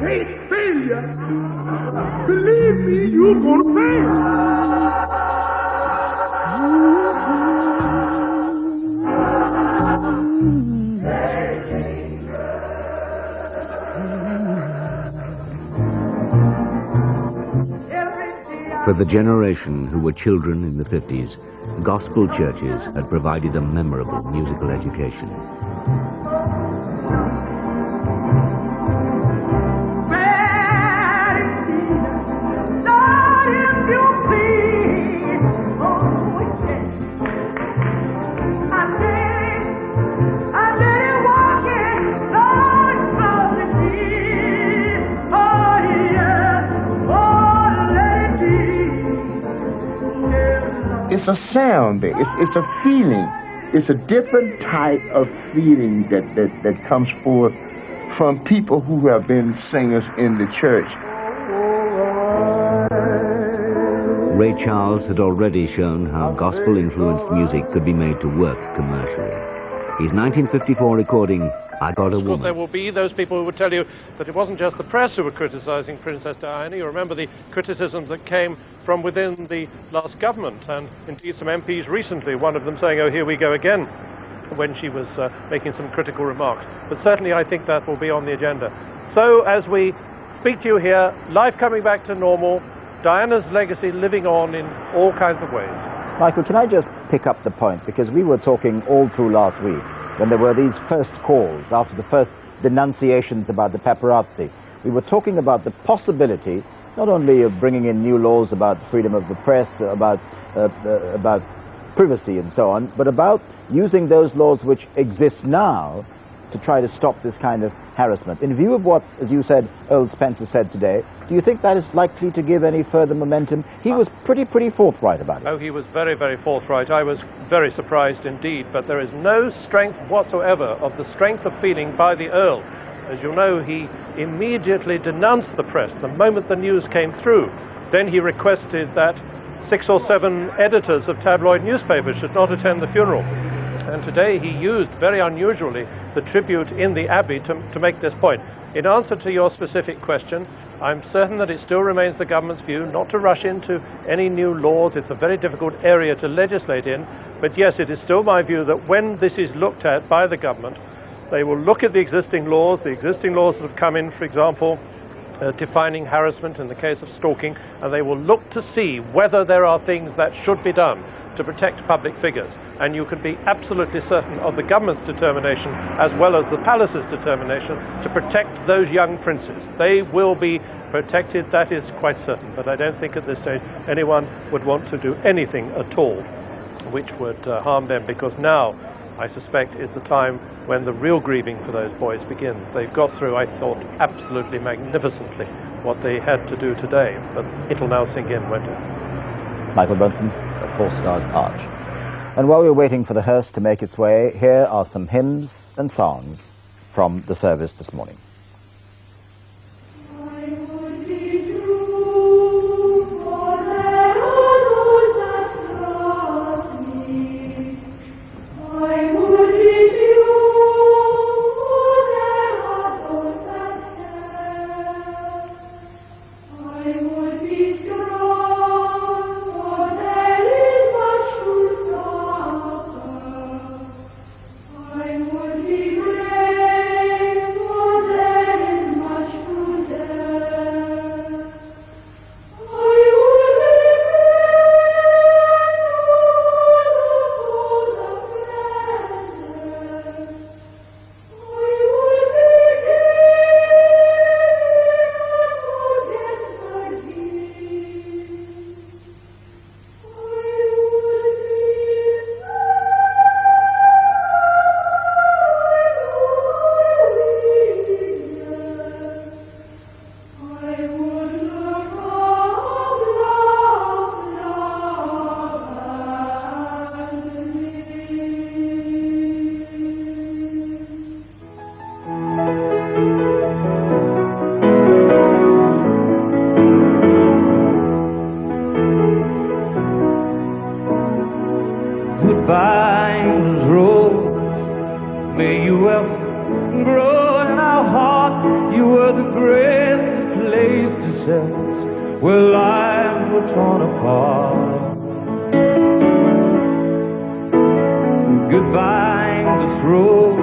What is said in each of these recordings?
hate failure, believe me, you're gonna fail. For the generation who were children in the 50s, gospel churches had provided a memorable musical education. It's a sound, it's a feeling. It's a different type of feeling that comes forth from people who have been singers in the church. Ray Charles had already shown how gospel-influenced music could be made to work commercially. His 1954 recording, I Got a Woman. Of course, there will be those people who would tell you that it wasn't just the press who were criticizing Princess Diana. You remember the criticisms that came from within the last government, and indeed some MPs recently, one of them saying, oh, here we go again, when she was making some critical remarks. But certainly I think that will be on the agenda. So as we speak to you here, life coming back to normal, Diana's legacy living on in all kinds of ways. Michael, can I just pick up the point? Because we were talking all through last week, when there were these first calls, after the first denunciations about the paparazzi. We were talking about the possibility, not only of bringing in new laws about freedom of the press, about privacy and so on, but about using those laws which exist now to try to stop this kind of harassment. In view of what, as you said, Earl Spencer said today, do you think that is likely to give any further momentum? He was pretty forthright about it. Oh, he was very, very forthright. I was very surprised indeed, but there is no strength whatsoever of the strength of feeling by the Earl. As you know, he immediately denounced the press the moment the news came through. Then he requested that 6 or 7 editors of tabloid newspapers should not attend the funeral. And today he used, very unusually, the tribute in the Abbey to make this point. In answer to your specific question, I'm certain that it still remains the government's view not to rush into any new laws. It's a very difficult area to legislate in. But yes, it is still my view that when this is looked at by the government, they will look at the existing laws that have come in, for example, defining harassment in the case of stalking, and they will look to see whether there are things that should be done to protect public figures. And you can be absolutely certain of the government's determination, as well as the palace's determination, to protect those young princes. They will be protected, that is quite certain. But I don't think at this stage anyone would want to do anything at all which would harm them, because now, I suspect, is the time when the real grieving for those boys begins. They've got through, I thought, absolutely magnificently what they had to do today, but it'll now sink in, won't it? Michael Bunsen, of Four Stars Arch. And while we're waiting for the hearse to make its way, here are some hymns and songs from the service this morning. vines roll. May you ever grow in our hearts. You were the grace places where lives were torn apart. Goodbye, this road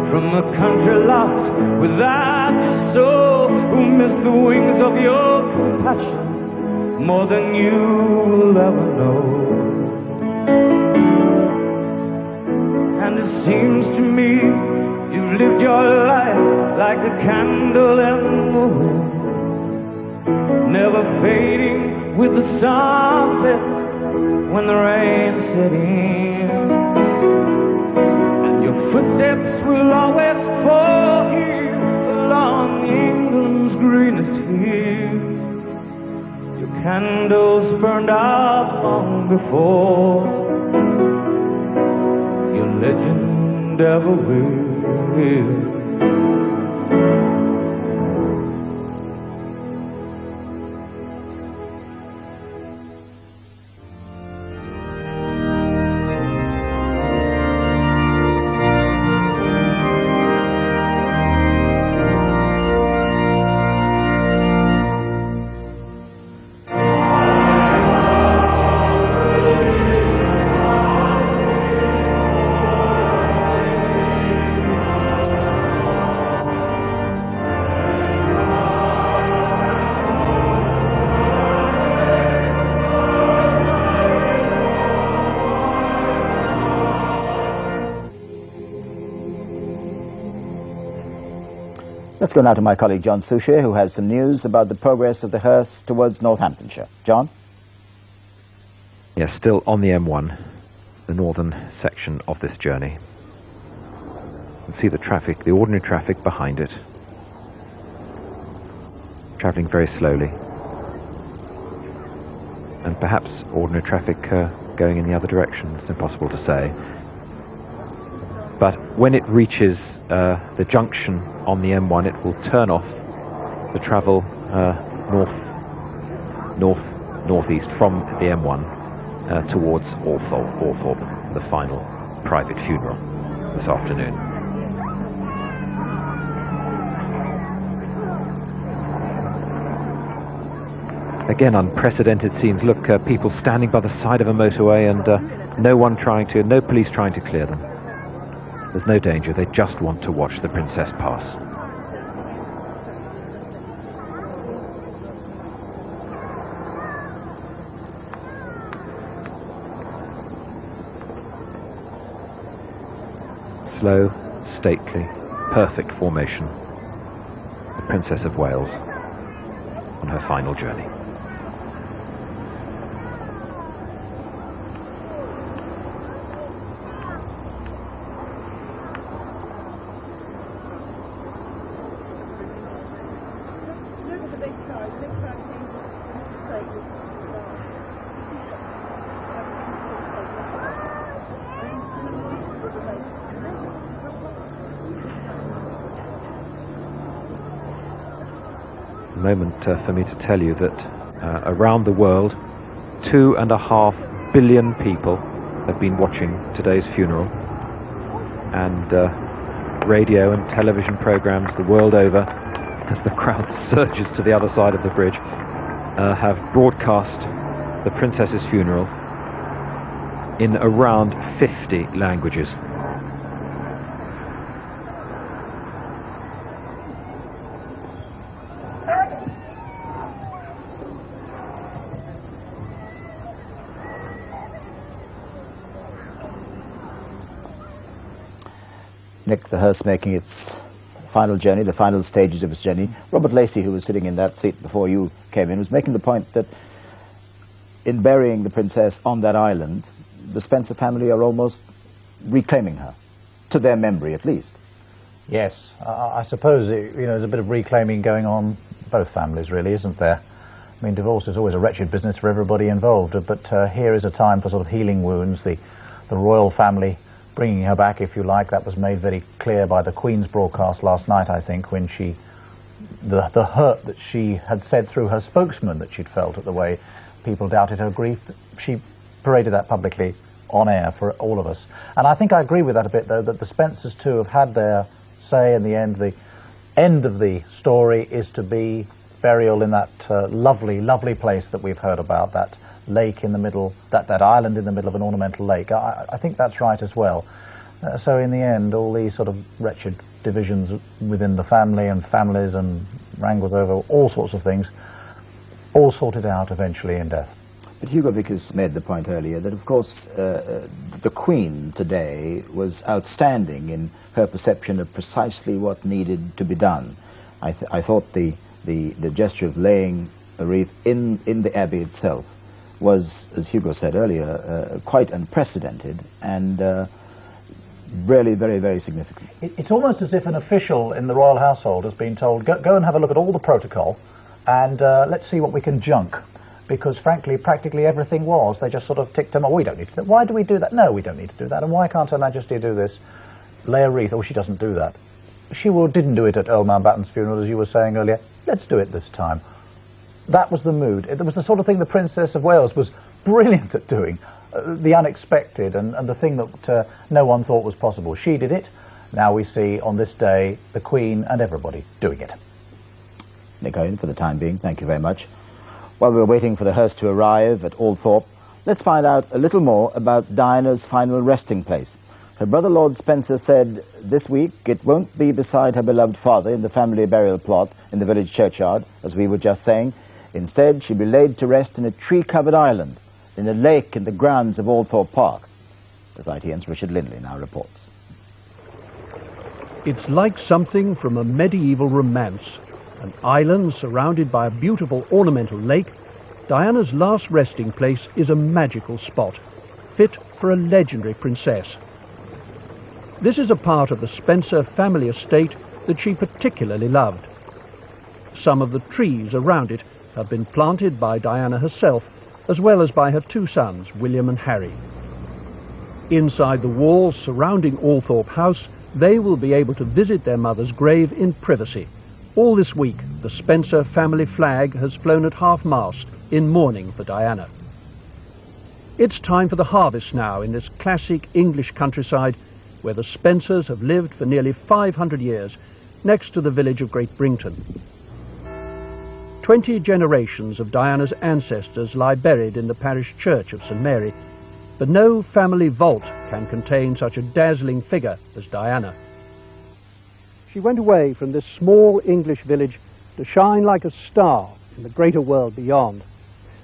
from a country lost without your soul, who missed the wings of your compassion more than you will ever know. And it seems to me you've lived your life like a candle in the wind, never fading with the sunset when the rain set in. And your footsteps will always fall here along England's greenest hills. Your candles burned out long before your legend ever will. Let's go now to my colleague John Suchet, who has some news about the progress of the hearse towards Northamptonshire. John? Yes, still on the M1, the northern section of this journey. You can see the traffic, the ordinary traffic behind it, travelling very slowly. And perhaps ordinary traffic going in the other direction, it's impossible to say. But when it reaches the junction on the M1, it will turn off the travel northeast from the M1 towards Althorpe, the final private funeral this afternoon. Again, unprecedented scenes. Look, people standing by the side of a motorway and no police trying to clear them. There's no danger, they just want to watch the Princess pass. Slow, stately, perfect formation. The Princess of Wales on her final journey. Moment for me to tell you that around the world 2.5 billion people have been watching today's funeral, and radio and television programs the world over, as the crowd surges to the other side of the bridge, have broadcast the Princess's funeral in around 50 languages. Nick, the hearse making its final journey, the final stages of its journey. Robert Lacey, who was sitting in that seat before you came in, was making the point that in burying the princess on that island, the Spencer family are almost reclaiming her, to their memory at least. Yes, I suppose there's a bit of reclaiming going on both families, really, isn't there? I mean, divorce is always a wretched business for everybody involved, but here is a time for sort of healing wounds. The royal family bringing her back, if you like, that was made very clear by the Queen's broadcast last night, I think, when the hurt that she had said through her spokesman that she'd felt at the way people doubted her grief. She paraded that publicly on air for all of us. And I think I agree with that a bit, though, that the Spencers too have had their say in the end. The end of the story is to be burial in that lovely, lovely place that we've heard about, that lake in the middle, that island in the middle of an ornamental lake. I think that's right as well. So in the end, all these sort of wretched divisions within the family and families and wrangles over all sorts of things, all sorted out eventually in death. But Hugo Vickers made the point earlier that, of course, the Queen today was outstanding in her perception of precisely what needed to be done. I thought the gesture of laying a wreath in the Abbey itself was, as Hugo said earlier, quite unprecedented and really very, very significant. It's almost as if an official in the royal household has been told, go and have a look at all the protocol and let's see what we can junk. Because frankly, practically everything was. They just sort of ticked them, oh, we don't need to do that. Why do we do that? No, we don't need to do that. And why can't Her Majesty do this? Lay a wreath. Oh, she doesn't do that. She didn't do it at Earl Mountbatten's funeral, as you were saying earlier. Let's do it this time. That was the mood. It was the sort of thing the Princess of Wales was brilliant at doing. The unexpected and the thing that no one thought was possible. She did it. Now we see on this day the Queen and everybody doing it. Nick Owen, for the time being, thank you very much. While we're waiting for the hearse to arrive at Althorpe, let's find out a little more about Diana's final resting place. Her brother Lord Spencer said this week it won't be beside her beloved father in the family burial plot in the village churchyard, as we were just saying. Instead, she'll be laid to rest in a tree-covered island in a lake in the grounds of Althorpe Park, as ITN's Richard Lindley now reports. It's like something from a medieval romance. An island surrounded by a beautiful ornamental lake, Diana's last resting place is a magical spot, fit for a legendary princess. This is a part of the Spencer family estate that she particularly loved. Some of the trees around it have been planted by Diana herself, as well as by her two sons, William and Harry. Inside the walls surrounding Althorpe House, they will be able to visit their mother's grave in privacy. All this week, the Spencer family flag has flown at half-mast in mourning for Diana. It's time for the harvest now in this classic English countryside where the Spencers have lived for nearly 500 years, next to the village of Great Brington. 20 generations of Diana's ancestors lie buried in the parish church of St Mary, but no family vault can contain such a dazzling figure as Diana. She went away from this small English village to shine like a star in the greater world beyond.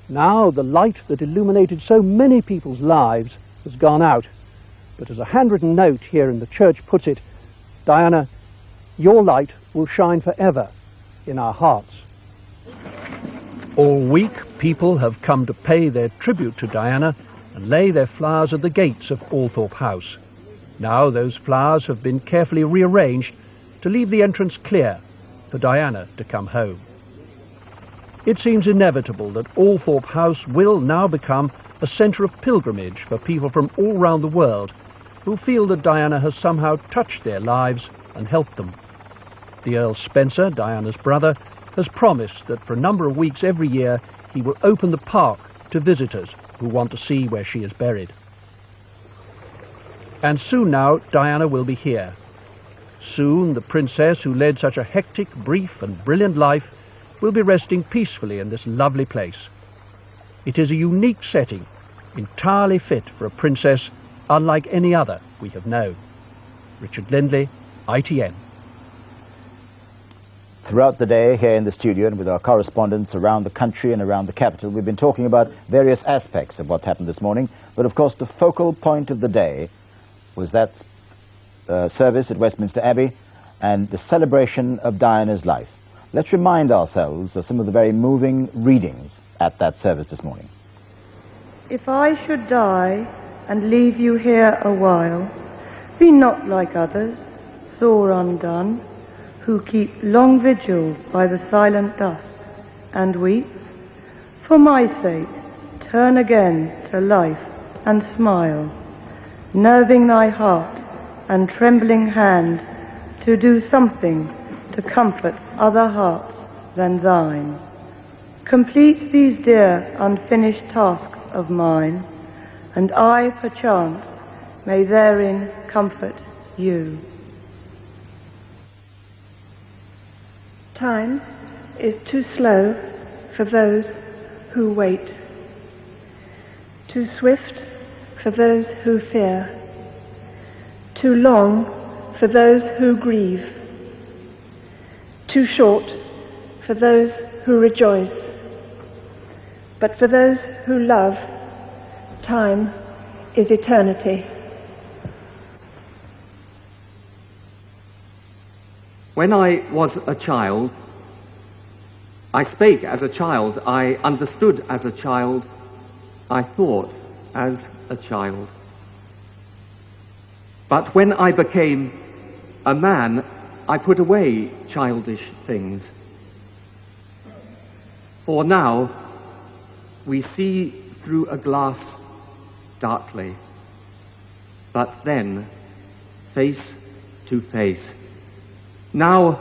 Now the light that illuminated so many people's lives has gone out. But as a handwritten note here in the church puts it, Diana, your light will shine forever in our hearts. All week, people have come to pay their tribute to Diana and lay their flowers at the gates of Althorpe House. Now those flowers have been carefully rearranged to leave the entrance clear for Diana to come home. It seems inevitable that Althorpe House will now become a centre of pilgrimage for people from all round the world who feel that Diana has somehow touched their lives and helped them. The Earl Spencer, Diana's brother, has promised that for a number of weeks every year he will open the park to visitors who want to see where she is buried. And soon now Diana will be here. Soon the princess who led such a hectic, brief and brilliant life will be resting peacefully in this lovely place. It is a unique setting, entirely fit for a princess unlike any other we have known. Richard Lindley, ITN. Throughout the day here in the studio and with our correspondents around the country and around the capital, we've been talking about various aspects of what's happened this morning, but of course the focal point of the day was that service at Westminster Abbey and the celebration of Diana's life. Let's remind ourselves of some of the very moving readings at that service this morning. If I should die and leave you here a while, be not like others, sore undone, who keep long vigil by the silent dust and weep. For my sake, turn again to life and smile, nerving thy heart and trembling hand to do something to comfort other hearts than thine. Complete these dear unfinished tasks of mine, and I, perchance, may therein comfort you. Time, is too slow for those who wait, too swift for those who fear, too long for those who grieve, too short for those who rejoice. But for those who love, time is eternity. When I was a child, I spake as a child, I understood as a child, I thought as a child. But when I became a man, I put away childish things. For now, we see through a glass darkly, but then face to face. Now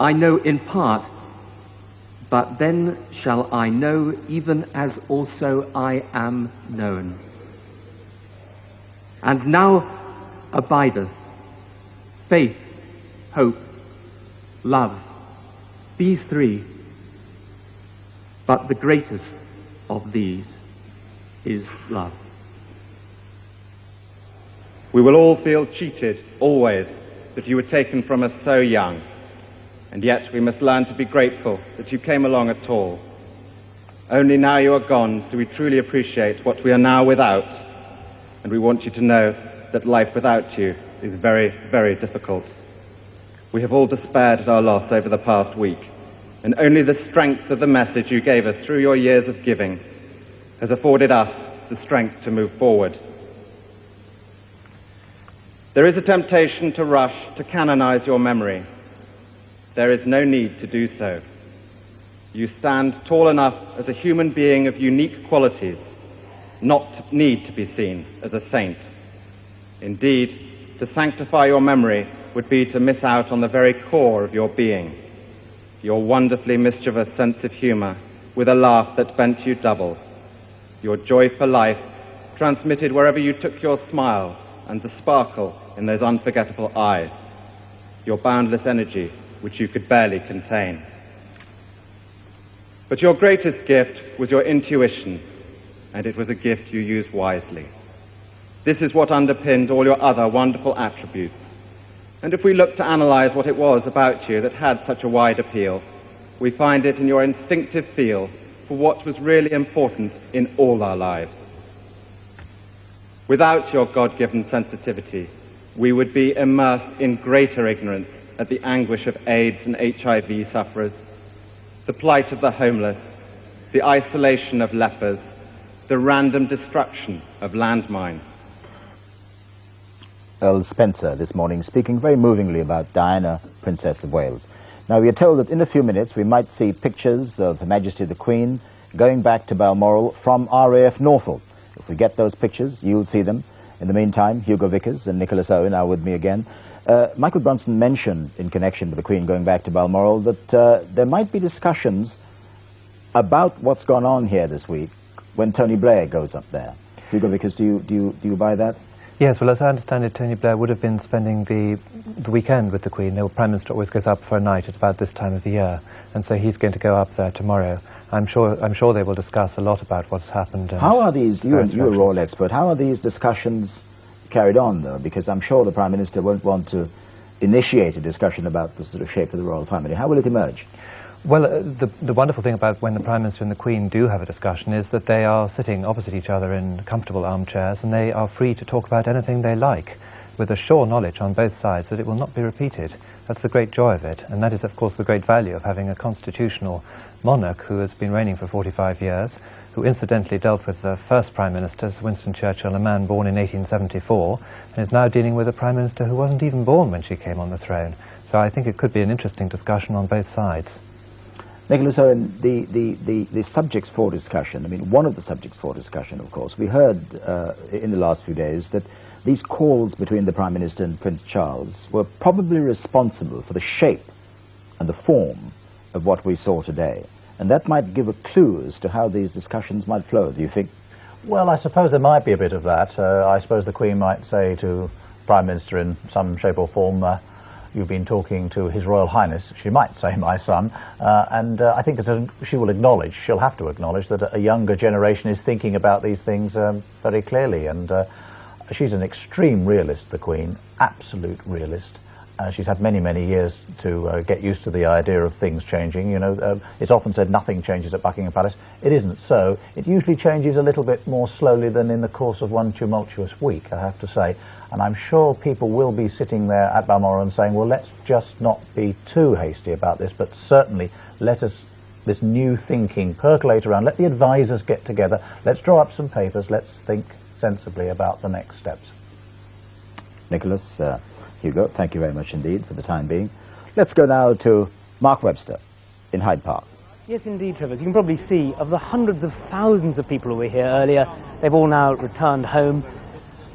I know in part, but then shall I know even as also I am known. And now abideth faith, hope, love, these three, but the greatest of these is love. We will all feel cheated, always, that you were taken from us so young, and yet we must learn to be grateful that you came along at all. Only now you are gone do we truly appreciate what we are now without, and we want you to know that life without you is very, very difficult. We have all despaired at our loss over the past week, and only the strength of the message you gave us through your years of giving has afforded us the strength to move forward. There is a temptation to rush to canonize your memory. There is no need to do so. You stand tall enough as a human being of unique qualities, not to need to be seen as a saint. Indeed, to sanctify your memory would be to miss out on the very core of your being, your wonderfully mischievous sense of humor with a laugh that bent you double, your joy for life transmitted wherever you took your smile and the sparkle in those unforgettable eyes, your boundless energy which you could barely contain. But your greatest gift was your intuition, and it was a gift you used wisely. This is what underpinned all your other wonderful attributes. And if we look to analyze what it was about you that had such a wide appeal, we find it in your instinctive feel for what was really important in all our lives. Without your God-given sensitivity, we would be immersed in greater ignorance at the anguish of AIDS and HIV sufferers, the plight of the homeless, the isolation of lepers, the random destruction of landmines. Earl Spencer this morning speaking very movingly about Diana, Princess of Wales. Now we are told that in a few minutes we might see pictures of Her Majesty the Queen going back to Balmoral from RAF Norfolk. If we get those pictures, you'll see them. In the meantime, Hugo Vickers and Nicholas Owen are with me again. Michael Brunson mentioned, in connection with the Queen going back to Balmoral, that there might be discussions about what's gone on here this week when Tony Blair goes up there. Hugo Vickers, do you buy that? Yes, well, as I understand it, Tony Blair would have been spending the weekend with the Queen. The Prime Minister always goes up for a night at about this time of the year, and so he's going to go up there tomorrow. I'm sure they will discuss a lot about what's happened. How are these, you're a royal expert, how are these discussions carried on, though? Because I'm sure the Prime Minister won't want to initiate a discussion about the sort of shape of the royal family. How will it emerge? Well, the wonderful thing about when the Prime Minister and the Queen do have a discussion is that they are sitting opposite each other in comfortable armchairs, and they are free to talk about anything they like, with a sure knowledge on both sides that it will not be repeated. That's the great joy of it, and that is, of course, the great value of having a constitutional monarch who has been reigning for 45 years, who incidentally dealt with the first Prime Minister, Winston Churchill, a man born in 1874, and is now dealing with a Prime Minister who wasn't even born when she came on the throne. So I think it could be an interesting discussion on both sides. Nicholas Owen, the subjects for discussion, I mean, one of the subjects for discussion, of course, we heard in the last few days that these calls between the Prime Minister and Prince Charles were probably responsible for the shape and the form of what we saw today. And that might give a clue as to how these discussions might flow, do you think? Well, I suppose there might be a bit of that. I suppose the Queen might say to Prime Minister in some shape or form, you've been talking to His Royal Highness, she might say my son, and I think she will acknowledge, she'll have to acknowledge that a younger generation is thinking about these things very clearly, and she's an extreme realist, the Queen, absolute realist. She's had many, many years to get used to the idea of things changing. You know, it's often said nothing changes at Buckingham Palace. It isn't so. It usually changes a little bit more slowly than in the course of one tumultuous week, I have to say. And I'm sure people will be sitting there at Balmoral and saying, well, let's just not be too hasty about this, but certainly let this new thinking percolate around. Let the advisors get together. Let's draw up some papers. Let's think sensibly about the next steps. Nicholas, Hugo, thank you very much indeed for the time being. Let's go now to Mark Webster in Hyde Park. Yes, indeed, Trevor. As you can probably see, of the hundreds of thousands of people who were here earlier, they've all now returned home.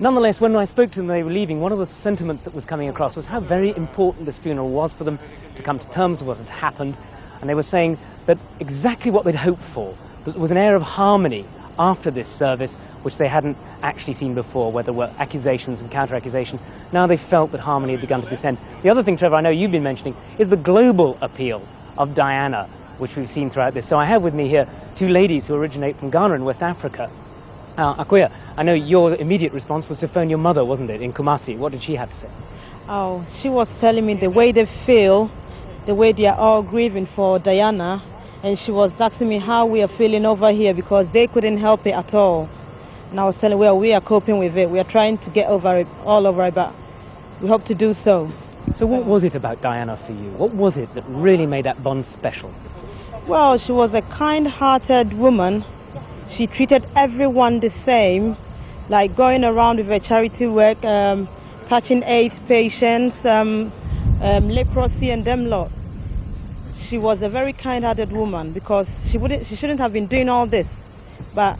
Nonetheless, when I spoke to them, they were leaving. One of the sentiments that was coming across was how very important this funeral was for them to come to terms with what had happened. And they were saying that exactly what they'd hoped for was an air of harmony after this service, which they hadn't actually seen before, where there were accusations and counter-accusations. Now they felt that harmony had begun to descend. The other thing, Trevor, I know you've been mentioning, is the global appeal of Diana, which we've seen throughout this. So I have with me here two ladies who originate from Ghana in West Africa. Akuya, I know your immediate response was to phone your mother, wasn't it, in Kumasi. What did she have to say? Oh, she was telling me the way they feel, the way they are all grieving for Diana, and she was asking me how we are feeling over here because they couldn't help it at all. And I was telling her, well, we are coping with it. We are trying to get over it, all over it, but we hope to do so. So what was it about Diana for you? What was it that really made that bond special? Well, she was a kind-hearted woman. She treated everyone the same, like going around with her charity work, touching AIDS patients, leprosy and them lot. She was a very kind-hearted woman because she shouldn't have been doing all this, but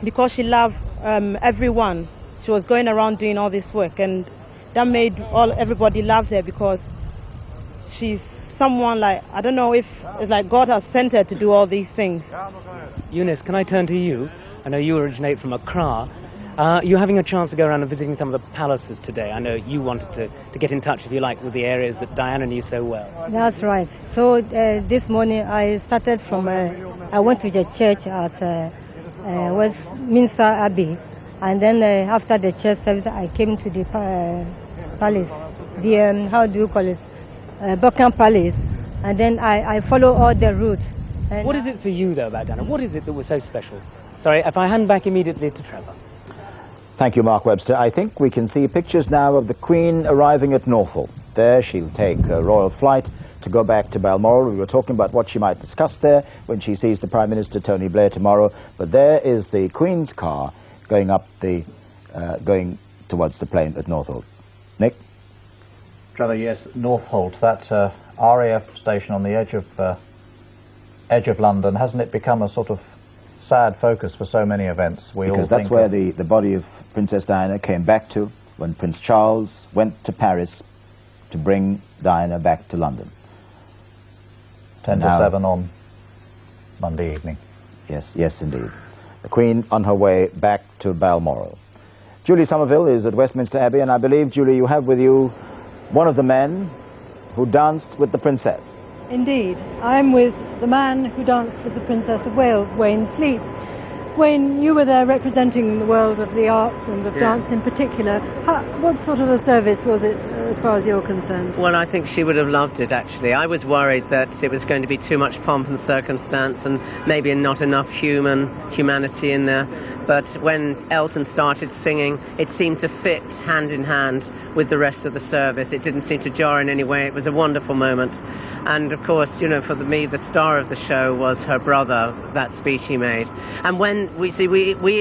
because she loved everyone, she was going around doing all this work, and that made everybody love her because she's someone like, I don't know if it's like God has sent her to do all these things. Eunice, can I turn to you? I know you originate from Accra. You're having a chance to go around and visiting some of the palaces today. I know you wanted to get in touch, if you like, with the areas that Diana knew so well. That's right. So this morning I started from, I went to the church at Westminster Abbey, and then after the church service I came to the palace, the, how do you call it, Buckingham Palace, and then I follow all the routes. What is it for you, though, about Diana? What is it that was so special? Sorry, if I hand back immediately to Trevor. Thank you, Mark Webster. I think we can see pictures now of the Queen arriving at Norfolk. There she'll take a royal flight to go back to Balmoral. We were talking about what she might discuss there when she sees the Prime Minister, Tony Blair, tomorrow. But there is the Queen's car going up going towards the plane at Northolt. Nick? Trevor, yes, Northolt, that RAF station on the edge of London, hasn't it become a sort of sad focus for so many events? Because that's where the body of Princess Diana came back to when Prince Charles went to Paris to bring Diana back to London. 10 to 7 on Monday evening. Yes, yes indeed. The Queen on her way back to Balmoral. Julie Somerville is at Westminster Abbey, and I believe, Julie, you have with you one of the men who danced with the Princess. Indeed. I'm with the man who danced with the Princess of Wales, Wayne Sleep. Wayne, you were there representing the world of the arts and of dance in particular. What sort of a service was it as far as you're concerned? Well, I think she would have loved it, actually. I was worried that it was going to be too much pomp and circumstance and maybe not enough humanity in there. But when Elton started singing, it seemed to fit hand in hand with the rest of the service. It didn't seem to jar in any way. It was a wonderful moment. And of course, you know, for me, the star of the show was her brother, that speech he made. And when we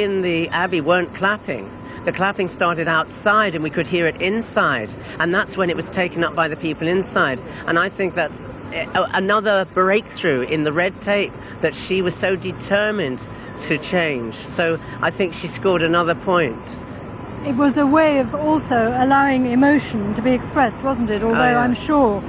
in the Abbey weren't clapping. The clapping started outside and we could hear it inside. And that's when it was taken up by the people inside. And I think that's another breakthrough in the red tape that she was so determined to change. So I think she scored another point. It was a way of also allowing emotion to be expressed, wasn't it? Although I'm sure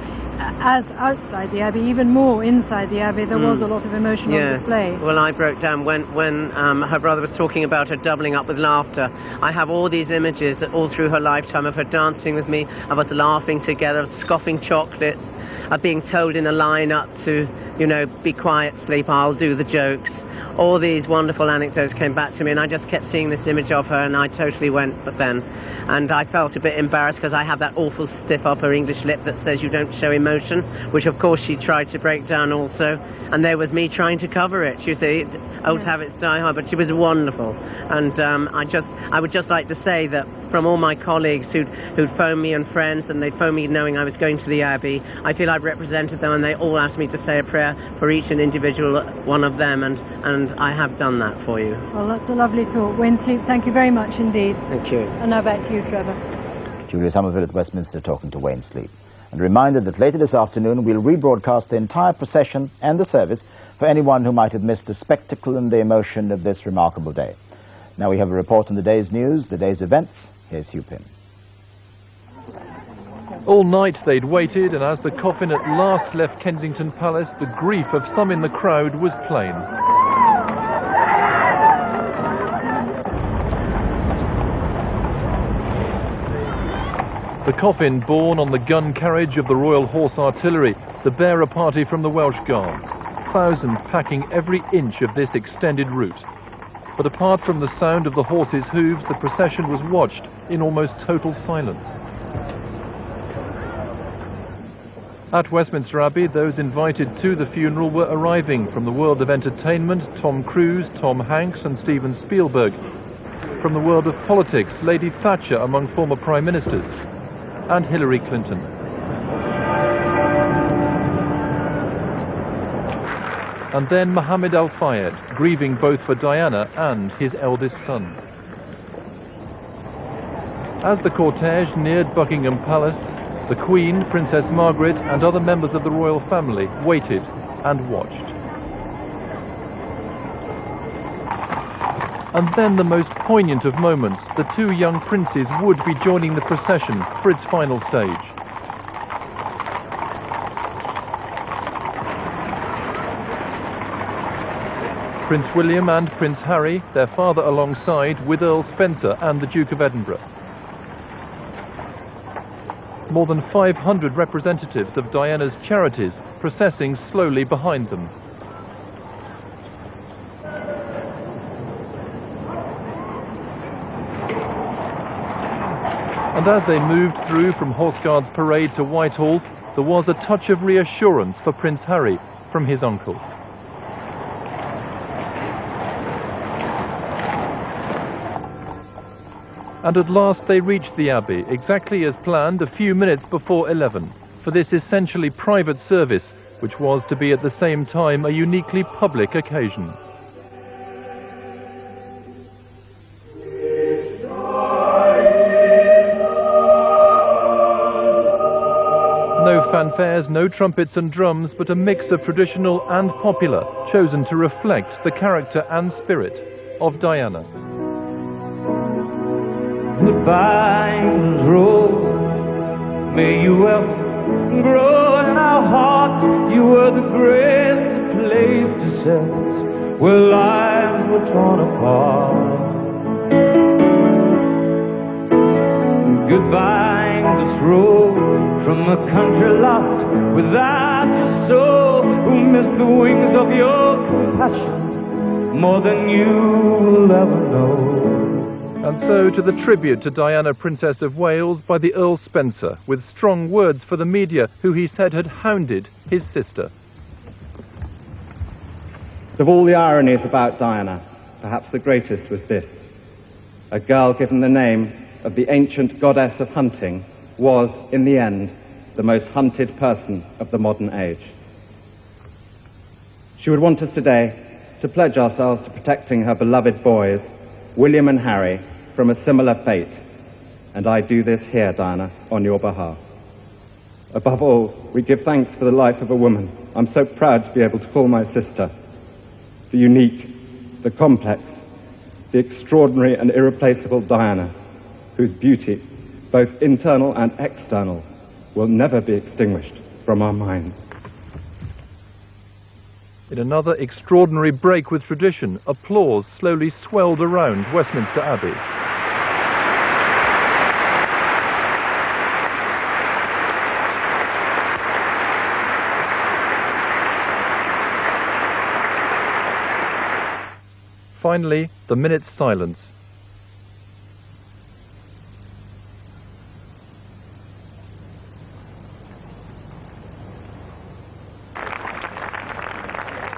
as outside the Abbey, even more inside the Abbey, there was a lot of emotion on display. Well, I broke down when her brother was talking about her doubling up with laughter. I have all these images all through her lifetime of her dancing with me, of us laughing together, of scoffing chocolates, of being told in a line-up to, you know, be quiet, sleep, I'll do the jokes. All these wonderful anecdotes came back to me, and I just kept seeing this image of her, and I totally went but then. And I felt a bit embarrassed because I have that awful stiff upper English lip that says you don't show emotion, which of course she tried to break down also. And there was me trying to cover it, you see. Old habits die hard, but she was wonderful. And I would just like to say that from all my colleagues who'd phoned me and friends, and they'd phoned me knowing I was going to the Abbey, I feel I've represented them, and they all asked me to say a prayer for each and individual one of them, and I have done that for you. Well, that's a lovely thought. Wayne Sleep, thank you very much indeed. Thank you. And now back to you, Trevor. Julia Somerville at Westminster talking to Wayne Sleep. And a reminder that later this afternoon we'll rebroadcast the entire procession and the service for anyone who might have missed the spectacle and the emotion of this remarkable day. Now we have a report on the day's news, the day's events. Here's Hugh Pym. All night they'd waited, and as the coffin at last left Kensington Palace, the grief of some in the crowd was plain. The coffin borne on the gun carriage of the Royal Horse Artillery, the bearer party from the Welsh Guards, thousands packing every inch of this extended route. But apart from the sound of the horses' hooves, the procession was watched in almost total silence. At Westminster Abbey, those invited to the funeral were arriving from the world of entertainment: Tom Cruise, Tom Hanks and Steven Spielberg. From the world of politics, Lady Thatcher among former Prime Ministers, and Hillary Clinton. And then Mohammed Al Fayed, grieving both for Diana and his eldest son. As the cortege neared Buckingham Palace, the Queen, Princess Margaret and other members of the royal family waited and watched. And then the most poignant of moments, the two young princes would be joining the procession for its final stage. Prince William and Prince Harry, their father alongside, with Earl Spencer and the Duke of Edinburgh. More than 500 representatives of Diana's charities processing slowly behind them. And as they moved through from Horse Guards Parade to Whitehall, there was a touch of reassurance for Prince Harry from his uncle. And at last they reached the Abbey, exactly as planned, a few minutes before 11, for this essentially private service, which was to be at the same time a uniquely public occasion. No fanfares, no trumpets and drums, but a mix of traditional and popular, chosen to reflect the character and spirit of Diana. The vines roll, may you well grow in our hearts. You were the greatest place to set where lives were torn apart. Good vines roll from a country lost without your soul, who missed the wings of your compassion more than you will ever know. And so to the tribute to Diana, Princess of Wales, by the Earl Spencer, with strong words for the media who he said had hounded his sister. Of all the ironies about Diana, perhaps the greatest was this. A girl given the name of the ancient goddess of hunting was, in the end, the most hunted person of the modern age. She would want us today to pledge ourselves to protecting her beloved boys, William and Harry, from a similar fate, and I do this here, Diana, on your behalf. Above all, we give thanks for the life of a woman I'm so proud to be able to call my sister. The unique, the complex, the extraordinary and irreplaceable Diana, whose beauty, both internal and external, will never be extinguished from our minds. In another extraordinary break with tradition, applause slowly swelled around Westminster Abbey. Finally, the minute's silence.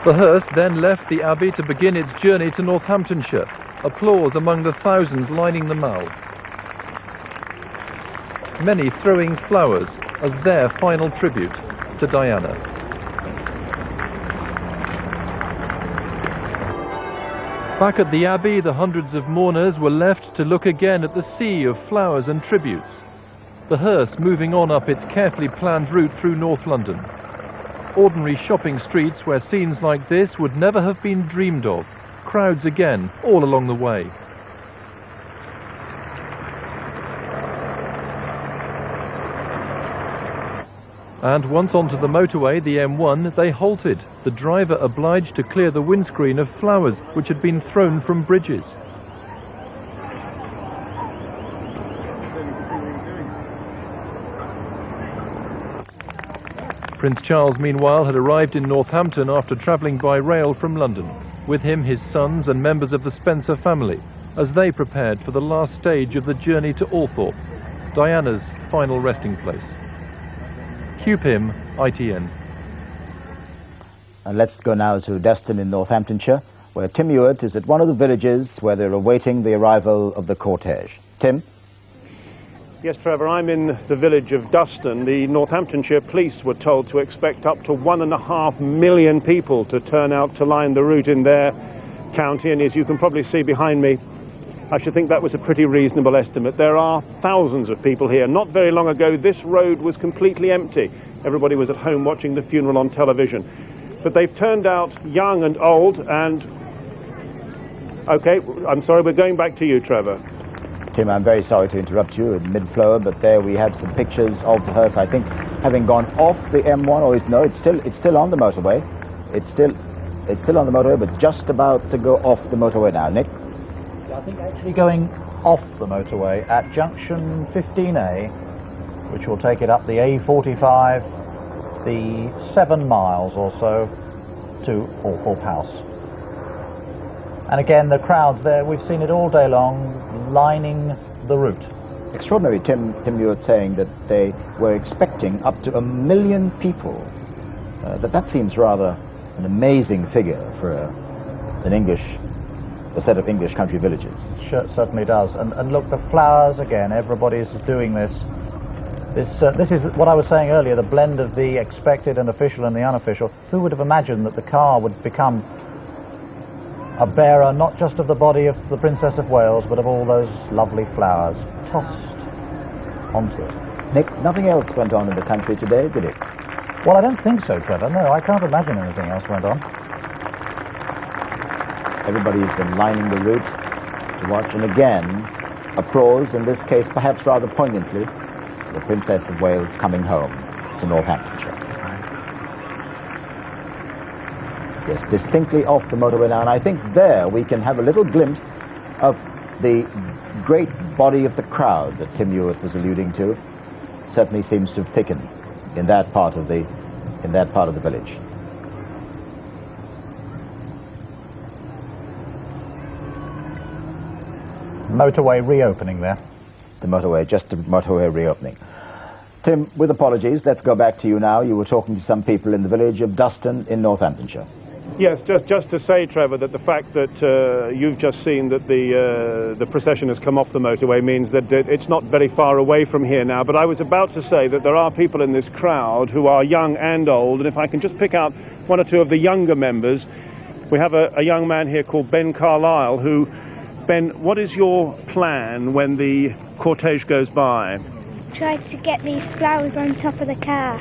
The hearse then left the Abbey to begin its journey to Northamptonshire. Applause among the thousands lining the Mall. Many throwing flowers as their final tribute to Diana. Back at the Abbey, the hundreds of mourners were left to look again at the sea of flowers and tributes. The hearse moving on up its carefully planned route through North London. Ordinary shopping streets where scenes like this would never have been dreamed of. Crowds again, all along the way. And once onto the motorway, the M1, they halted, the driver obliged to clear the windscreen of flowers which had been thrown from bridges. Prince Charles, meanwhile, had arrived in Northampton after travelling by rail from London. With him, his sons and members of the Spencer family, as they prepared for the last stage of the journey to Althorpe, Diana's final resting place. Cue Pim, ITN. And let's go now to Deston in Northamptonshire, where Tim Ewart is at one of the villages where they're awaiting the arrival of the cortege. Tim? Yes, Trevor, I'm in the village of Duston. The Northamptonshire police were told to expect up to 1.5 million people to turn out to line the route in their county, and as you can probably see behind me, I should think that was a pretty reasonable estimate. There are thousands of people here. Not very long ago, this road was completely empty. Everybody was at home watching the funeral on television. But they've turned out young and old, and... OK, I'm sorry, we're going back to you, Trevor. Tim, I'm very sorry to interrupt you in mid-flow, but there we had some pictures of the hearse, I think, having gone off the M1, or no, it's still on the motorway. It's still on the motorway, but just about to go off the motorway now. Nick? I think actually going off the motorway at junction 15A, which will take it up the A45, the 7 miles or so to Althorpe House. And again, the crowds there, we've seen it all day long, lining the route. Extraordinary, Tim Ewart saying that they were expecting up to 1 million people. That seems rather an amazing figure for a set of English country villages. Sure, certainly does. And look, the flowers again, everybody's doing this. This is what I was saying earlier, the blend of the expected and official and the unofficial. Who would have imagined that the car would become a bearer not just of the body of the Princess of Wales, but of all those lovely flowers tossed onto it. Nick, nothing else went on in the country today, did it? Well, I don't think so, Trevor. No, I can't imagine anything else went on. Everybody's been lining the route to watch, and again, applause, in this case perhaps rather poignantly, the Princess of Wales coming home to Northamptonshire. Yes, distinctly off the motorway now, and I think there we can have a little glimpse of the great body of the crowd that Tim Ewart was alluding to. Certainly seems to have thickened in that part of the village. Motorway reopening there. The motorway reopening. Tim, with apologies, let's go back to you now. You were talking to some people in the village of Duston in Northamptonshire. Yes, just to say, Trevor, that the fact that you've just seen that the procession has come off the motorway means that it's not very far away from here now. But I was about to say that there are people in this crowd who are young and old, and if I can just pick out one or two of the younger members, we have a young man here called Ben Carlisle who... Ben, what is your plan when the cortege goes by? Try to get these flowers on top of the car.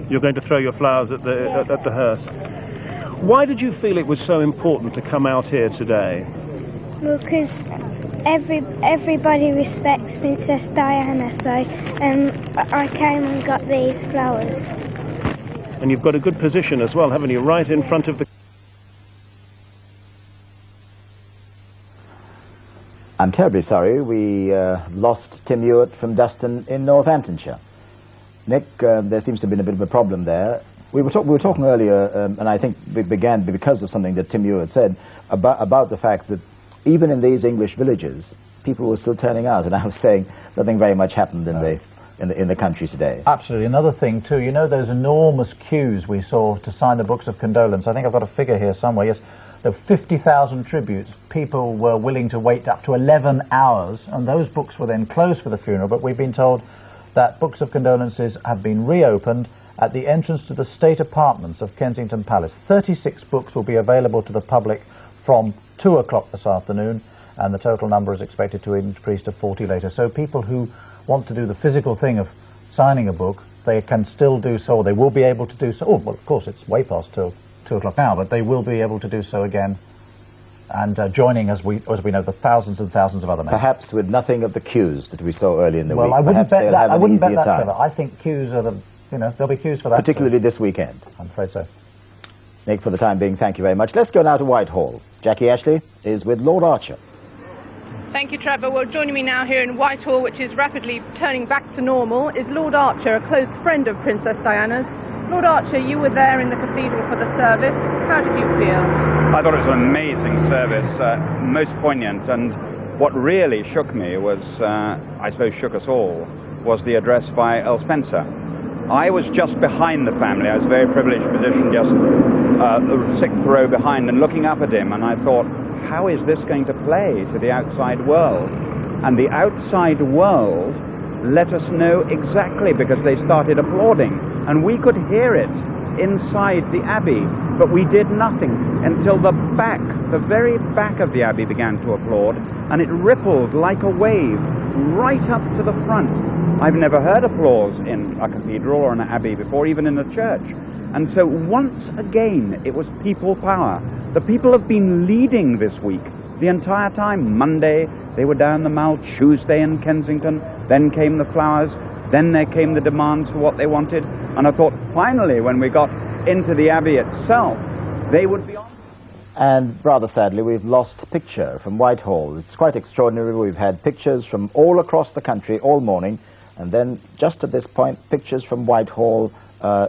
You're going to throw your flowers at the hearse. Why did you feel it was so important to come out here today? Well, because everybody respects Princess Diana, so I came and got these flowers. And you've got a good position as well, haven't you? Right in front of the... I'm terribly sorry we lost Tim Hewitt from Dustin in Northamptonshire. Nick, there seems to have been a bit of a problem there. We were talking earlier, and I think it began because of something that Tim Hewitt said about the fact that even in these English villages, people were still turning out, and I was saying nothing very much happened in the country today. Absolutely. Another thing too, you know those enormous queues we saw to sign the books of condolence? I think I've got a figure here somewhere. Yes, there were 50,000 tributes. People were willing to wait up to 11 hours, and those books were then closed for the funeral, but we've been told that books of condolences have been reopened at the entrance to the state apartments of Kensington Palace. 36 books will be available to the public from 2 o'clock this afternoon, and the total number is expected to increase to 40 later. So people who want to do the physical thing of signing a book, they can still do so, or they will be able to do so. Oh, well, of course, it's way past 2 o'clock now, but they will be able to do so again, and joining, as we know, the thousands and thousands of other men. Perhaps with nothing of the queues that we saw early in the week. Well, I wouldn't bet that. I wouldn't bet that, time. Trevor. I think queues are the, there'll be queues for that. Particularly this weekend. I'm afraid so. Nick, for the time being, thank you very much. Let's go now to Whitehall. Jackie Ashley is with Lord Archer. Thank you, Trevor. Well, joining me now here in Whitehall, which is rapidly turning back to normal, is Lord Archer, a close friend of Princess Diana's. Lord Archer, you were there in the cathedral for the service. How did you feel? I thought it was an amazing service, most poignant, and what really shook me was, I suppose shook us all, was the address by Earl Spencer. I was just behind the family. I was a very privileged position, just the sixth row behind, and looking up at him, and I thought, how is this going to play to the outside world? And the outside world let us know exactly, because they started applauding, and we could hear it inside the Abbey, but we did nothing until the very back of the Abbey began to applaud, and it rippled like a wave right up to the front. I've never heard applause in a cathedral or an Abbey before, even in a church. And so once again, it was people power. The people have been leading this week the entire time. Monday, they were down the Mall. Tuesday in Kensington. Then came the flowers. Then there came the demands for what they wanted. And I thought, finally, when we got into the Abbey itself, they would be on. And rather sadly, we've lost a picture from Whitehall. It's quite extraordinary. We've had pictures from all across the country all morning, and then just at this point, pictures from Whitehall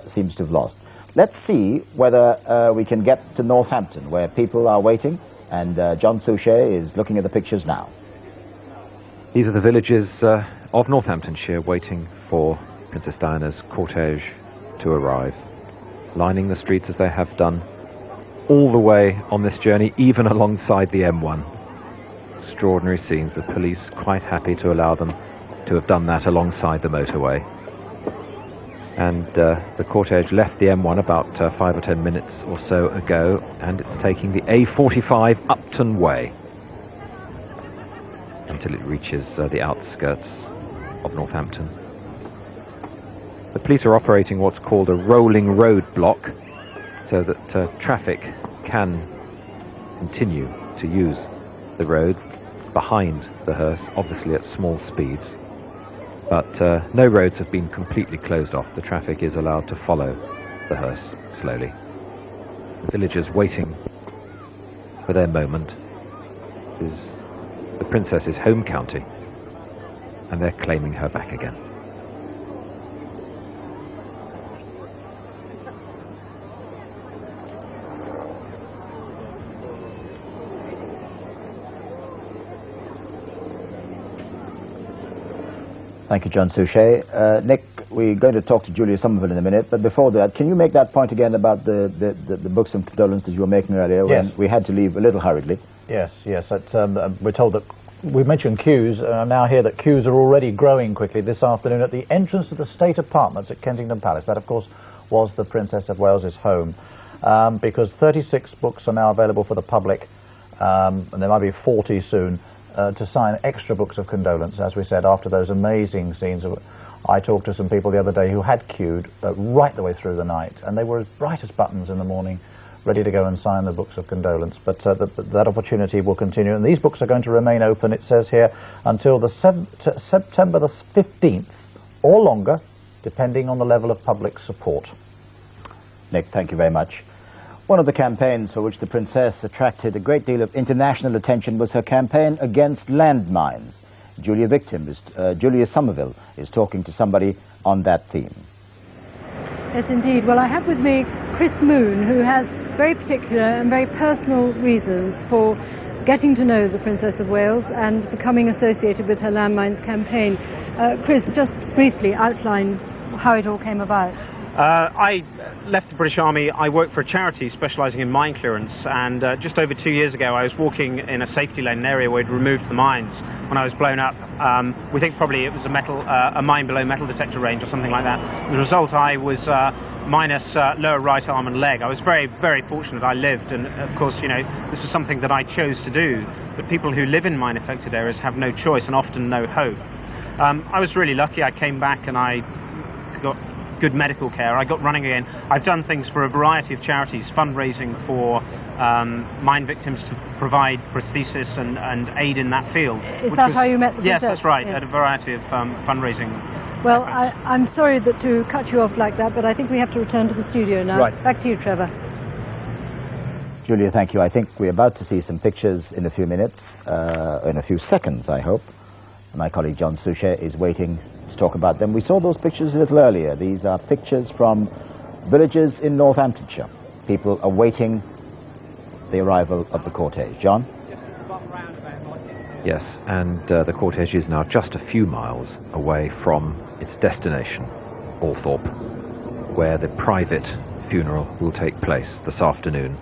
seems to have lost. Let's see whether we can get to Northampton, where people are waiting, and John Suchet is looking at the pictures now. These are the villages of Northamptonshire waiting for Princess Diana's cortege to arrive, lining the streets as they have done all the way on this journey, even alongside the M1. Extraordinary scenes, the police quite happy to allow them to have done that alongside the motorway. And the cortege left the M1 about 5 or 10 minutes or so ago, and it's taking the A45 Upton Way until it reaches the outskirts of Northampton. The police are operating what's called a rolling roadblock, so that traffic can continue to use the roads behind the hearse, obviously at small speeds. But no roads have been completely closed off. The traffic is allowed to follow the hearse slowly. The villagers waiting for their moment. This is the princess's home county, and they're claiming her back again. Thank you, John Suchet. Nick, we're going to talk to Julia Somerville in a minute, but before that, can you make that point again about the books of condolences you were making earlier, when we had to leave a little hurriedly? Yes. We're told that, we mentioned queues, and I'm now hear that queues are already growing quickly this afternoon at the entrance to the state apartments at Kensington Palace. That, of course, was the Princess of Wales's home, because 36 books are now available for the public, and there might be 40 soon, to sign extra books of condolence, as we said, after those amazing scenes. I talked to some people the other day who had queued right the way through the night, and they were as bright as buttons in the morning, ready to go and sign the books of condolence. But that opportunity will continue, and these books are going to remain open, it says here, until the September the 15th, or longer, depending on the level of public support. Nick, thank you very much. One of the campaigns for which the Princess attracted a great deal of international attention was her campaign against landmines. Julia Somerville is talking to somebody on that theme. Yes, indeed. Well, I have with me Chris Moon, who has very particular and very personal reasons for getting to know the Princess of Wales and becoming associated with her landmines campaign. Chris, just briefly outline how it all came about. I left the British Army. I worked for a charity specialising in mine clearance, and just over 2 years ago I was walking in a safety lane, an area where we'd removed the mines when I was blown up. We think probably it was a mine below metal detector range or something like that. The result, I was minus lower right arm and leg. I was very, very fortunate I lived, and of course, you know, this was something that I chose to do, but people who live in mine affected areas have no choice and often no hope. I was really lucky. I came back and I got good medical care. I got running again. I've done things for a variety of charities, fundraising for mine victims to provide prosthesis and aid in that field. Is that how you met the Princess? Yes, that's right. Yes. At a variety of fundraising. Well, I'm sorry to cut you off like that, but I think we have to return to the studio now. Right. Back to you, Trevor. Julia, thank you. I think we're about to see some pictures in a few minutes, in a few seconds, I hope. My colleague John Suchet is waiting to talk about them. We saw those pictures a little earlier. These are pictures from villages in Northamptonshire. People awaiting the arrival of the cortege. John? Yes, and the cortege is now just a few miles away from its destination, Althorpe, where the private funeral will take place this afternoon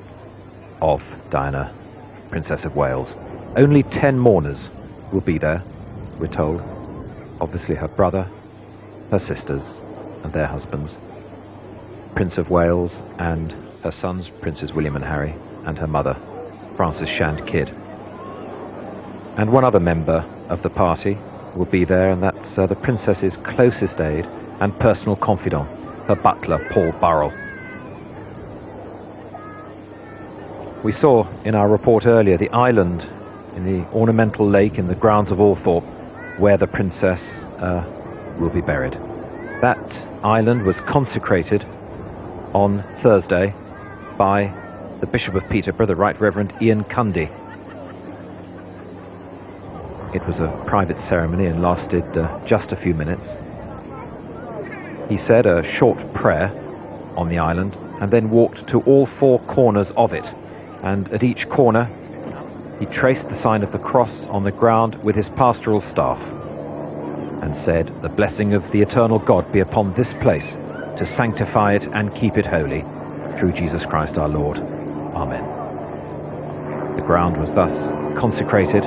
of Diana, Princess of Wales. Only 10 mourners will be there, we're told. Obviously her brother, her sisters and their husbands, Prince of Wales and her sons, Princes William and Harry, and her mother, Frances Shand Kidd. And one other member of the party will be there, and that's the Princess's closest aide and personal confidant, her butler, Paul Burrell. We saw in our report earlier the island in the ornamental lake in the grounds of Althorpe where the Princess will be buried. That island was consecrated on Thursday by the Bishop of Peterborough, the Right Reverend Ian Cundy. It was a private ceremony and lasted just a few minutes. He said a short prayer on the island and then walked to all 4 corners of it, and at each corner he traced the sign of the cross on the ground with his pastoral staff and said, "The blessing of the eternal God be upon this place to sanctify it and keep it holy, through Jesus Christ our Lord. Amen." The ground was thus consecrated,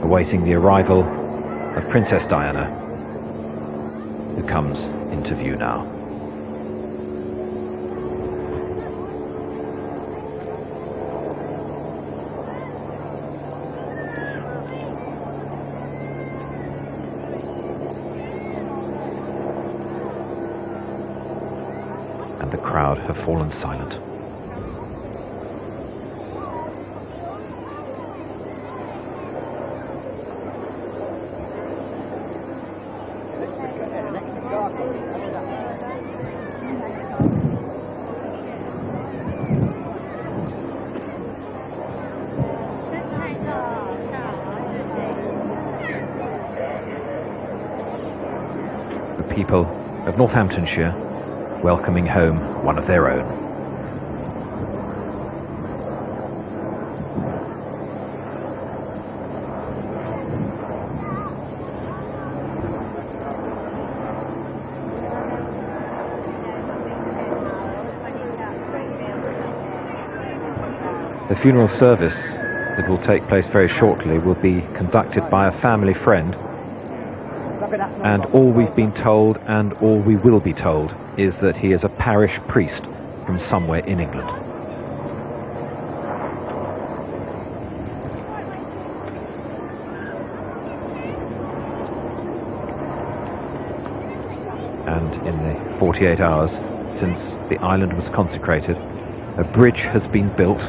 awaiting the arrival of Princess Diana, who comes into view now. And the crowd have fallen silent. The people of Northamptonshire welcoming home one of their own. The funeral service that will take place very shortly will be conducted by a family friend, and all we've been told and all we will be told is that he is a parish priest from somewhere in England. And in the 48 hours since the island was consecrated, a bridge has been built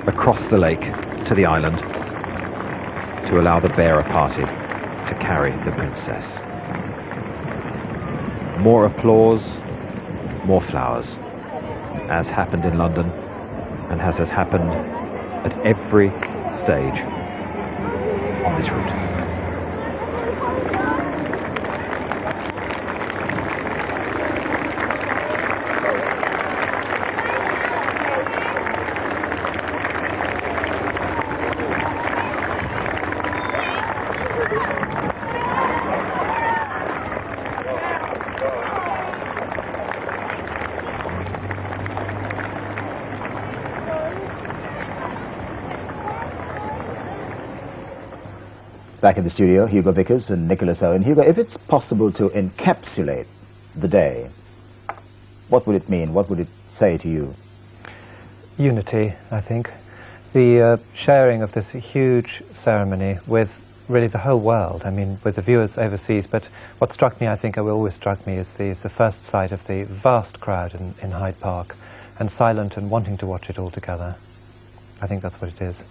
across the lake to the island to allow the bearer party to carry the princess. More applause, more flowers, as happened in London and has happened at every stage on this route. Back in the studio, Hugo Vickers and Nicholas Owen. Hugo, if it's possible to encapsulate the day, what would it mean? What would it say to you? Unity, I think. The sharing of this huge ceremony with really the whole world, I mean, with the viewers overseas. But what struck me, I think, always struck me, is the first sight of the vast crowd in Hyde Park, and silent and wanting to watch it all together. I think that's what it is.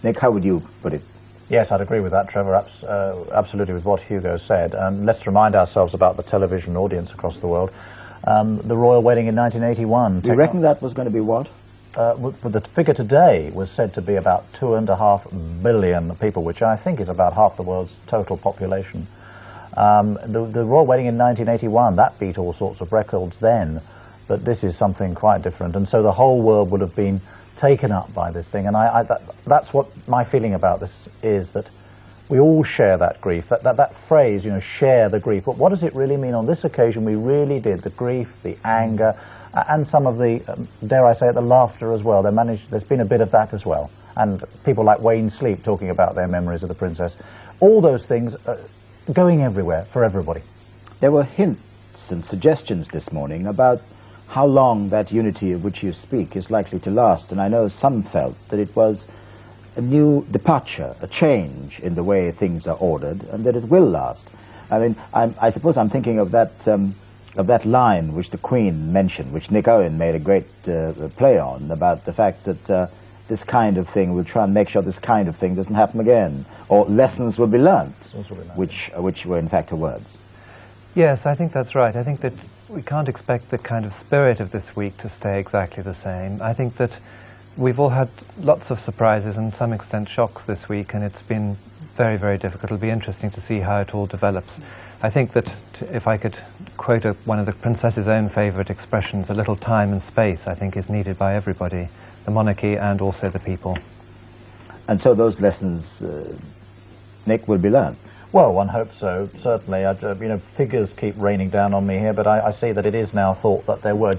Nick, how would you put it? Yes, I'd agree with that, Trevor, absolutely with what Hugo said. Let's remind ourselves about the television audience across the world. The royal wedding in 1981. Do you reckon that was going to be what? The figure today was said to be about 2.5 billion people, which I think is about half the world's total population. The royal wedding in 1981, that beat all sorts of records then, but this is something quite different. And so the whole world would have been taken up by this thing, and that's what my feeling about this is, that we all share that grief, that phrase, you know, share the grief. But what does it really mean? On this occasion, we really did. The grief, the anger, and some of the, dare I say it, the laughter as well. There's been a bit of that as well. And people like Wayne Sleep talking about their memories of the princess. All those things going everywhere for everybody. There were hints and suggestions this morning about how long that unity of which you speak is likely to last, and I know some felt that it was a new departure, a change in the way things are ordered, and that it will last. I mean, I suppose I'm thinking of that line which the Queen mentioned, which Nick Owen made a great play on, about the fact that this kind of thing, we'll try and make sure this kind of thing doesn't happen again, or lessons will be learnt, which were in fact her words. Yes, I think that's right. I think that we can't expect the kind of spirit of this week to stay exactly the same. I think that we've all had lots of surprises and to some extent shocks this week, and it's been very, very difficult. It'll be interesting to see how it all develops. I think that if I could quote one of the princess's own favourite expressions, a little time and space, I think, is needed by everybody, the monarchy and also the people. And so those lessons, Nick, will be learned. Well, one hopes so, certainly. You know, figures keep raining down on me here, but I see that it is now thought that there were,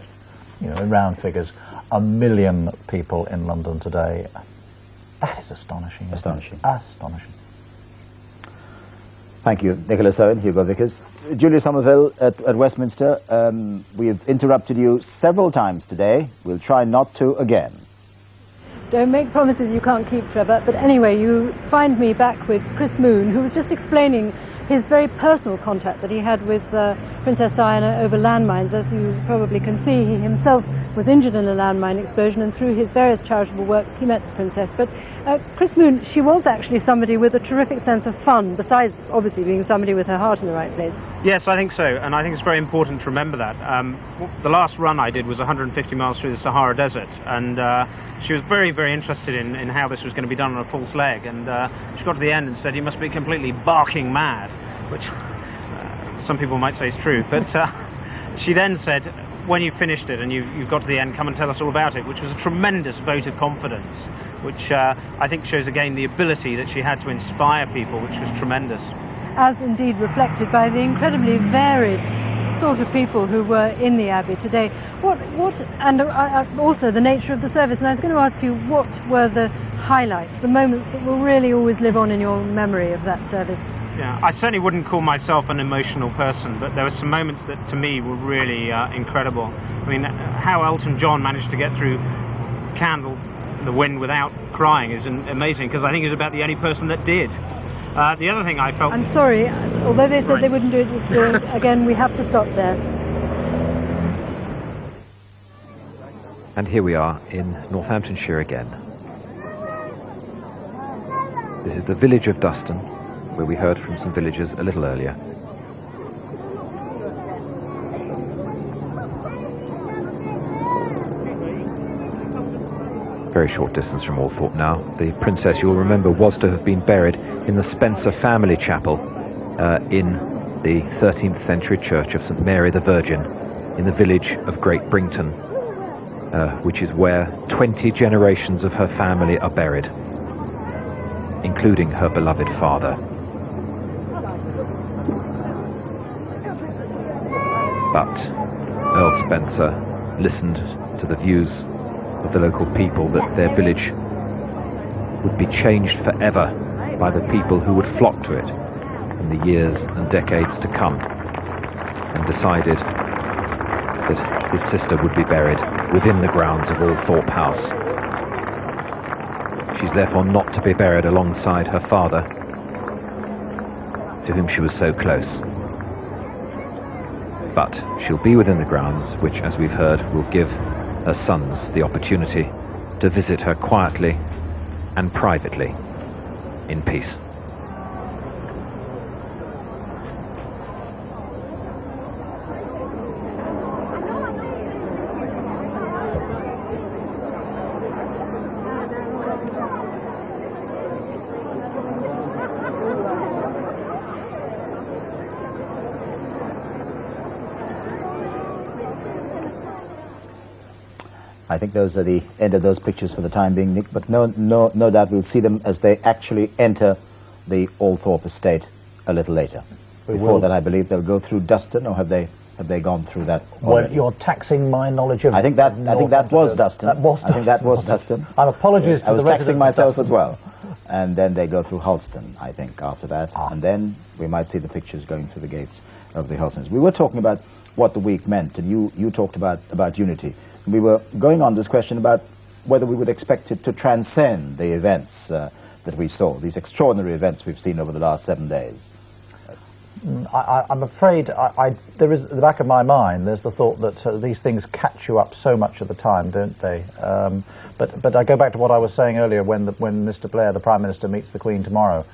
you know, in round figures, 1 million people in London today. That is astonishing. Astonishing. Astonishing. Thank you, Nicholas Owen, Hugo Vickers. Julia Somerville at Westminster, we have interrupted you several times today. We'll try not to again. Don't make promises you can't keep, Trevor. But anyway, you find me back with Chris Moon, who was just explaining his very personal contact that he had with Princess Diana over landmines. As you probably can see, he himself was injured in a landmine explosion, and through his various charitable works he met the princess. But Chris Moon, she was actually somebody with a terrific sense of fun, besides obviously being somebody with her heart in the right place. Yes, I think so, and I think it's very important to remember that. The last run I did was 150 miles through the Sahara Desert, and she was very, very interested in how this was going to be done on a false leg, and she got to the end and said, "You must be completely barking mad," which some people might say is true, but she then said, when you finished it and you've got to the end, come and tell us all about it, which was a tremendous vote of confidence, which I think shows again the ability that she had to inspire people, which was tremendous. As indeed reflected by the incredibly varied sort of people who were in the Abbey today. And also the nature of the service. And I was going to ask you, what were the highlights, the moments that will really always live on in your memory of that service? Yeah, I certainly wouldn't call myself an emotional person, but there were some moments that to me were really incredible. I mean, how Elton John managed to get through Candle in the Wind without crying is amazing, because I think he's about the only person that did. The other thing I felt... I'm sorry, although they said they wouldn't do it this year, again, we have to stop there. And here we are in Northamptonshire again. This is the village of Duston, where we heard from some villagers a little earlier. very short distance from Althorpe now. The princess, you'll remember, was to have been buried in the Spencer family chapel in the 13th century church of St Mary the Virgin in the village of Great Brington, which is where 20 generations of her family are buried, including her beloved father. But Earl Spencer listened to the views of the local people that their village would be changed forever by the people who would flock to it in the years and decades to come, and decided that his sister would be buried within the grounds of Althorpe House. She's therefore not to be buried alongside her father, to whom she was so close. But she'll be within the grounds, which, as we've heard, will give her sons the opportunity to visit her quietly and privately in peace. I think those are the end of those pictures for the time being, Nick, but no doubt we'll see them as they actually enter the Althorpe estate a little later. Before that, I believe they'll go through Dustin, or have they gone through that already? Well, you're taxing my knowledge of... I think that was Dustin. That was Dustin. I think that was Dustin. I'm apologies to I was the taxing myself Dustin as well. And then they go through Halston, I think, after that. And then we might see the pictures going through the gates of the Halstons. We were talking about what the week meant, and you talked about unity. We were going on this question about whether we would expect it to transcend the events that we saw, these extraordinary events we've seen over the last 7 days. I'm afraid there is, at the back of my mind, there's the thought that these things catch you up so much of the time, don't they? But I go back to what I was saying earlier when Mr. Blair, the Prime Minister, meets the Queen tomorrow.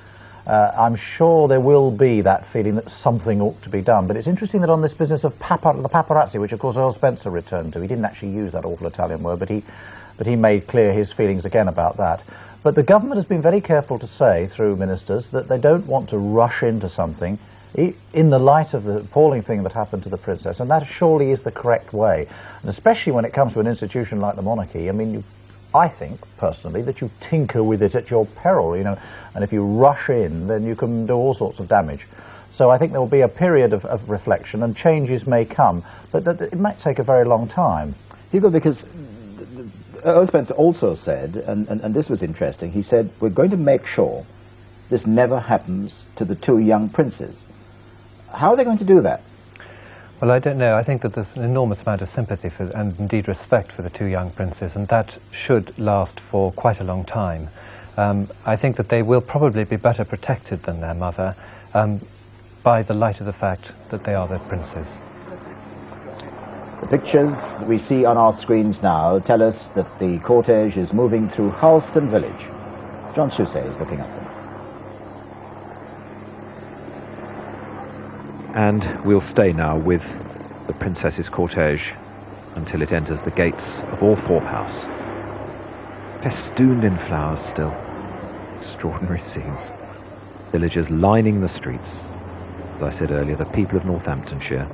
I'm sure there will be that feeling that something ought to be done. But it's interesting that on this business of the paparazzi, which of course Earl Spencer returned to, he didn't actually use that awful Italian word, but he made clear his feelings again about that. But the government has been very careful to say, through ministers, that they don't want to rush into something in the light of the appalling thing that happened to the princess, and that surely is the correct way. And especially when it comes to an institution like the monarchy, I mean, I think, personally, that you tinker with it at your peril, you know, and if you rush in, then you can do all sorts of damage. So I think there will be a period of reflection, and changes may come, but it might take a very long time. Hugo, because Earl Spencer also said, and this was interesting, he said, we're going to make sure this never happens to the two young princes. How are they going to do that? Well, I don't know. I think that there's an enormous amount of sympathy for, and indeed respect for the two young princes, and that should last for quite a long time. I think that they will probably be better protected than their mother by the light of the fact that they are their princes. The pictures we see on our screens now tell us that the cortege is moving through Halston village. John Shusay is looking at them. And we'll stay now with the princess's cortege until it enters the gates of Althorpe House. Festooned in flowers still. Extraordinary scenes. Villagers lining the streets. As I said earlier, the people of Northamptonshire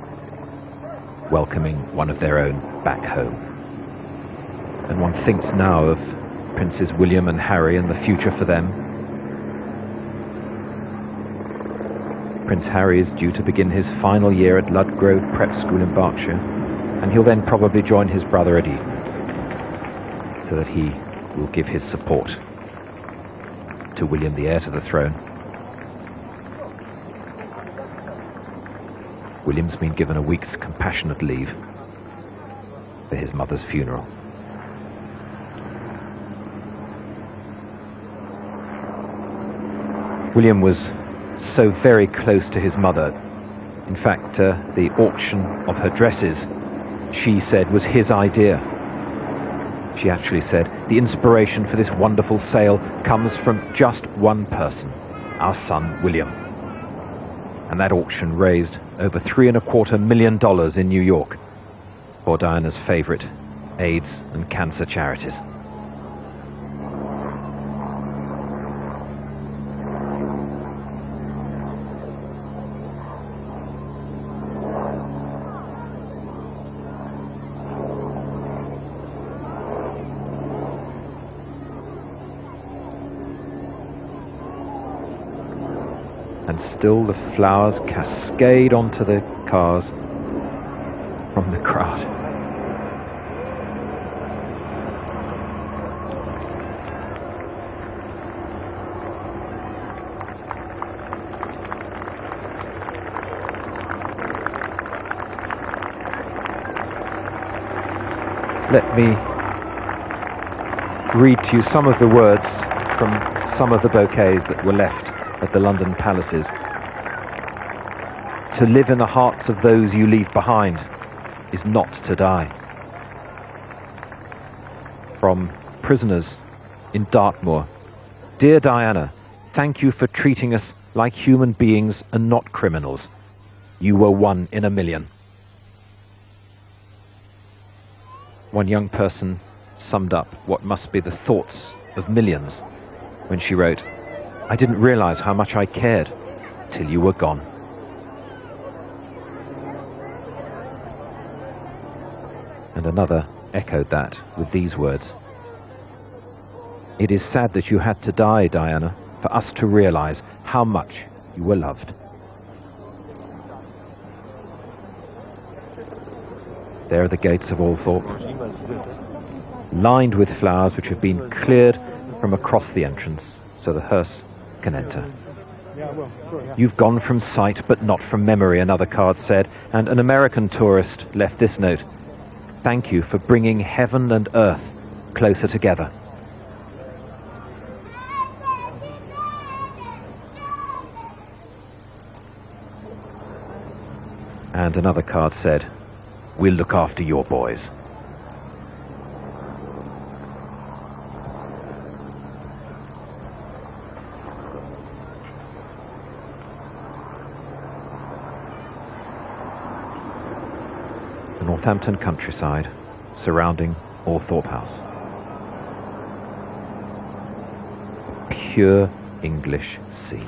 welcoming one of their own back home. And one thinks now of Princes William and Harry and the future for them. Prince Harry is due to begin his final year at Ludgrove Prep School in Berkshire, and he'll then probably join his brother at Eton, so that he will give his support to William, the heir to the throne. William's been given a week's compassionate leave for his mother's funeral. William was so very close to his mother. In fact, the auction of her dresses, she said, was his idea. She actually said, the inspiration for this wonderful sale comes from just one person, our son, William. And that auction raised over $3.25 million in New York for Diana's favourite AIDS and cancer charities. and still the flowers cascade onto the cars from the crowd. Let me read to you some of the words from some of the bouquets that were left at the London palaces. To live in the hearts of those you leave behind is not to die. From prisoners in Dartmoor. Dear Diana, thank you for treating us like human beings and not criminals. You were one in a million. One young person summed up what must be the thoughts of millions when she wrote, I didn't realize how much I cared till you were gone. And another echoed that with these words. It is sad that you had to die, Diana, for us to realize how much you were loved. There are the gates of Althorpe, lined with flowers which have been cleared from across the entrance so the hearse can enter. You've gone from sight but not from memory, another card said, and an American tourist left this note. Thank you for bringing heaven and earth closer together. And another card said, we'll look after your boys. The Northampton countryside surrounding Althorpe House. Pure English sea.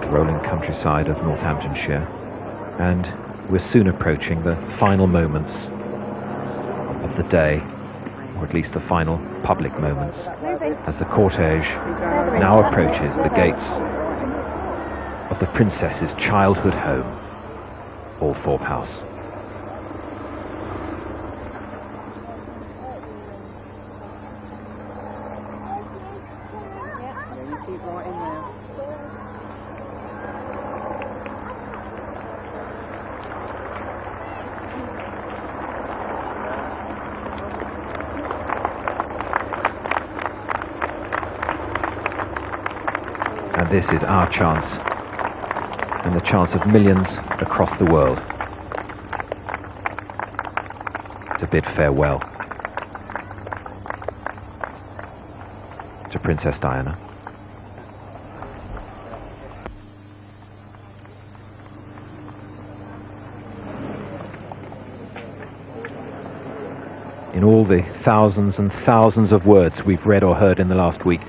Rolling countryside of Northamptonshire, and we're soon approaching the final moments of the day, or at least the final public moments, as the cortege now approaches the gates of the princess's childhood home, Althorpe House. And this is our chance, and the chance of millions across the world, to bid farewell to Princess Diana. In all the thousands and thousands of words we've read or heard in the last week,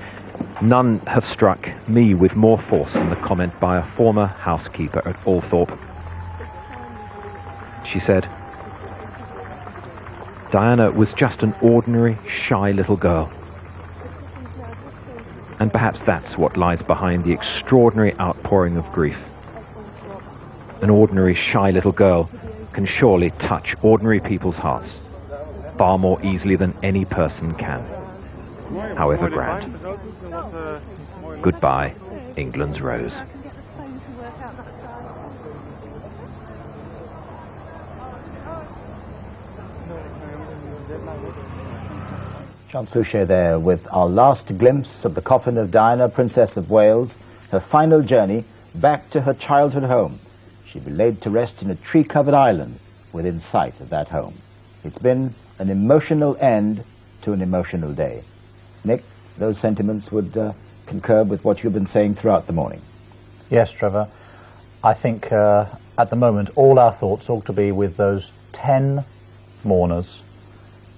none have struck me with more force than the comment by a former housekeeper at Althorpe. She said, Diana was just an ordinary, shy little girl. And perhaps that's what lies behind the extraordinary outpouring of grief. An ordinary, shy little girl can surely touch ordinary people's hearts far more easily than any person can, however grand. Goodbye, England's Rose. John Suchet there with our last glimpse of the coffin of Diana, Princess of Wales, her final journey back to her childhood home. She'll be laid to rest in a tree-covered island within sight of that home. It's been an emotional end to an emotional day. Nick, those sentiments would concur with what you've been saying throughout the morning. Yes, Trevor. I think at the moment all our thoughts ought to be with those 10 mourners,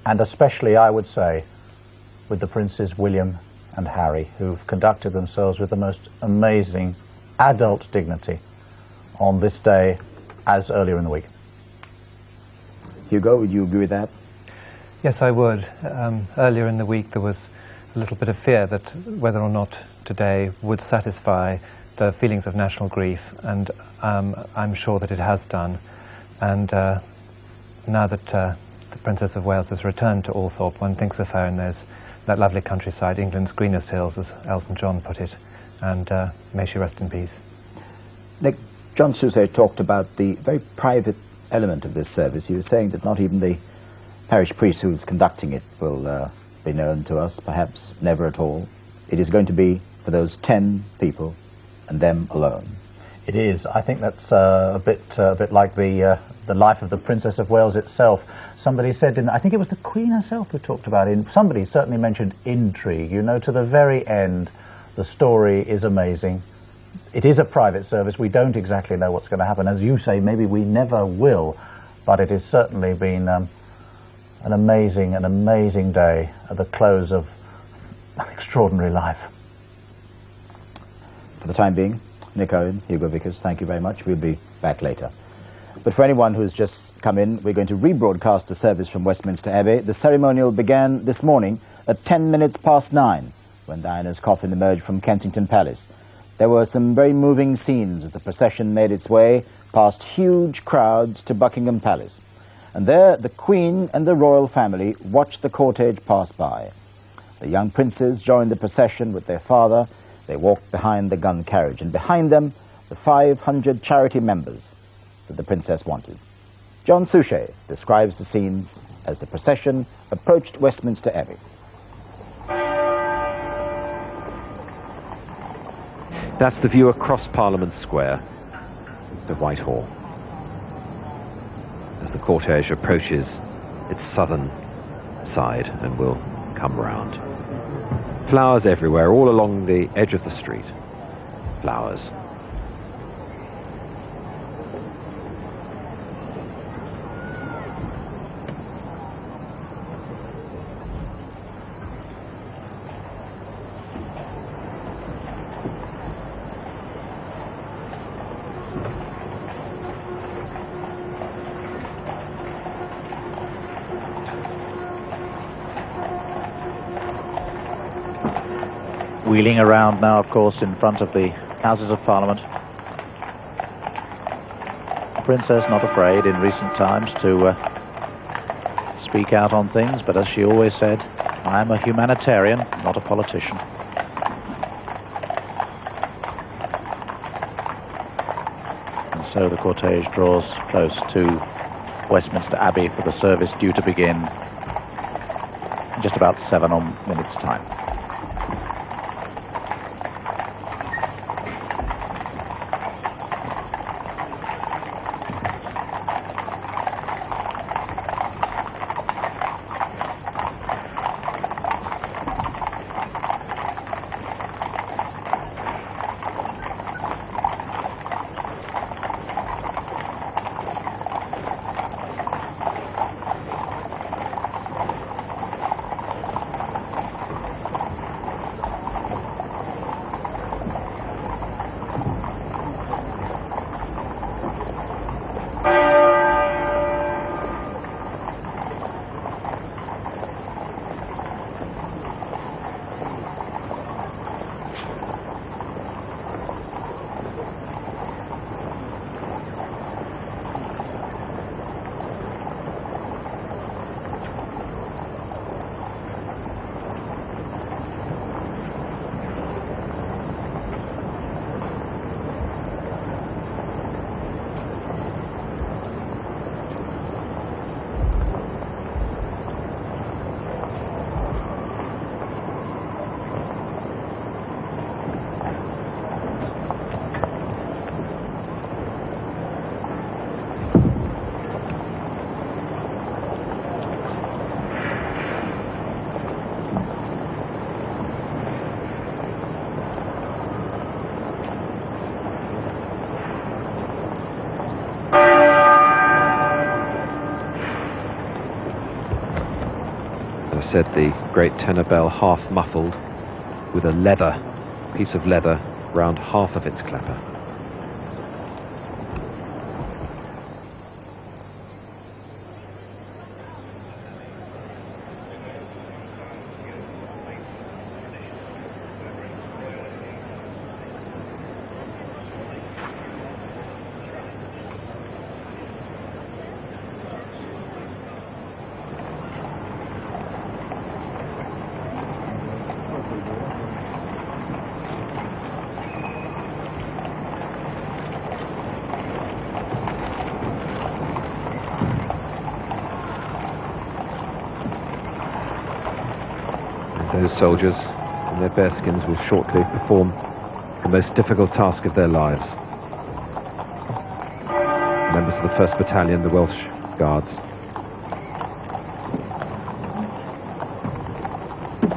and especially, I would say, with the Princes William and Harry, who've conducted themselves with the most amazing adult dignity on this day as earlier in the week. Hugo, would you agree with that? Yes, I would. Earlier in the week there was a little bit of fear that whether or not today would satisfy the feelings of national grief, and I'm sure that it has done. And now that the Princess of Wales has returned to Althorpe, one thinks of her and there's that lovely countryside, England's greenest hills, as Elton John put it, and may she rest in peace. Nick, John Soucek talked about the very private element of this service. He was saying that not even the parish priest who's conducting it will be known to us, perhaps never at all. It is going to be for those 10 people and them alone. It is. I think that's a bit like the life of the Princess of Wales itself. Somebody said, I think it was the Queen herself who talked about it. Somebody certainly mentioned intrigue. You know, to the very end, the story is amazing. It is a private service. We don't exactly know what's going to happen. As you say, maybe we never will, but it has certainly been an amazing day at the close of an extraordinary life. For the time being, Nick Owen, Hugo Vickers, thank you very much. We'll be back later. But for anyone who has just come in, we're going to rebroadcast the service from Westminster Abbey. The ceremonial began this morning at 9:10 when Diana's coffin emerged from Kensington Palace. There were some very moving scenes as the procession made its way past huge crowds to Buckingham Palace. And there, the Queen and the royal family watched the cortege pass by. The young princes joined the procession with their father. They walked behind the gun carriage, and behind them, the 500 charity members that the princess wanted. John Soucek describes the scenes as the procession approached Westminster Abbey. That's the view across Parliament Square to Whitehall as the cortege approaches its southern side and will come round. Flowers everywhere, all along the edge of the street. Flowers. Wheeling around now, of course, in front of the Houses of Parliament. The Princess not afraid in recent times to speak out on things, but as she always said, I am a humanitarian, not a politician. And so the cortege draws close to Westminster Abbey for the service due to begin in just about 7 minutes' time. said, the great tenor bell half muffled with a piece of leather round half of its clapper. Those soldiers in their bearskins will shortly perform the most difficult task of their lives. Members of the 1st Battalion, the Welsh Guards,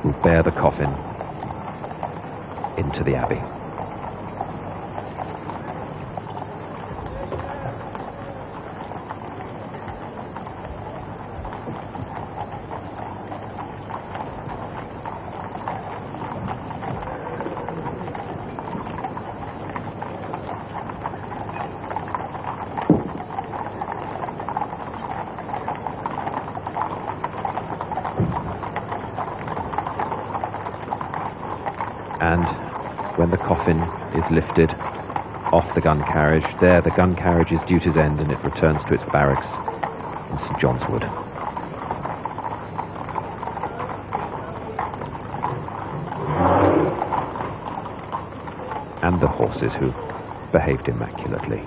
will bear the coffin into the Abbey. And when the coffin is lifted off the gun carriage, there the gun carriage is duty's end and it returns to its barracks in St John's Wood. And the horses who behaved immaculately.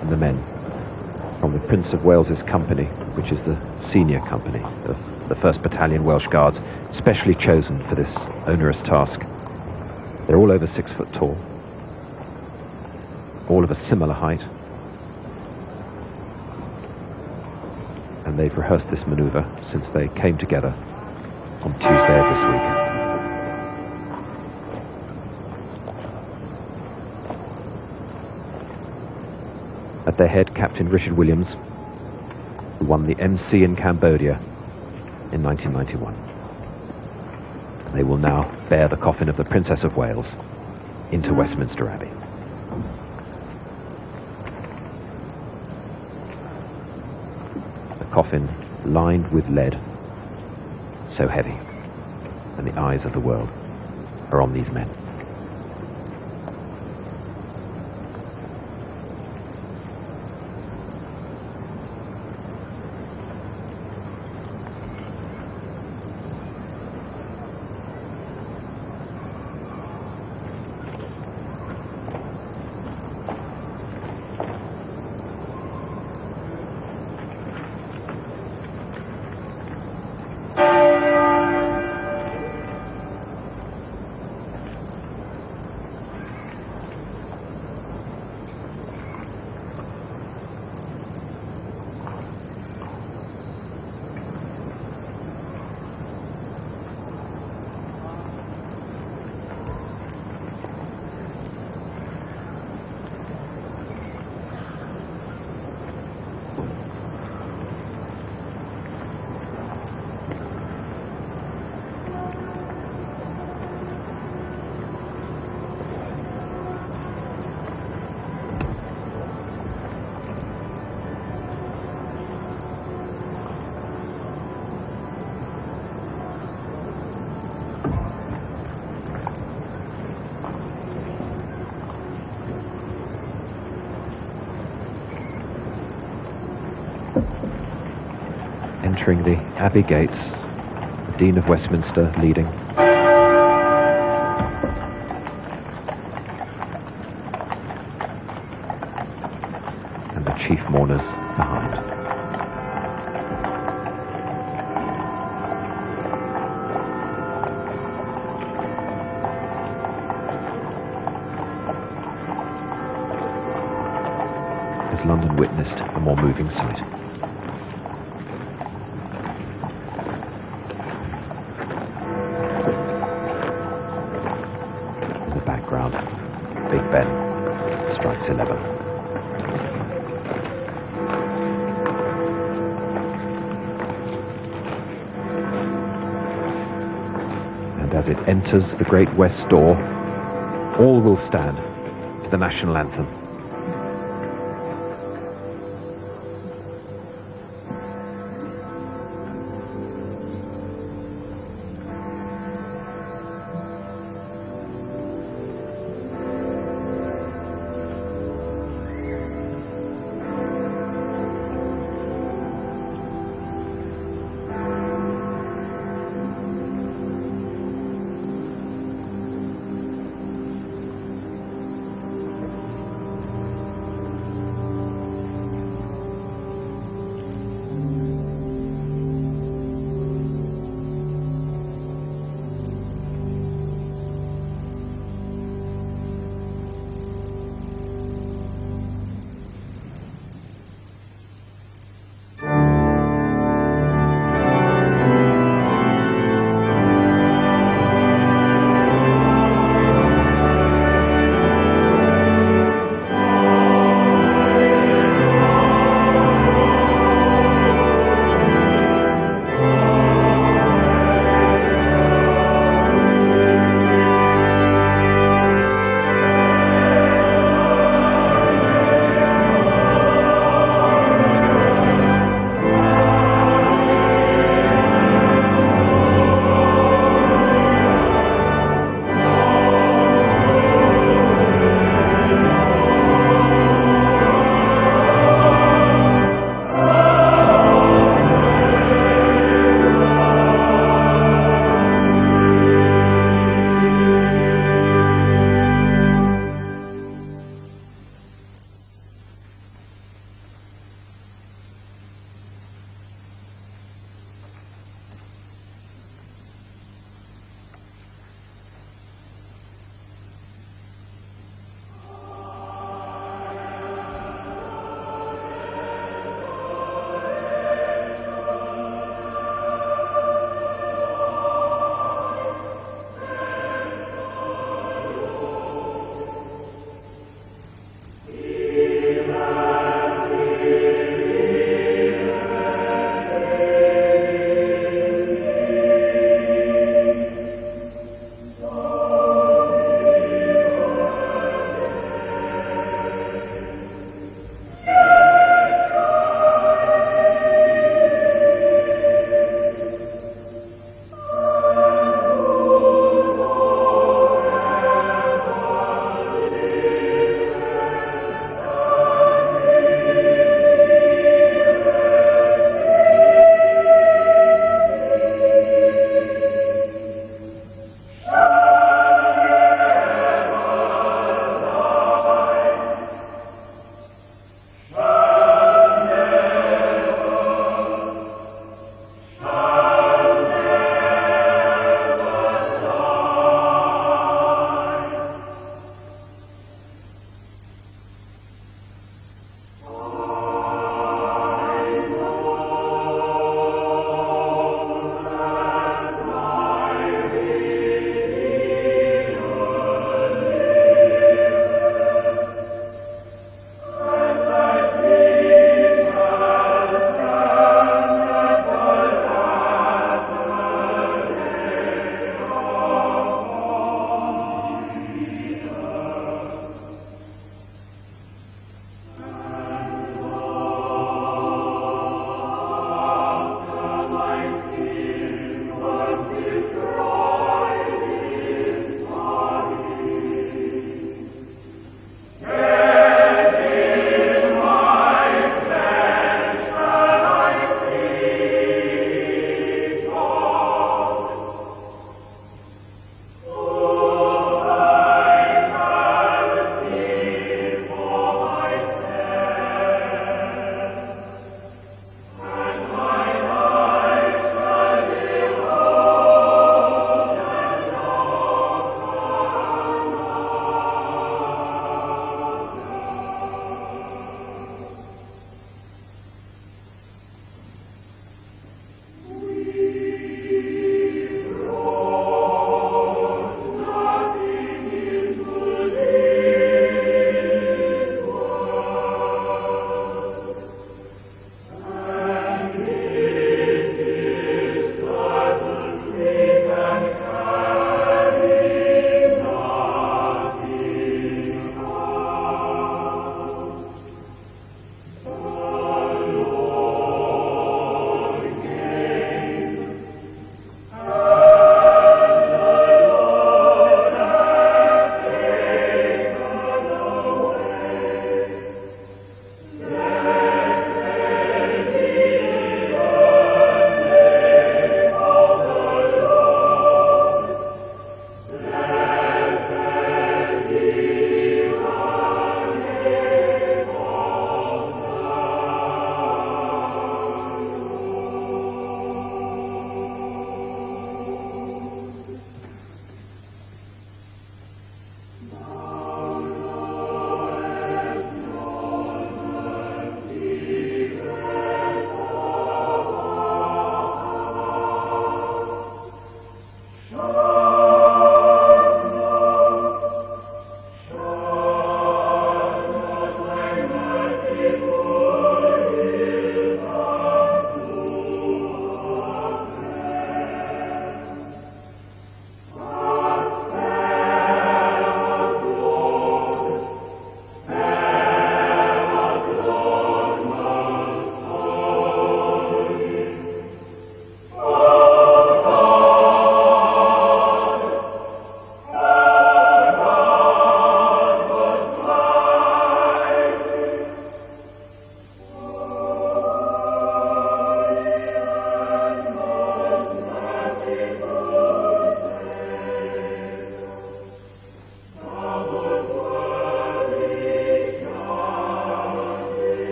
And the men from the Prince of Wales's company, which is the senior company of the 1st Battalion Welsh Guards, specially chosen for this onerous task. They're all over 6 foot tall, all of a similar height, and they've rehearsed this manoeuvre since they came together on Tuesday of this week. At their head, Captain Richard Williams, who won the MC in Cambodia in 1991. They will now bear the coffin of the Princess of Wales into Westminster Abbey. The coffin lined with lead, so heavy, and the eyes of the world are on these men. Entering the Abbey gates, the Dean of Westminster leading. mourners behind. As London witnessed a more moving sight. In the background, Big Ben strikes 11. And as it enters the Great West Door, all will stand to the national anthem.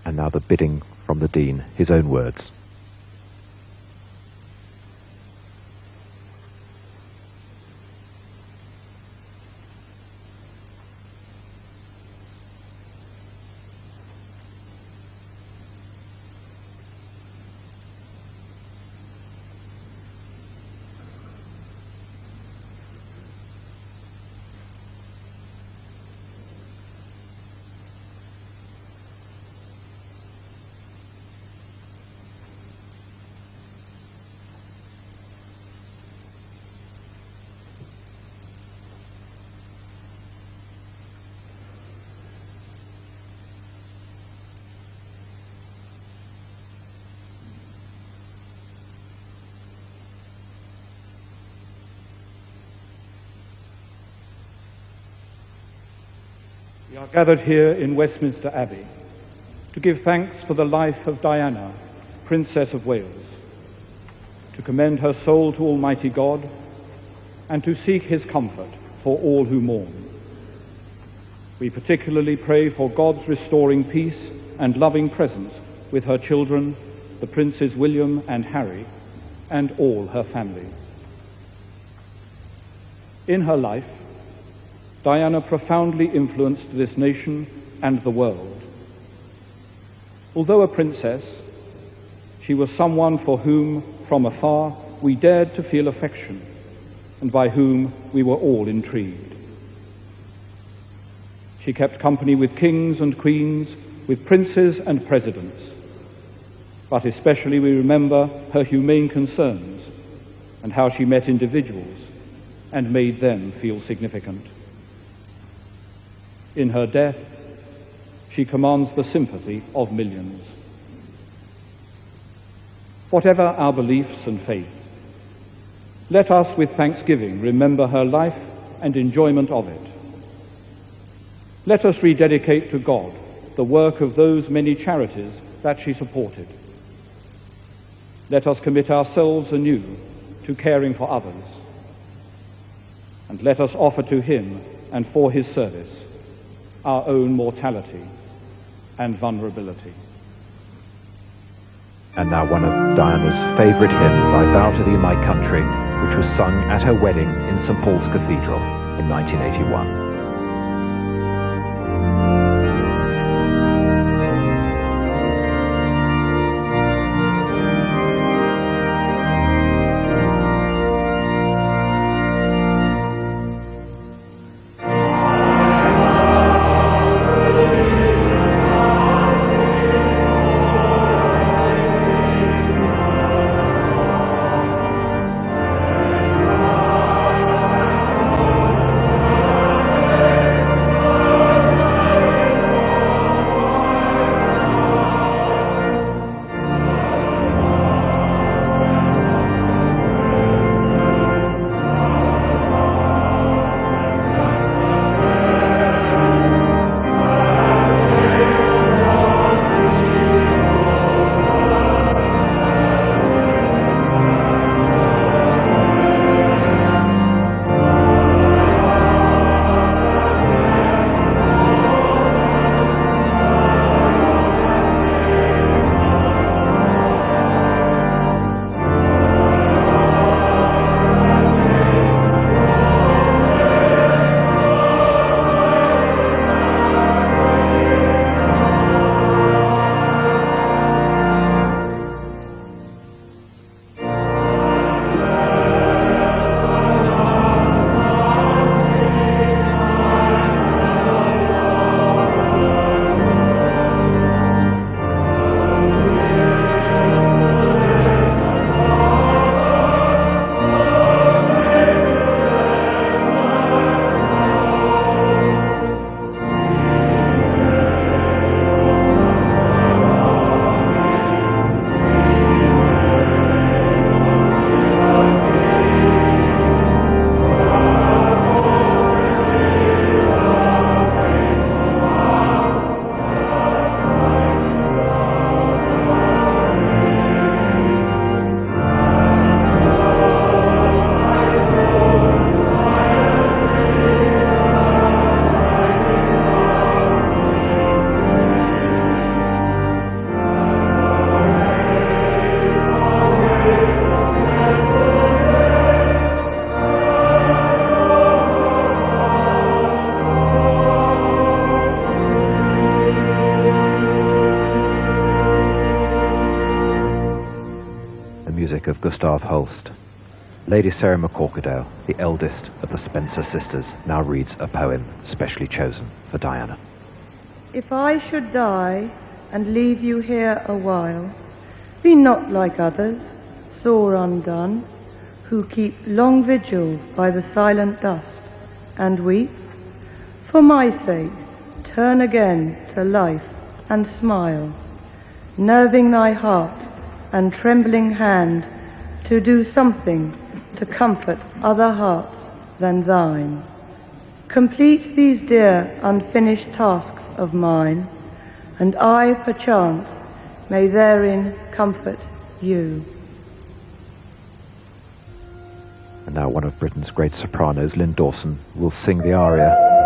And now the bidding from the Dean, his own words. We are gathered here in Westminster Abbey to give thanks for the life of Diana, Princess of Wales, to commend her soul to Almighty God, and to seek his comfort for all who mourn. We particularly pray for God's restoring peace and loving presence with her children, the Princes William and Harry, and all her family. In her life, Diana profoundly influenced this nation and the world. Although a princess, she was someone for whom, from afar, we dared to feel affection, and by whom we were all intrigued. She kept company with kings and queens, with princes and presidents, but especially we remember her humane concerns and how she met individuals and made them feel significant. In her death, she commands the sympathy of millions. Whatever our beliefs and faith, let us with thanksgiving remember her life and enjoyment of it. Let us rededicate to God the work of those many charities that she supported. Let us commit ourselves anew to caring for others. And let us offer to him and for his service our own mortality and vulnerability. And now one of Diana's favourite hymns, I Vow to Thee, My Country, which was sung at her wedding in St. Paul's Cathedral in 1981. music of Gustav Holst. Lady Sarah McCorquodale, the eldest of the Spencer sisters, now reads a poem specially chosen for Diana. If I should die and leave you here a while, be not like others, sore undone, who keep long vigils by the silent dust and weep. For my sake, turn again to life and smile, nerving thy heart and trembling hand to do something to comfort other hearts than thine. Complete these dear unfinished tasks of mine, and I, perchance, may therein comfort you. And now one of Britain's great sopranos, Lynn Dawson, will sing the aria.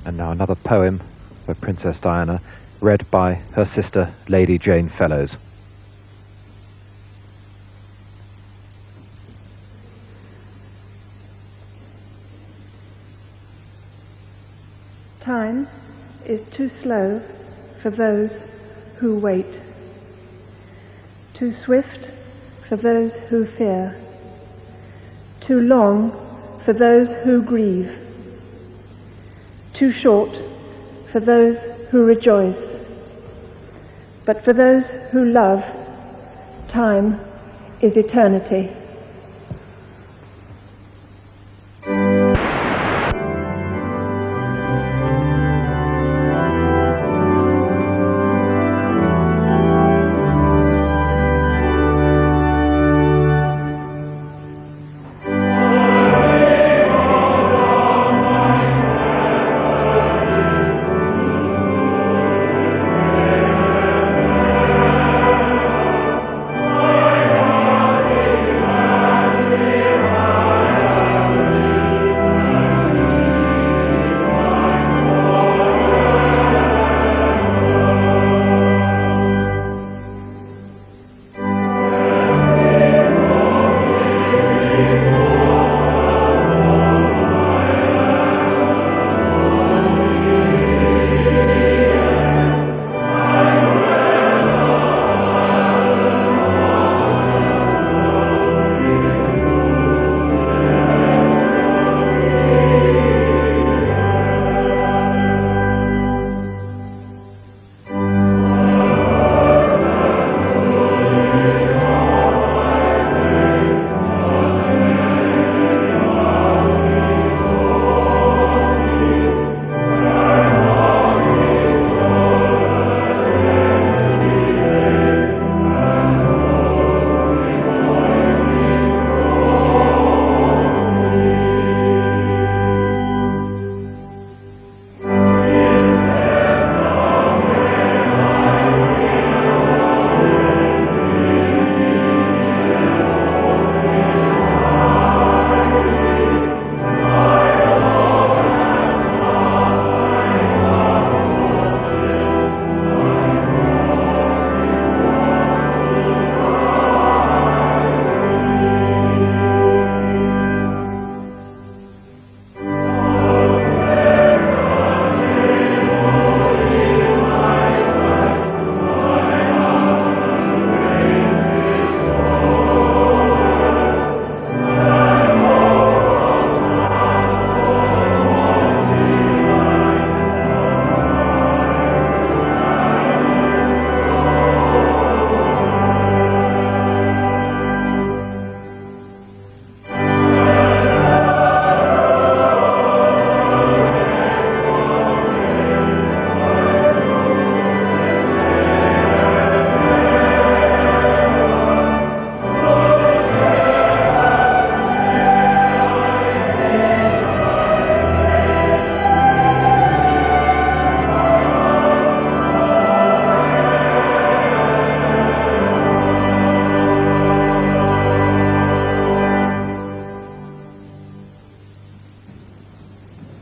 And now another poem by Princess Diana, read by her sister, Lady Jane Fellows. Time is too slow for those who wait, too swift for those who fear, too long for those who grieve, too short for those who rejoice. But for those who love, time is eternity.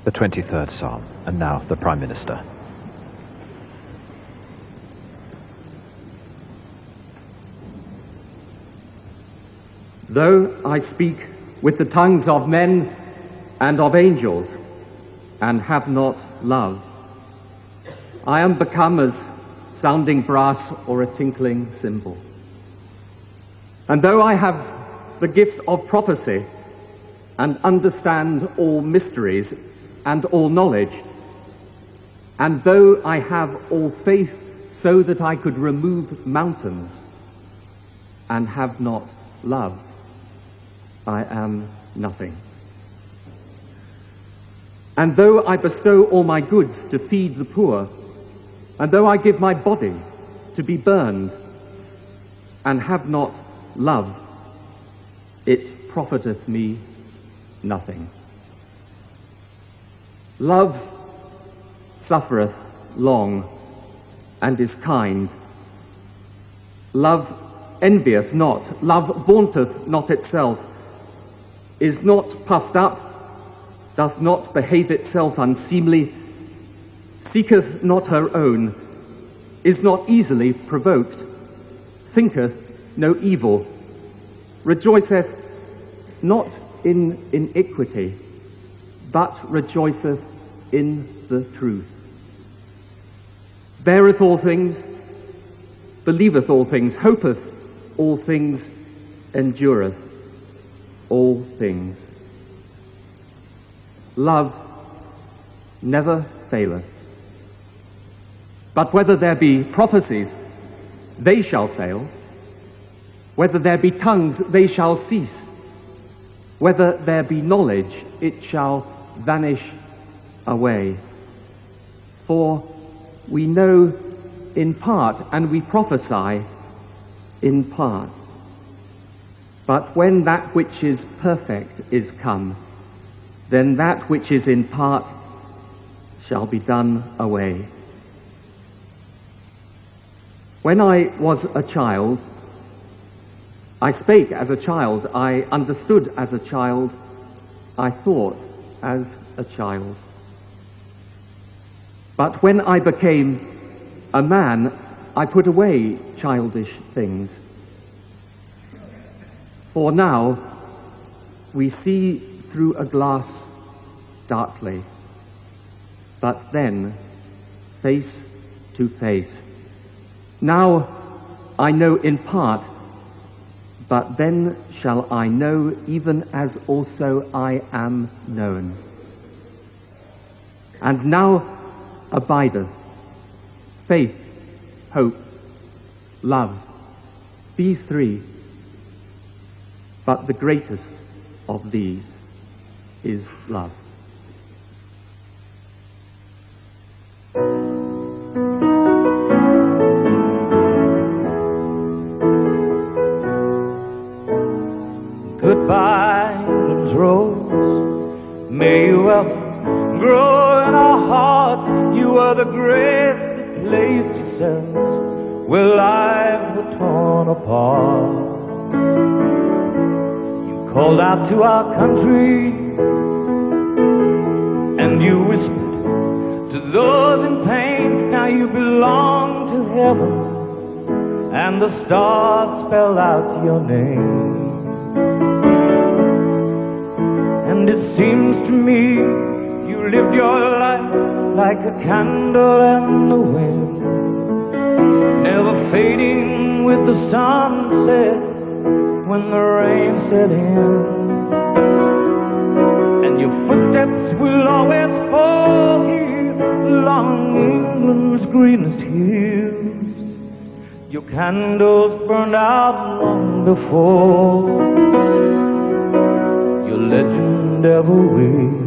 the 23rd Psalm. And now the Prime Minister. Though I speak with the tongues of men and of angels, and have not love, I am become as sounding brass or a tinkling cymbal. And though I have the gift of prophecy, and understand all mysteries and all knowledge, and though I have all faith so that I could remove mountains, and have not love, I am nothing. And though I bestow all my goods to feed the poor, and though I give my body to be burned, and have not love, it profiteth me nothing. Love suffereth long, and is kind. Love envieth not, love vaunteth not itself, is not puffed up, doth not behave itself unseemly, seeketh not her own, is not easily provoked, thinketh no evil, rejoiceth not in iniquity, but rejoiceth in the truth, beareth all things, believeth all things, hopeth all things, endureth all things. Love never faileth. But whether there be prophecies, they shall fail. Whether there be tongues, they shall cease. Whether there be knowledge, it shall vanish away. For we know in part, and we prophesy in part. But when that which is perfect is come, then that which is in part shall be done away. When I was a child, I spake as a child, I understood as a child, I thought as a child. But when I became a man, I put away childish things. For now we see through a glass darkly, but then face to face. Now I know in part, but then shall I know even as also I am known. And now abideth faith, hope, love, these three, but the greatest of these is love. Goodbye, England's rose. May you ever grow in our hearts. You are the grace that placed yourself where lives were torn apart. You called out to our country, and you whispered to those in pain. Now you belong to heaven, and the stars spell out your name. And it seems to me you lived your life like a candle in the wind, never fading with the sunset when the rain set in. And your footsteps will always fall here along England's greenest hills. Your candles burned out long before your legend ever will.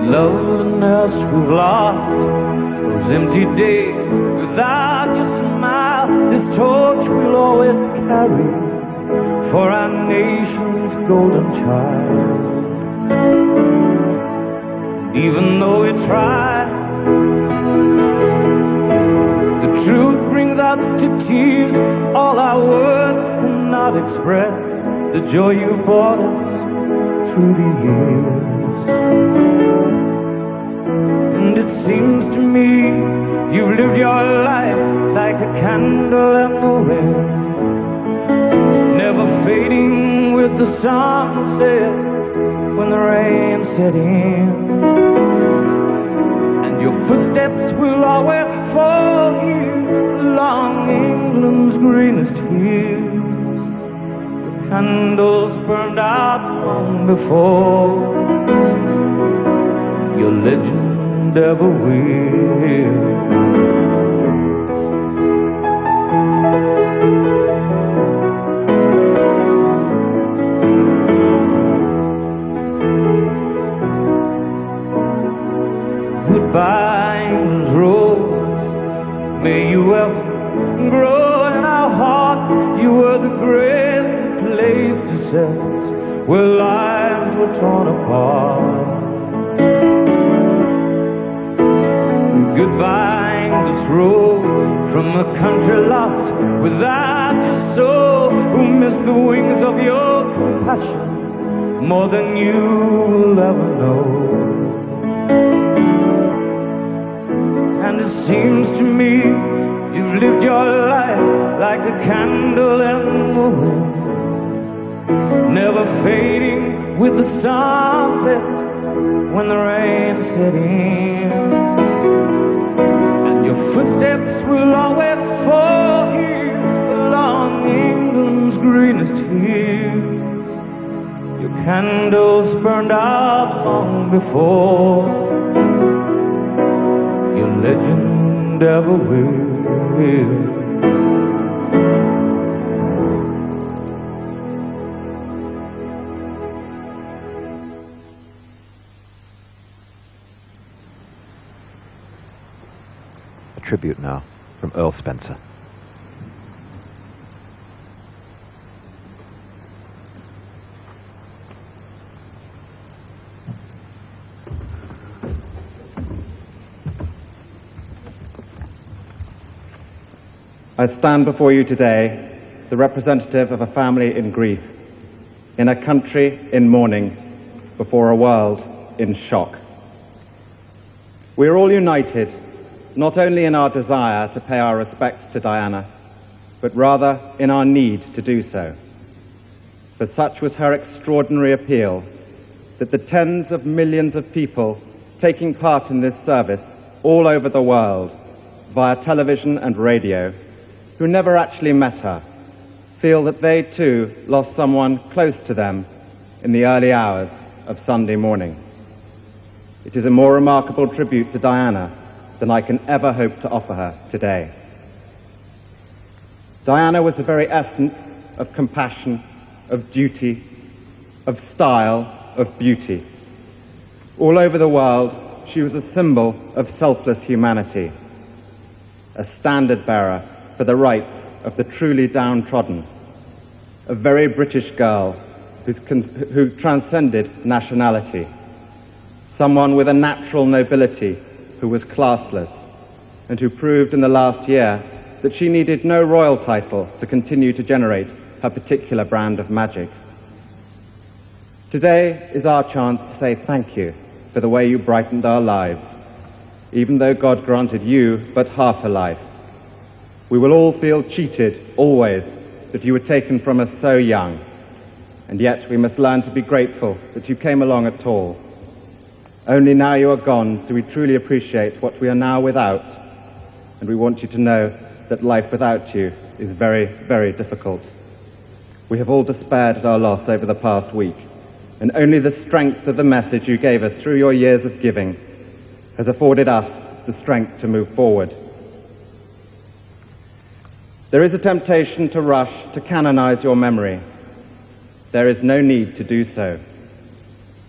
Loveliness we've lost, those empty days without your smile. This torch we'll always carry for our nation's golden child. Even though we try us to tears. All our words cannot express the joy you brought us through the years. And it seems to me you've lived your life like a candle in the wind, never fading with the sunset when the rain set in. And your footsteps will always follow you along England's greenest hills. The candles burned out long before, your legend ever will. Goodbye, England's rose, may you ever grow in our hearts. You were the great place to set where lives were torn apart. Goodbye, English rose, from a country lost without your soul, who missed the wings of your compassion more than you will ever know. And it seems to me you've lived your life like a candle in the wind, never fading with the sunset when the rain set in. And your footsteps will always follow you along England's greenest hills. Your candles burned out long before, your legend ever will. A tribute now from Earl Spencer. I stand before you today, the representative of a family in grief, in a country in mourning, before a world in shock. We are all united, not only in our desire to pay our respects to Diana, but rather in our need to do so. For such was her extraordinary appeal, that the tens of millions of people taking part in this service all over the world, via television and radio, who never actually met her, feel that they too lost someone close to them in the early hours of Sunday morning. It is a more remarkable tribute to Diana than I can ever hope to offer her today. Diana was the very essence of compassion, of duty, of style, of beauty. All over the world, she was a symbol of selfless humanity, a standard bearer for the rights of the truly downtrodden, a very British girl who transcended nationality, someone with a natural nobility who was classless, and who proved in the last year that she needed no royal title to continue to generate her particular brand of magic. Today is our chance to say thank you for the way you brightened our lives, even though God granted you but half a life. We will all feel cheated, always, that you were taken from us so young, and yet we must learn to be grateful that you came along at all. Only now you are gone do we truly appreciate what we are now without, and we want you to know that life without you is very, very difficult. We have all despaired at our loss over the past week, and only the strength of the message you gave us through your years of giving has afforded us the strength to move forward. There is a temptation to rush to canonize your memory. There is no need to do so.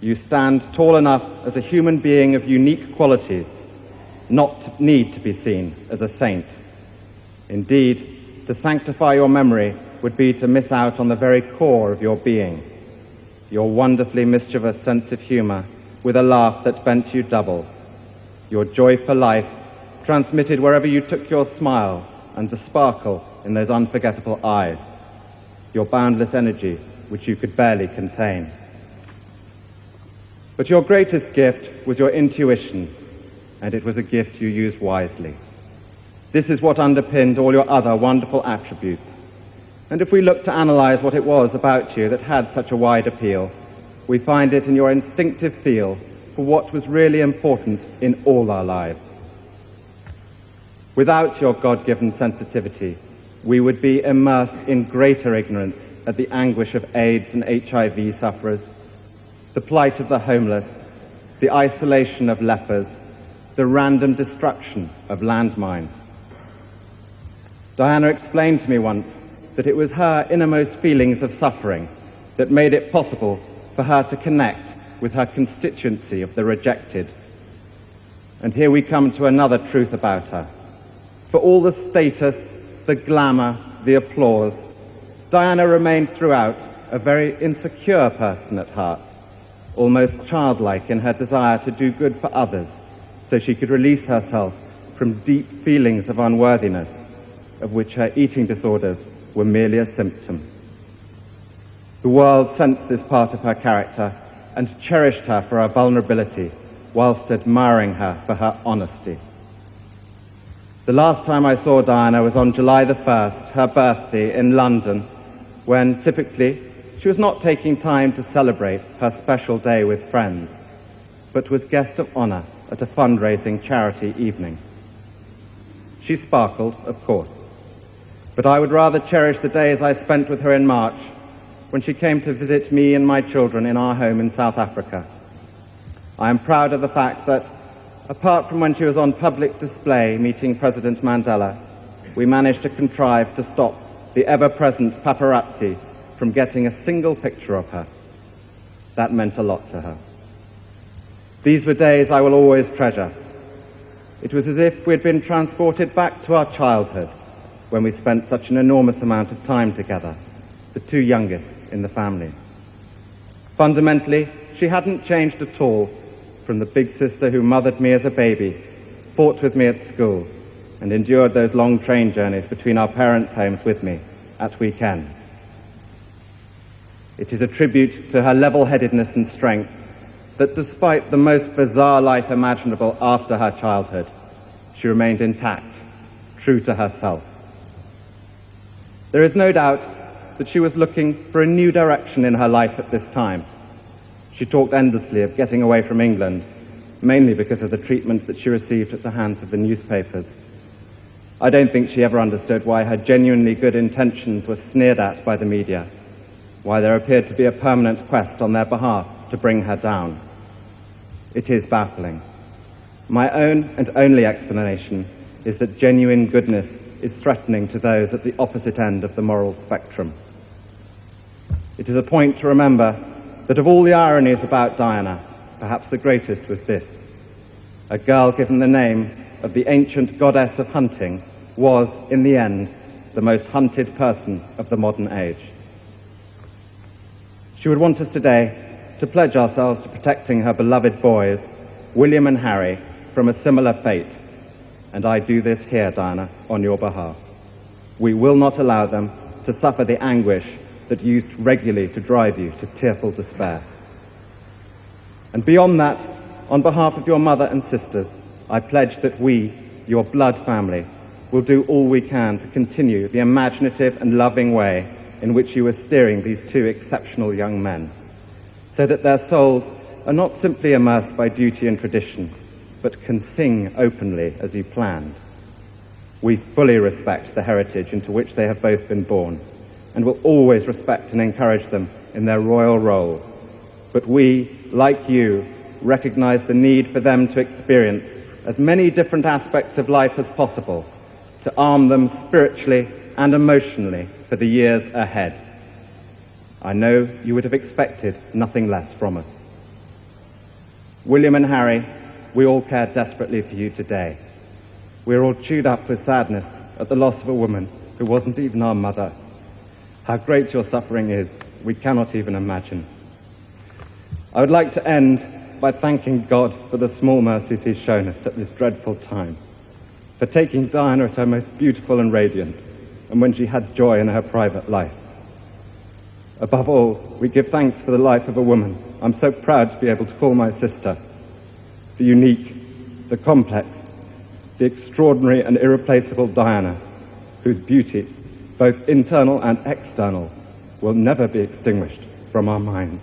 You stand tall enough as a human being of unique qualities, not to need to be seen as a saint. Indeed, to sanctify your memory would be to miss out on the very core of your being, your wonderfully mischievous sense of humor with a laugh that bent you double, your joy for life transmitted wherever you took your smile and the sparkle in those unforgettable eyes, your boundless energy which you could barely contain. But your greatest gift was your intuition, and it was a gift you used wisely. This is what underpinned all your other wonderful attributes. And if we look to analyze what it was about you that had such a wide appeal, we find it in your instinctive feel for what was really important in all our lives. Without your God-given sensitivity, we would be immersed in greater ignorance at the anguish of AIDS and HIV sufferers, the plight of the homeless, the isolation of lepers, the random destruction of landmines. Diana explained to me once that it was her innermost feelings of suffering that made it possible for her to connect with her constituency of the rejected. And here we come to another truth about her. For all the status, the glamour, the applause, Diana remained throughout a very insecure person at heart, almost childlike in her desire to do good for others, so she could release herself from deep feelings of unworthiness, of which her eating disorders were merely a symptom. The world sensed this part of her character and cherished her for her vulnerability, whilst admiring her for her honesty. The last time I saw Diana was on July the 1st, her birthday, in London, when typically she was not taking time to celebrate her special day with friends, but was guest of honor at a fundraising charity evening. She sparkled, of course, but I would rather cherish the days I spent with her in March, when she came to visit me and my children in our home in South Africa. I am proud of the fact that, apart from when she was on public display meeting President Mandela, we managed to contrive to stop the ever-present paparazzi from getting a single picture of her. That meant a lot to her. These were days I will always treasure. It was as if we had been transported back to our childhood, when we spent such an enormous amount of time together, the two youngest in the family. Fundamentally, she hadn't changed at all from the big sister who mothered me as a baby, fought with me at school, and endured those long train journeys between our parents' homes with me at weekends. It is a tribute to her level-headedness and strength that despite the most bizarre life imaginable after her childhood, she remained intact, true to herself. There is no doubt that she was looking for a new direction in her life at this time. She talked endlessly of getting away from England, mainly because of the treatment that she received at the hands of the newspapers. I don't think she ever understood why her genuinely good intentions were sneered at by the media, why there appeared to be a permanent quest on their behalf to bring her down. It is baffling. My own and only explanation is that genuine goodness is threatening to those at the opposite end of the moral spectrum. It is a point to remember that of all the ironies about Diana, perhaps the greatest was this. A girl given the name of the ancient goddess of hunting was, in the end, the most hunted person of the modern age. She would want us today to pledge ourselves to protecting her beloved boys, William and Harry, from a similar fate. And I do this here, Diana, on your behalf. We will not allow them to suffer the anguish that used regularly to drive you to tearful despair. And beyond that, on behalf of your mother and sisters, I pledge that we, your blood family, will do all we can to continue the imaginative and loving way in which you are steering these two exceptional young men, so that their souls are not simply immersed by duty and tradition, but can sing openly as you planned. We fully respect the heritage into which they have both been born, and will always respect and encourage them in their royal role. But we, like you, recognize the need for them to experience as many different aspects of life as possible, to arm them spiritually and emotionally for the years ahead. I know you would have expected nothing less from us. William and Harry, we all care desperately for you today. We're all chewed up with sadness at the loss of a woman who wasn't even our mother. How great your suffering is, we cannot even imagine. I would like to end by thanking God for the small mercies he's shown us at this dreadful time. for taking Diana at her most beautiful and radiant, and when she had joy in her private life. Above all, we give thanks for the life of a woman I'm so proud to be able to call my sister, the unique, the complex, the extraordinary and irreplaceable Diana, whose beauty, both internal and external, will never be extinguished from our minds.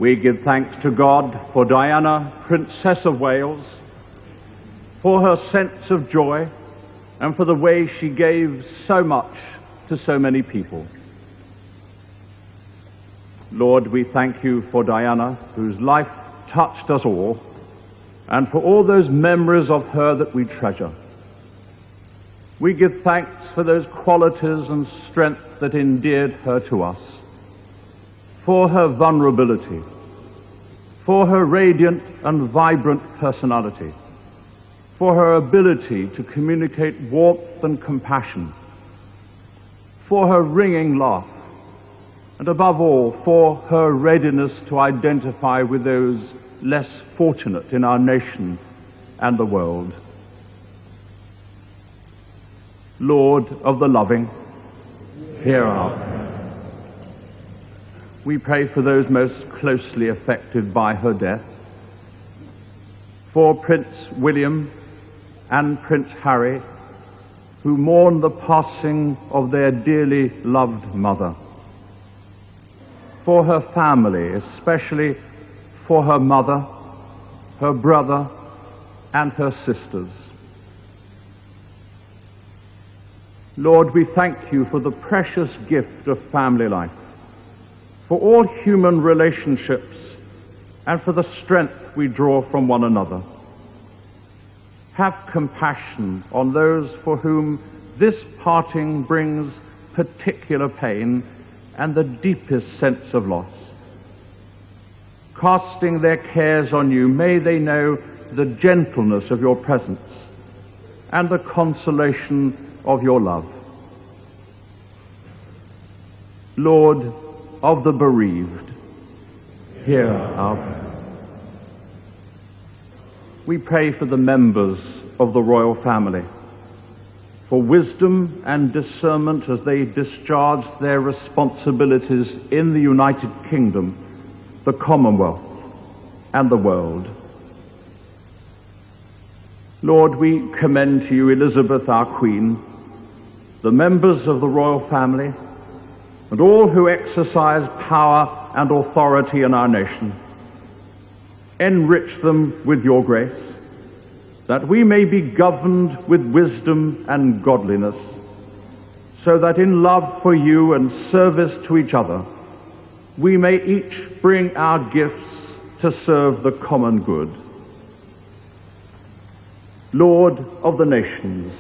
We give thanks to God for Diana, Princess of Wales, for her sense of joy and for the way she gave so much to so many people. Lord, we thank you for Diana, whose life touched us all, and for all those memories of her that we treasure. We give thanks for those qualities and strength that endeared her to us, for her vulnerability, for her radiant and vibrant personality, for her ability to communicate warmth and compassion, for her ringing laugh, and above all, for her readiness to identify with those less fortunate in our nation and the world. Lord of the loving, hear our prayer. We pray for those most closely affected by her death, for Prince William and Prince Harry, who mourn the passing of their dearly loved mother, for her family, especially for her mother, her brother, and her sisters. Lord, we thank you for the precious gift of family life, for all human relationships, and for the strength we draw from one another. Have compassion on those for whom this parting brings particular pain and the deepest sense of loss. Casting their cares on you, may they know the gentleness of your presence and the consolation of your love. Lord of the bereaved, hear our prayer. We pray for the members of the royal family, for wisdom and discernment as they discharge their responsibilities in the United Kingdom, the Commonwealth, and the world. Lord, we commend to you Elizabeth, our Queen, the members of the royal family, and all who exercise power and authority in our nation. Enrich them with your grace, that we may be governed with wisdom and godliness, so that in love for you and service to each other, we may each bring our gifts to serve the common good. Lord of the nations,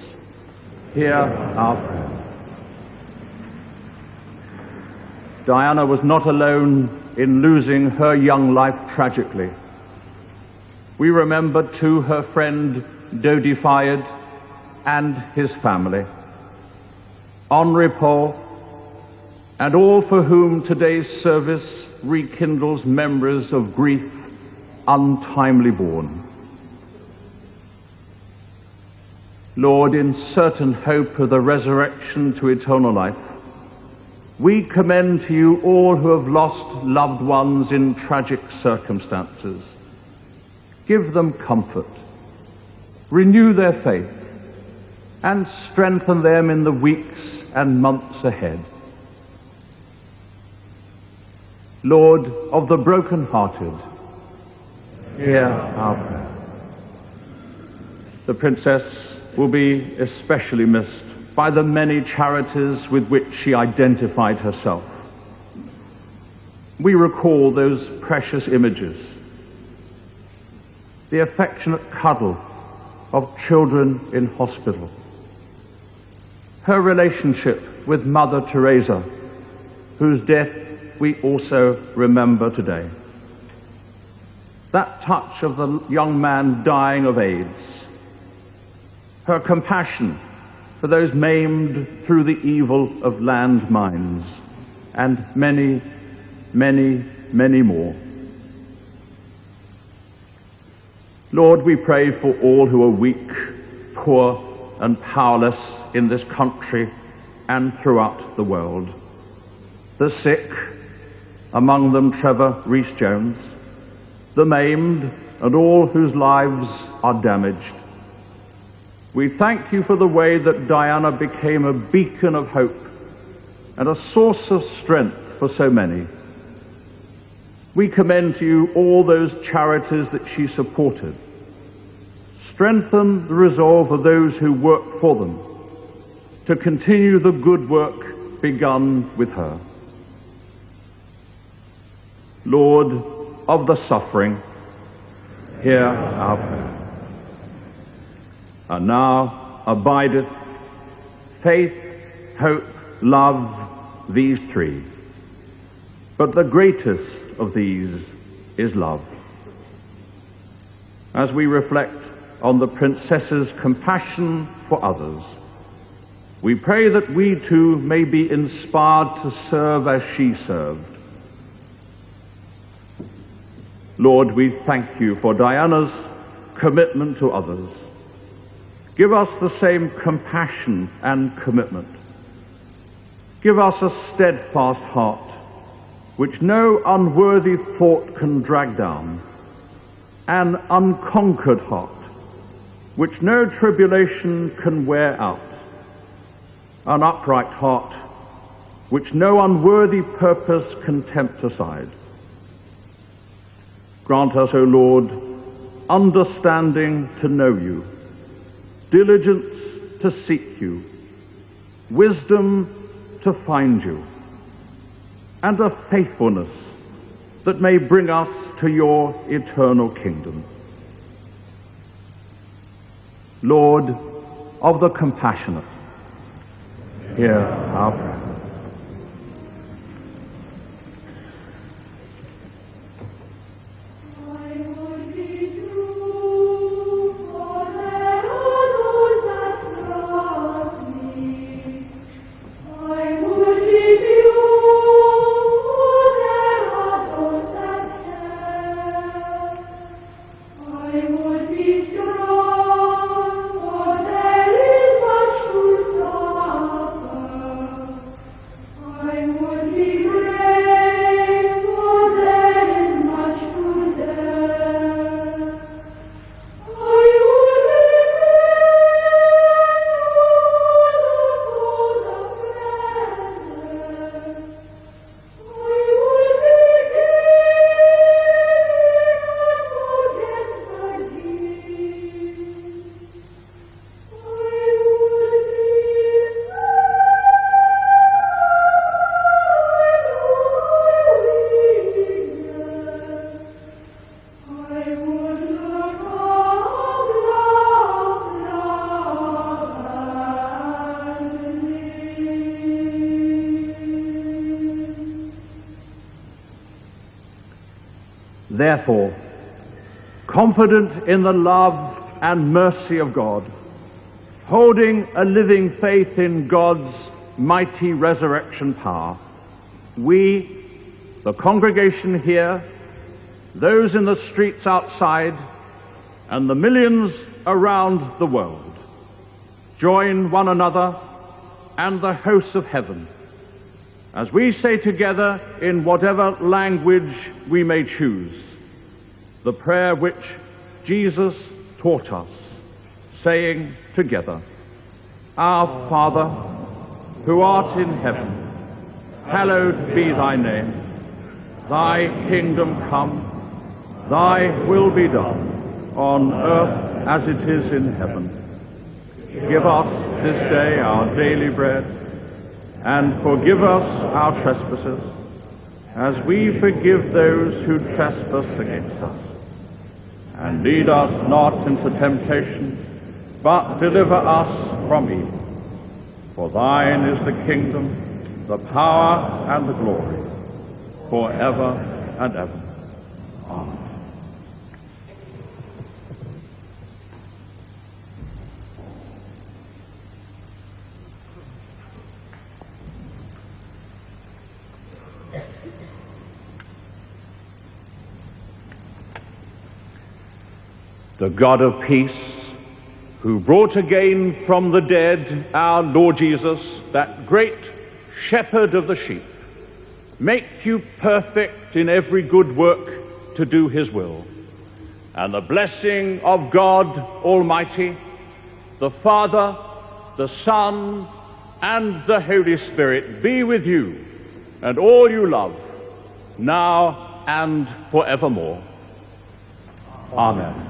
hear our prayer. Diana was not alone in losing her young life tragically. We remember too her friend Dodi Fayed and his family, Henri Paul, and all for whom today's service rekindles memories of grief untimely born. Lord, in certain hope of the resurrection to eternal life, we commend to you all who have lost loved ones in tragic circumstances. Give them comfort, renew their faith, and strengthen them in the weeks and months ahead. Lord of the broken-hearted, hear our prayer. The Princess will be especially missed by the many charities with which she identified herself. We recall those precious images, the affectionate cuddle of children in hospital, her relationship with Mother Teresa, whose death we also remember today, that touch of the young man dying of AIDS, her compassion for those maimed through the evil of landmines, and many, many, many more. Lord, we pray for all who are weak, poor, and powerless in this country and throughout the world. The sick, among them Trevor Rees-Jones, the maimed, and all whose lives are damaged. We thank you for the way that Diana became a beacon of hope and a source of strength for so many. We commend to you all those charities that she supported. Strengthen the resolve of those who work for them to continue the good work begun with her. Lord of the suffering, hear our prayer. And now abideth faith, hope, love, these three. But the greatest of these is love. As we reflect on the princess's compassion for others. We pray that we too may be inspired to serve as she served. Lord, we thank you for Diana's commitment to others. Give us the same compassion and commitment. Give us a steadfast heart, which no unworthy thought can drag down, an unconquered heart, which no tribulation can wear out, an upright heart, which no unworthy purpose can tempt aside. Grant us, O Lord, understanding to know you, diligence to seek you, wisdom to find you, and a faithfulness that may bring us to your eternal kingdom. Lord of the compassionate, hear our prayer. Therefore, confident in the love and mercy of God, holding a living faith in God's mighty resurrection power, we, the congregation here, those in the streets outside, and the millions around the world, join one another and the hosts of heaven as we say together in whatever language we may choose the prayer which Jesus taught us, saying together, Our Father, who art in heaven, hallowed be thy name. Thy kingdom come, thy will be done, on earth as it is in heaven. Give us this day our daily bread, and forgive us our trespasses, as we forgive those who trespass against us. And lead us not into temptation, but deliver us from evil. For thine is the kingdom, the power, and the glory, forever and ever. Amen. The God of peace, who brought again from the dead our Lord Jesus, that great shepherd of the sheep, make you perfect in every good work to do his will. And the blessing of God Almighty, the Father, the Son, and the Holy Spirit be with you and all you love, now and forevermore. Amen.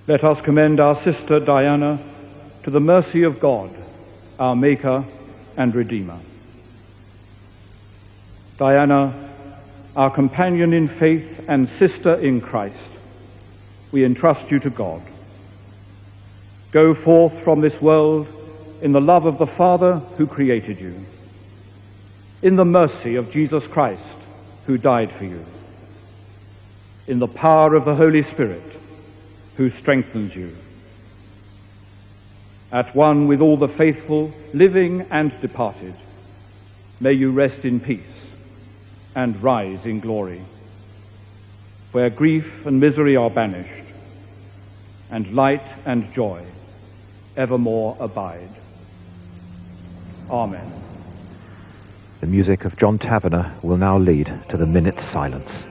Let us commend our sister Diana to the mercy of God, our Maker and Redeemer. Diana, our companion in faith and sister in Christ, we entrust you to God. Go forth from this world in the love of the Father who created you, in the mercy of Jesus Christ who died for you, in the power of the Holy Spirit who strengthens you. At one with all the faithful, living and departed, may you rest in peace and rise in glory, where grief and misery are banished, and light and joy evermore abide. Amen. The music of John Taverner will now lead to the minute's silence.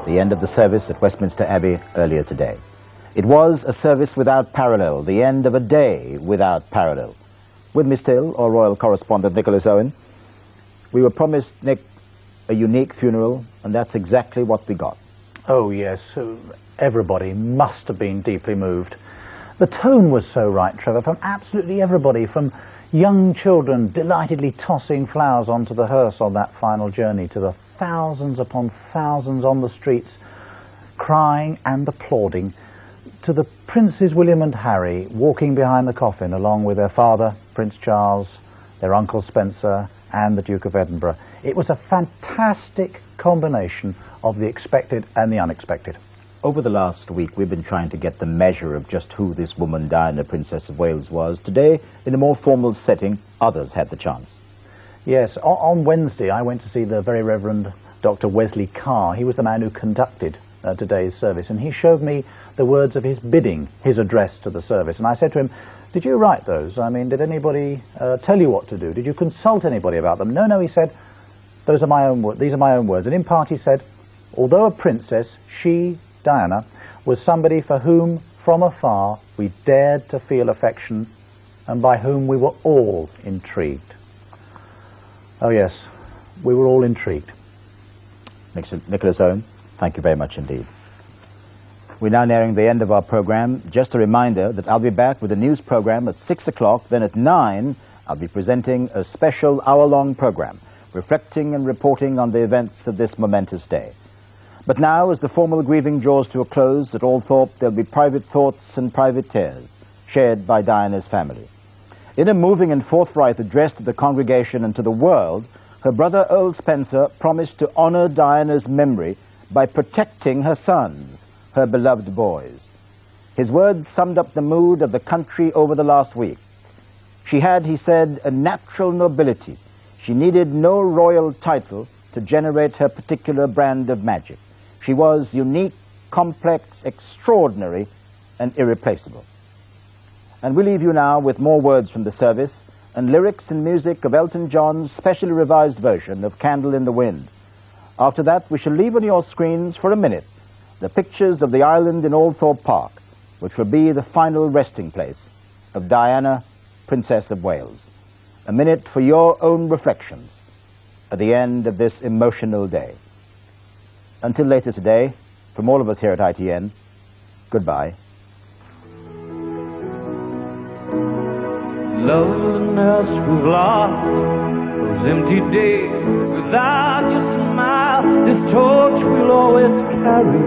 the end of the service at Westminster Abbey earlier today. It was a service without parallel, the end of a day without parallel. With me still, our royal correspondent Nicholas Owen. We were promised, Nick, a unique funeral, and that's exactly what we got. Oh yes, everybody must have been deeply moved. The tone was so right, Trevor, from absolutely everybody, from young children delightedly tossing flowers onto the hearse on that final journey, to the thousands upon thousands on the streets crying and applauding, to the Princes William and Harry walking behind the coffin along with their father, Prince Charles, their uncle Spencer and the Duke of Edinburgh. It was a fantastic combination of the expected and the unexpected. Over the last week, we've been trying to get the measure of just who this woman, Diana, Princess of Wales, was. Today, in a more formal setting, others had the chance. Yes, on Wednesday, I went to see the Very Reverend Dr. Wesley Carr. He was the man who conducted today's service, and he showed me the words of his bidding, his address to the service. And I said to him, did you write those? I mean, did anybody tell you what to do? Did you consult anybody about them? No, he said, these are my own words. And in part he said, although a princess, she, Diana, was somebody for whom, from afar, we dared to feel affection and by whom we were all intrigued. Oh yes, we were all intrigued. Nicholas Owen, thank you very much indeed. We're now nearing the end of our program. Just a reminder that I'll be back with a news program at 6 o'clock. Then at 9, I'll be presenting a special hour-long program, reflecting and reporting on the events of this momentous day. But now, as the formal grieving draws to a close at Althorpe, there'll be private thoughts and private tears shared by Diana's family. In a moving and forthright address to the congregation and to the world, her brother Earl Spencer promised to honor Diana's memory by protecting her sons, her beloved boys. His words summed up the mood of the country over the last week. She had, he said, a natural nobility. She needed no royal title to generate her particular brand of magic. She was unique, complex, extraordinary, and irreplaceable. And we leave you now with more words from the service and lyrics and music of Elton John's specially revised version of Candle in the Wind. After that, we shall leave on your screens for a minute the pictures of the island in Althorpe Park, which will be the final resting place of Diana, Princess of Wales. A minute for your own reflections at the end of this emotional day. Until later today, from all of us here at ITN, goodbye. Loveliness we've lost, those empty days without your smile, this torch we'll always carry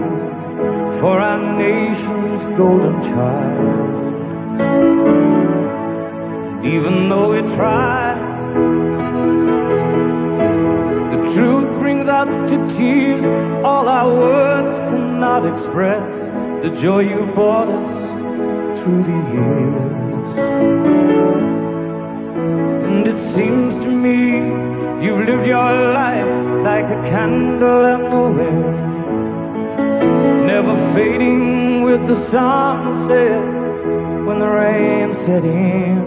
for our nation's golden child. Even though we try, the truth brings us to tears. All our words cannot express the joy you brought us through the years. And it seems to me you've lived your life like a candle in the wind, never fading with the sunset when the rain set in.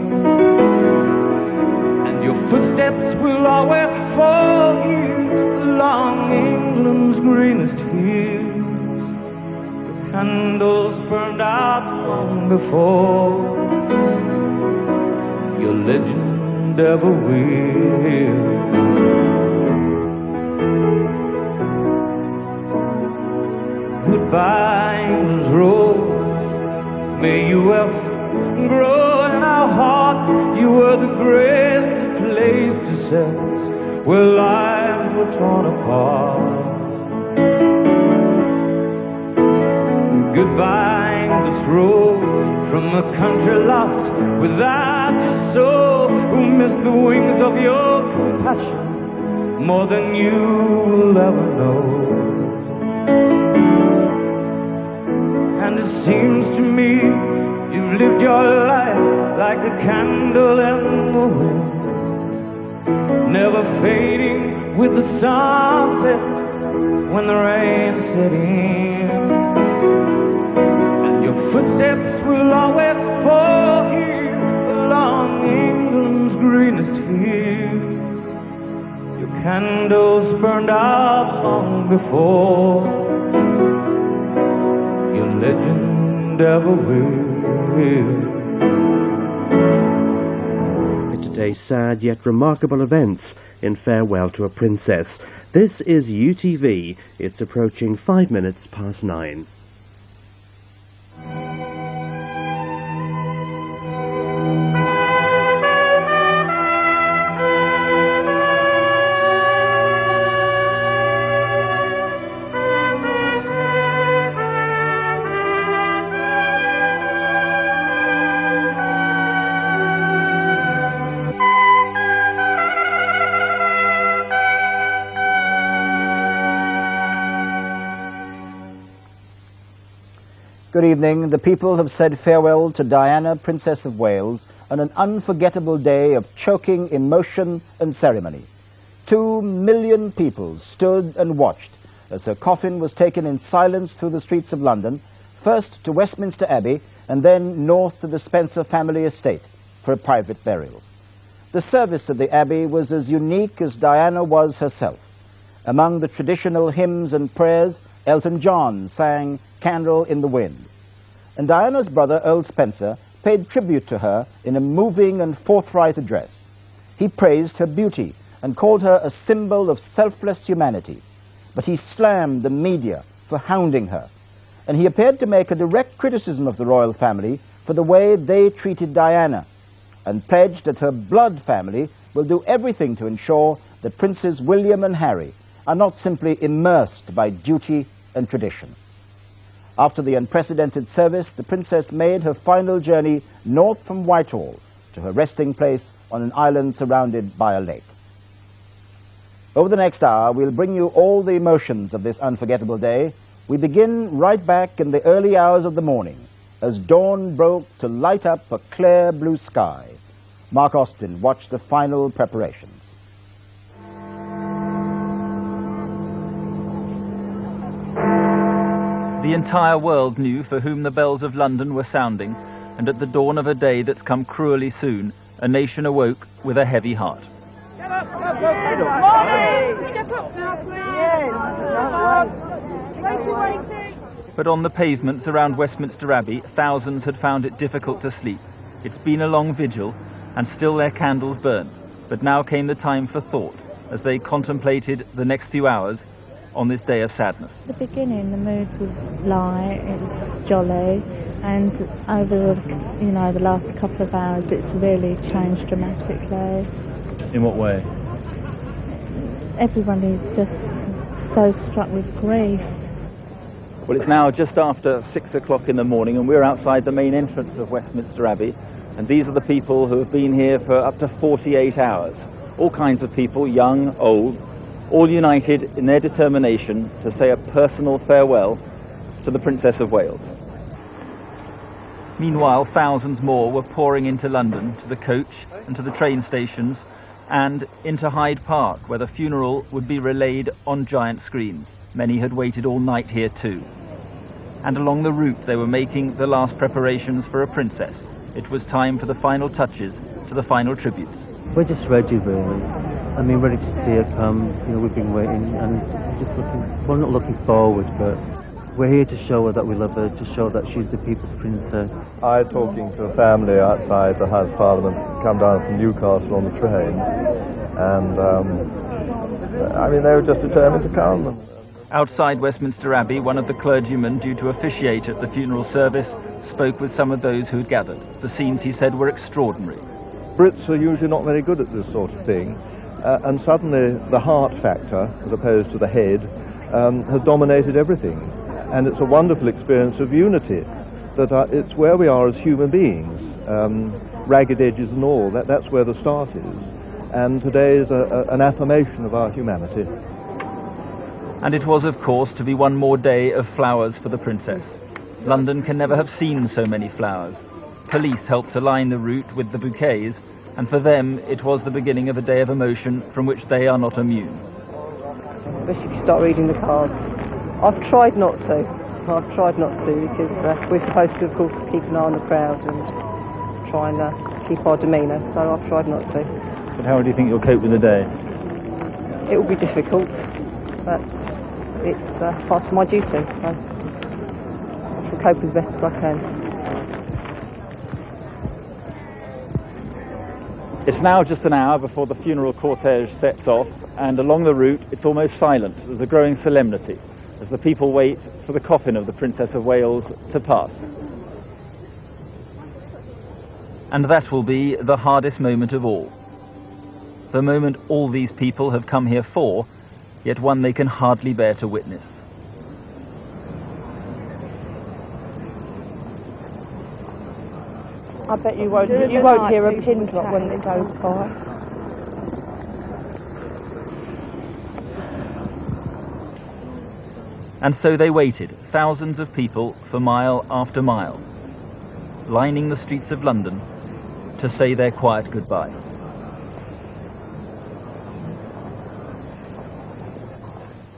And your footsteps will always fall here along England's greenest hills. The candles burned out long before your legend ever will. Goodbye, England's rose, may you ever grow in our hearts. You were the greatest place to set where lives were torn apart. Goodbye, English rose, from a country lost without your soul, who missed the wings of your compassion more than you will ever know. And it seems to me you've lived your life like a candle in the wind, never fading with the sunset when the rain set in. And your footsteps will always fall here along England's greenest hills. Your candles burned out long before and ever will. Today's sad yet remarkable events in Farewell to a Princess. This is UTV. It's approaching 5 minutes past 9. Good evening. The people have said farewell to Diana, Princess of Wales, on an unforgettable day of choking emotion and ceremony. 2 million people stood and watched as her coffin was taken in silence through the streets of London, first to Westminster Abbey and then north to the Spencer family estate for a private burial. The service at the Abbey was as unique as Diana was herself. Among the traditional hymns and prayers, Elton John sang Candle in the Wind. And Diana's brother, Earl Spencer, paid tribute to her in a moving and forthright address. He praised her beauty and called her a symbol of selfless humanity. But he slammed the media for hounding her. And he appeared to make a direct criticism of the royal family for the way they treated Diana, and pledged that her blood family will do everything to ensure that Princes William and Harry are not simply immersed by duty and tradition. After the unprecedented service, the princess made her final journey north from Whitehall to her resting place on an island surrounded by a lake. Over the next hour, we'll bring you all the emotions of this unforgettable day. We begin right back in the early hours of the morning, as dawn broke to light up a clear blue sky. Mark Austin watched the final preparations. The entire world knew for whom the bells of London were sounding, and at the dawn of a day that's come cruelly soon, a nation awoke with a heavy heart. But on the pavements around Westminster Abbey, thousands had found it difficult to sleep. It's been a long vigil, and still their candles burned. But now came the time for thought, as they contemplated the next few hours on this day of sadness. At the beginning, the mood was light, it was jolly, and over, the last couple of hours, it's really changed dramatically. In what way? Everyone is just so struck with grief. Well, it's now just after 6 o'clock in the morning, and we're outside the main entrance of Westminster Abbey, and these are the people who have been here for up to 48 hours. All kinds of people, young, old, all united in their determination to say a personal farewell to the Princess of Wales. Meanwhile, thousands more were pouring into London, to the coach and to the train stations, and into Hyde Park, where the funeral would be relayed on giant screens. Many had waited all night here too. And along the route they were making the last preparations for a princess. It was time for the final touches to the final tributes. We're just ready, really. I mean, ready to see her come. We've been waiting and just looking, well, not looking forward, but we're here to show her that we love her, to show that she's the people's princess. I was talking to a family outside the House of Parliament, come down from Newcastle on the train, and they were just determined to come. Outside Westminster Abbey, one of the clergymen due to officiate at the funeral service spoke with some of those who had gathered. The scenes, he said, were extraordinary. Brits are usually not very good at this sort of thing, and suddenly the heart factor, as opposed to the head, has dominated everything. And it's a wonderful experience of unity, that it's where we are as human beings, ragged edges and all, that's where the start is. And today is an affirmation of our humanity. And it was, of course, to be one more day of flowers for the princess. London can never have seen so many flowers. Police helped to line the route with the bouquets, and for them it was the beginning of a day of emotion from which they are not immune. Especially if you start reading the cards. I've tried not to. Because we're supposed to, of course, keep an eye on the crowd and try and keep our demeanour, so I've tried not to. But how do you think you'll cope with the day? It will be difficult, but it's part of my duty. So I'll can cope as best as I can. It's now just an hour before the funeral cortege sets off, and along the route it's almost silent. There's a growing solemnity as the people wait for the coffin of the Princess of Wales to pass. And that will be the hardest moment of all. The moment all these people have come here for, yet one they can hardly bear to witness. I bet you won't hear a pin drop when it goes by. And so they waited, thousands of people, for mile after mile, lining the streets of London to say their quiet goodbye.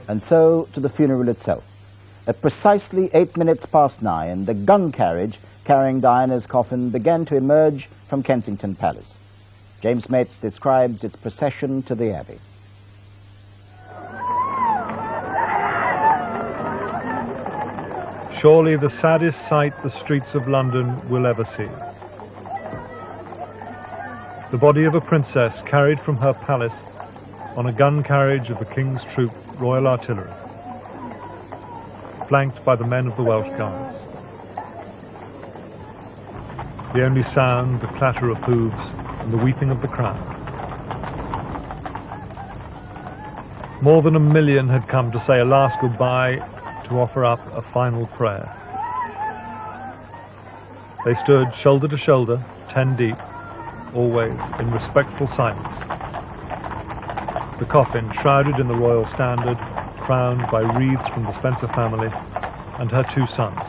And so to the funeral itself. At precisely 8 minutes past 9, the gun carriage carrying Diana's coffin began to emerge from Kensington Palace. James Mates describes its procession to the Abbey. Surely the saddest sight the streets of London will ever see. The body of a princess carried from her palace on a gun carriage of the King's Troop Royal Artillery, flanked by the men of the Welsh Guards. The only sound, the clatter of hooves and the weeping of the crowd. More than 1 million had come to say a last goodbye, to offer up a final prayer. They stood shoulder to shoulder, 10 deep, always in respectful silence. The coffin shrouded in the royal standard, crowned by wreaths from the Spencer family and her 2 sons.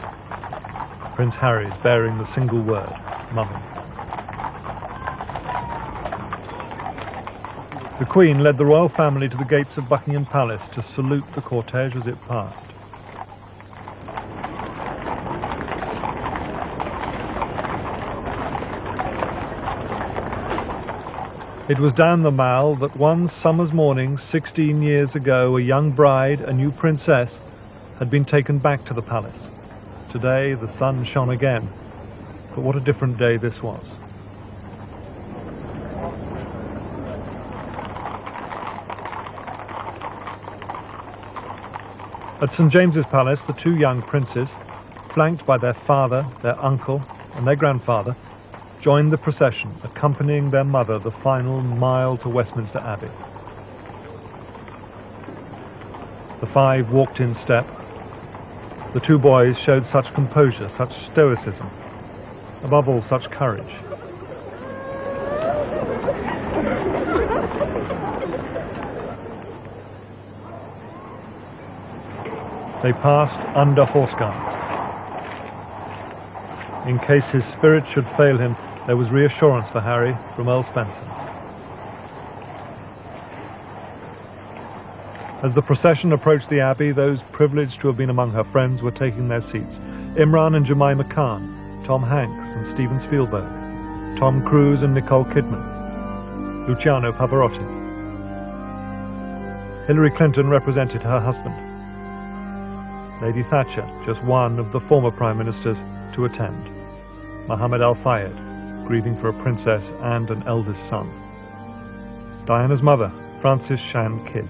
Prince Harry's bearing the single word, Mummy. The Queen led the royal family to the gates of Buckingham Palace to salute the cortege as it passed. It was down the Mall that one summer's morning 16 years ago a young bride, a new princess, had been taken back to the palace. Today the sun shone again, but what a different day this was. At St. James's Palace, the 2 young princes, flanked by their father, their uncle and their grandfather, joined the procession, accompanying their mother the final mile to Westminster Abbey. The 5 walked in step. The 2 boys showed such composure, such stoicism, above all such courage. They passed under horse guards. In case his spirit should fail him, there was reassurance for Harry from Earl Spencer. As the procession approached the Abbey, those privileged to have been among her friends were taking their seats. Imran and Jemima Khan, Tom Hanks and Steven Spielberg, Tom Cruise and Nicole Kidman, Luciano Pavarotti. Hillary Clinton represented her husband. Lady Thatcher, just one of the former Prime Ministers to attend. Mohammed Al-Fayed, grieving for a princess and an eldest son. Diana's mother, Frances Shan Kidd.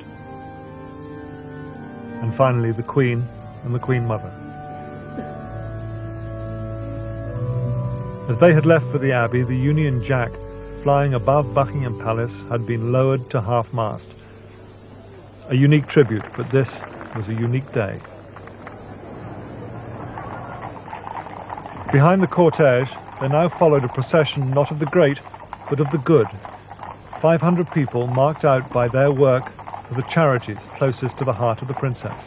And finally the Queen and the Queen Mother. As they had left for the Abbey, the Union Jack, flying above Buckingham Palace, had been lowered to half-mast. A unique tribute, but this was a unique day. Behind the cortege, there now followed a procession not of the great, but of the good. 500 people marked out by their work for the charities closest to the heart of the princess.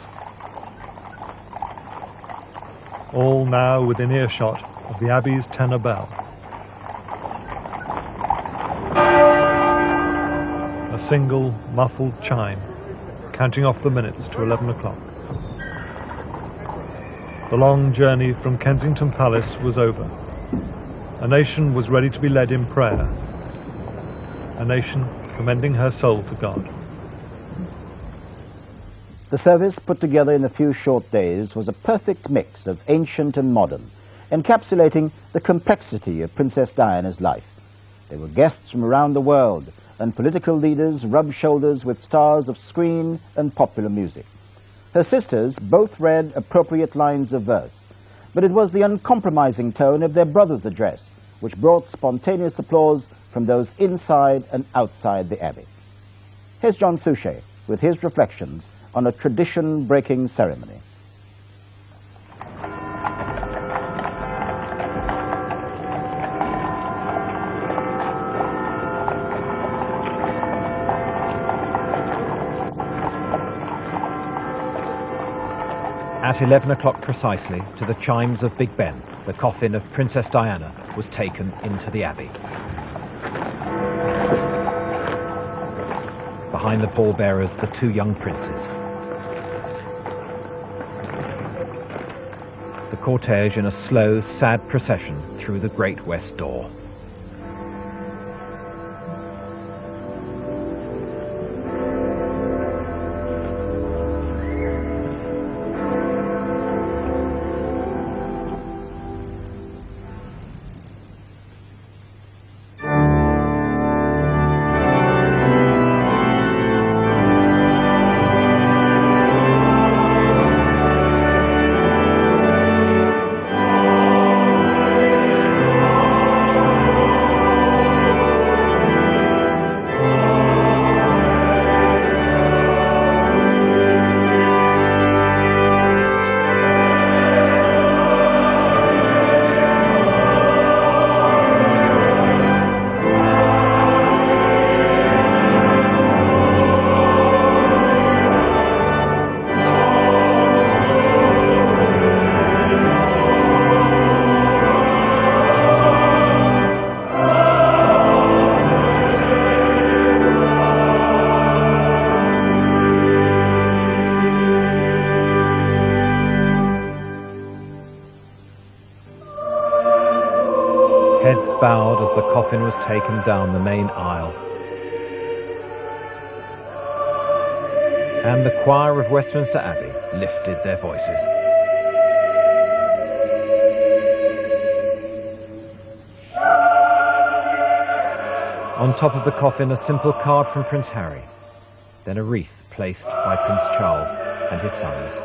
All now within earshot of the Abbey's tenor bell. A single muffled chime, counting off the minutes to 11 o'clock. The long journey from Kensington Palace was over. A nation was ready to be led in prayer. A nation commending her soul to God. The service, put together in a few short days, was a perfect mix of ancient and modern, encapsulating the complexity of Princess Diana's life. There were guests from around the world, and political leaders rubbed shoulders with stars of screen and popular music. Her sisters both read appropriate lines of verse, but it was the uncompromising tone of their brother's address which brought spontaneous applause from those inside and outside the Abbey. Here's John Suchet with his reflections on a tradition-breaking ceremony. At 11 o'clock precisely, to the chimes of Big Ben, the coffin of Princess Diana was taken into the Abbey. Behind the pallbearers, the two young princes. The cortege in a slow, sad procession through the great west door. Heads bowed as the coffin was taken down the main aisle. And the choir of Westminster Abbey lifted their voices. On top of the coffin, a simple card from Prince Harry, then a wreath placed by Prince Charles and his sons.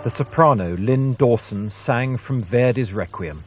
The soprano Lynn Dawson sang from Verdi's Requiem.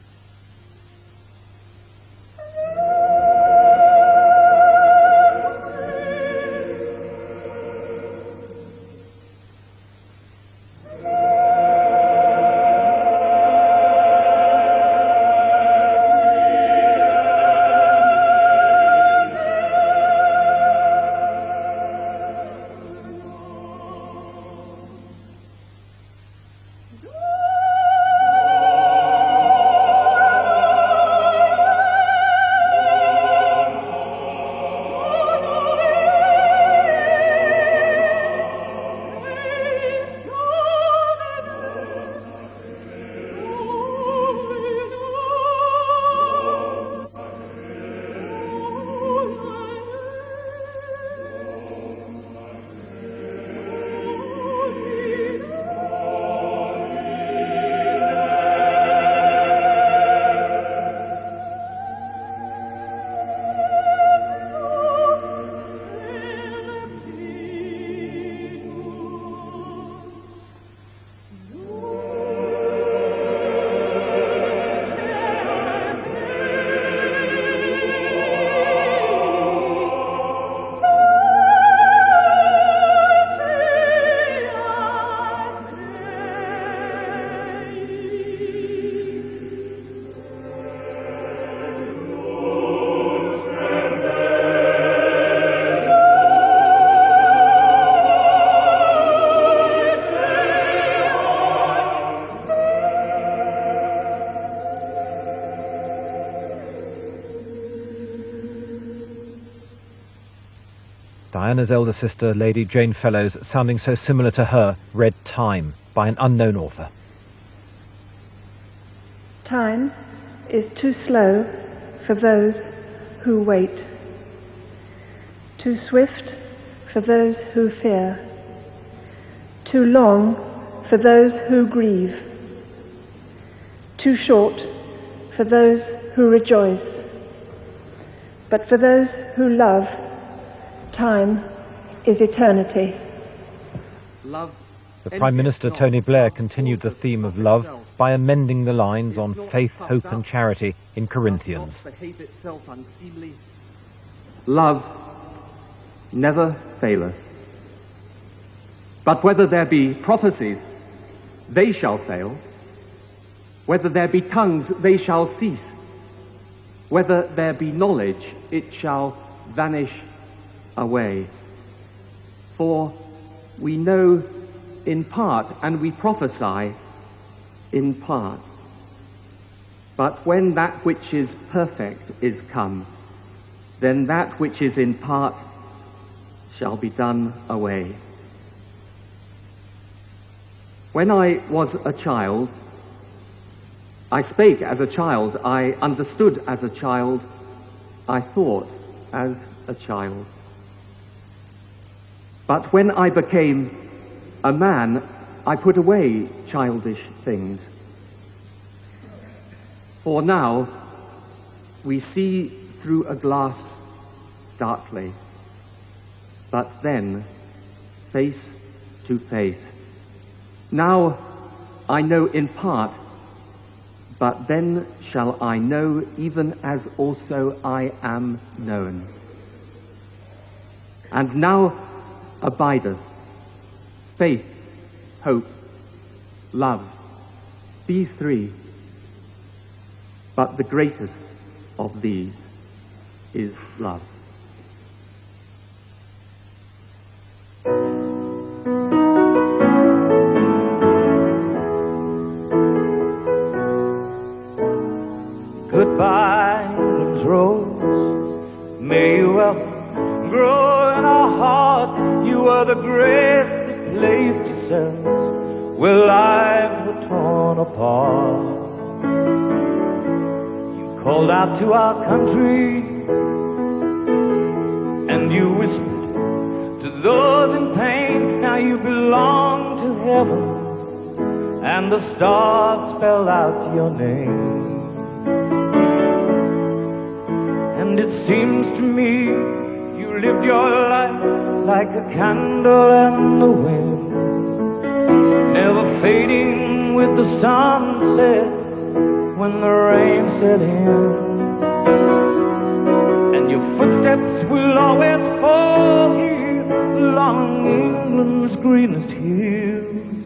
Diana's elder sister, Lady Jane Fellows, sounding so similar to her, read Time by an unknown author. Time is too slow for those who wait, too swift for those who fear, too long for those who grieve, too short for those who rejoice, but for those who love, time is eternity. The Prime Minister, Tony Blair, continued the theme of love by amending the lines on faith, hope and charity in Corinthians. Love never faileth. But whether there be prophecies, they shall fail. Whether there be tongues, they shall cease. Whether there be knowledge, it shall vanish away. For we know in part, and we prophesy in part. But when that which is perfect is come, then that which is in part shall be done away. When I was a child, I spake as a child, I understood as a child, I thought as a child. But when I became a man, I put away childish things. For now we see through a glass darkly, but then face to face. Now I know in part, but then shall I know even as also I am known. And now abideth faith, hope, love, these three. But the greatest of these is love. Goodbye, England's rose. May you ever grow in our hearts. You are the grace that placed yourselves where lives were torn apart. You called out to our country, and you whispered to those in pain. Now you belong to heaven, and the stars spell out your name. And it seems to me you lived your life like a candle in the wind, never fading with the sunset when the rain set in. And your footsteps will always fall here along England's greenest hills.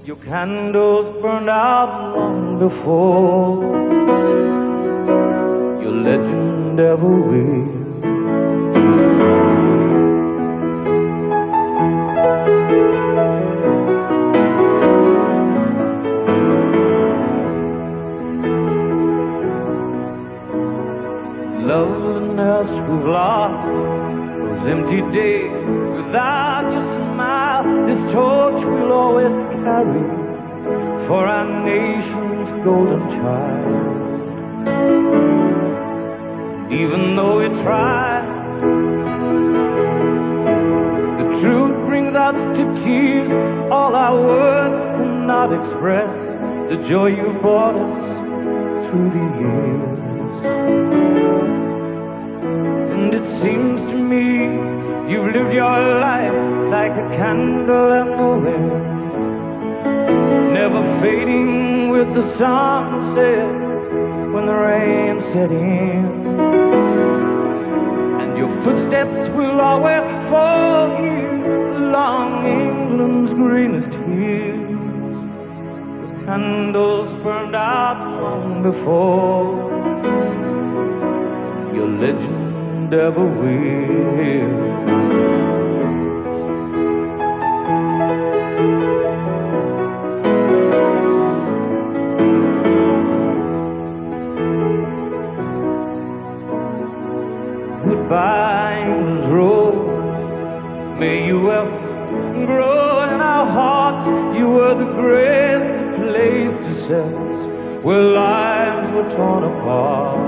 Your candles burned out long before your legend ever will. Loveliness we've lost, those empty days without your smile. This torch we'll always carry for our nation's golden child. Even though we try, the truth brings us to tears. All our words cannot express the joy you brought us through the years. And it seems to me you've lived your life like a candle in the wind, never fading with the sunset when the rain set in. And your footsteps will always fall here along England's greenest hills. The candles burned out long before your legend ever will. Goodbye, England's rose. May you ever grow in our hearts. You were the grace that placed yourselves where lives were torn apart.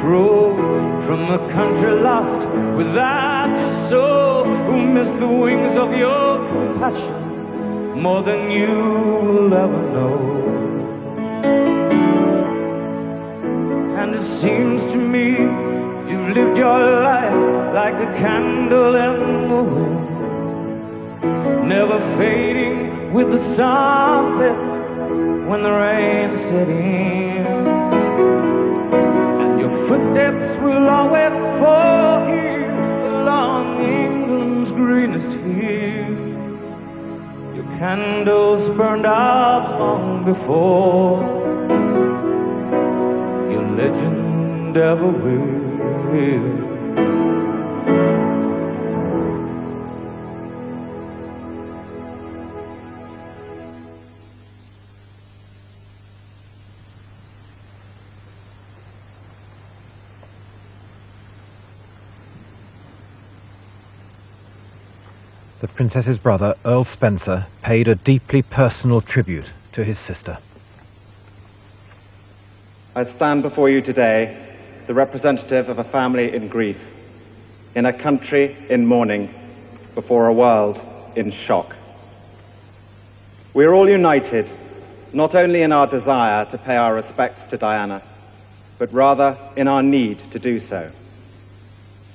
road from a country lost without your soul, who missed the wings of your passion more than you will ever know. And it seems to me you've lived your life like a candle in the wind, never fading with the sunset when the rain set in. And your footsteps will always fall here along England's greenest hills. Your candles burned out long before your legend ever will. The princess's brother, Earl Spencer, paid a deeply personal tribute to his sister. I stand before you today, the representative of a family in grief, in a country in mourning, before a world in shock. We are all united, not only in our desire to pay our respects to Diana, but rather in our need to do so.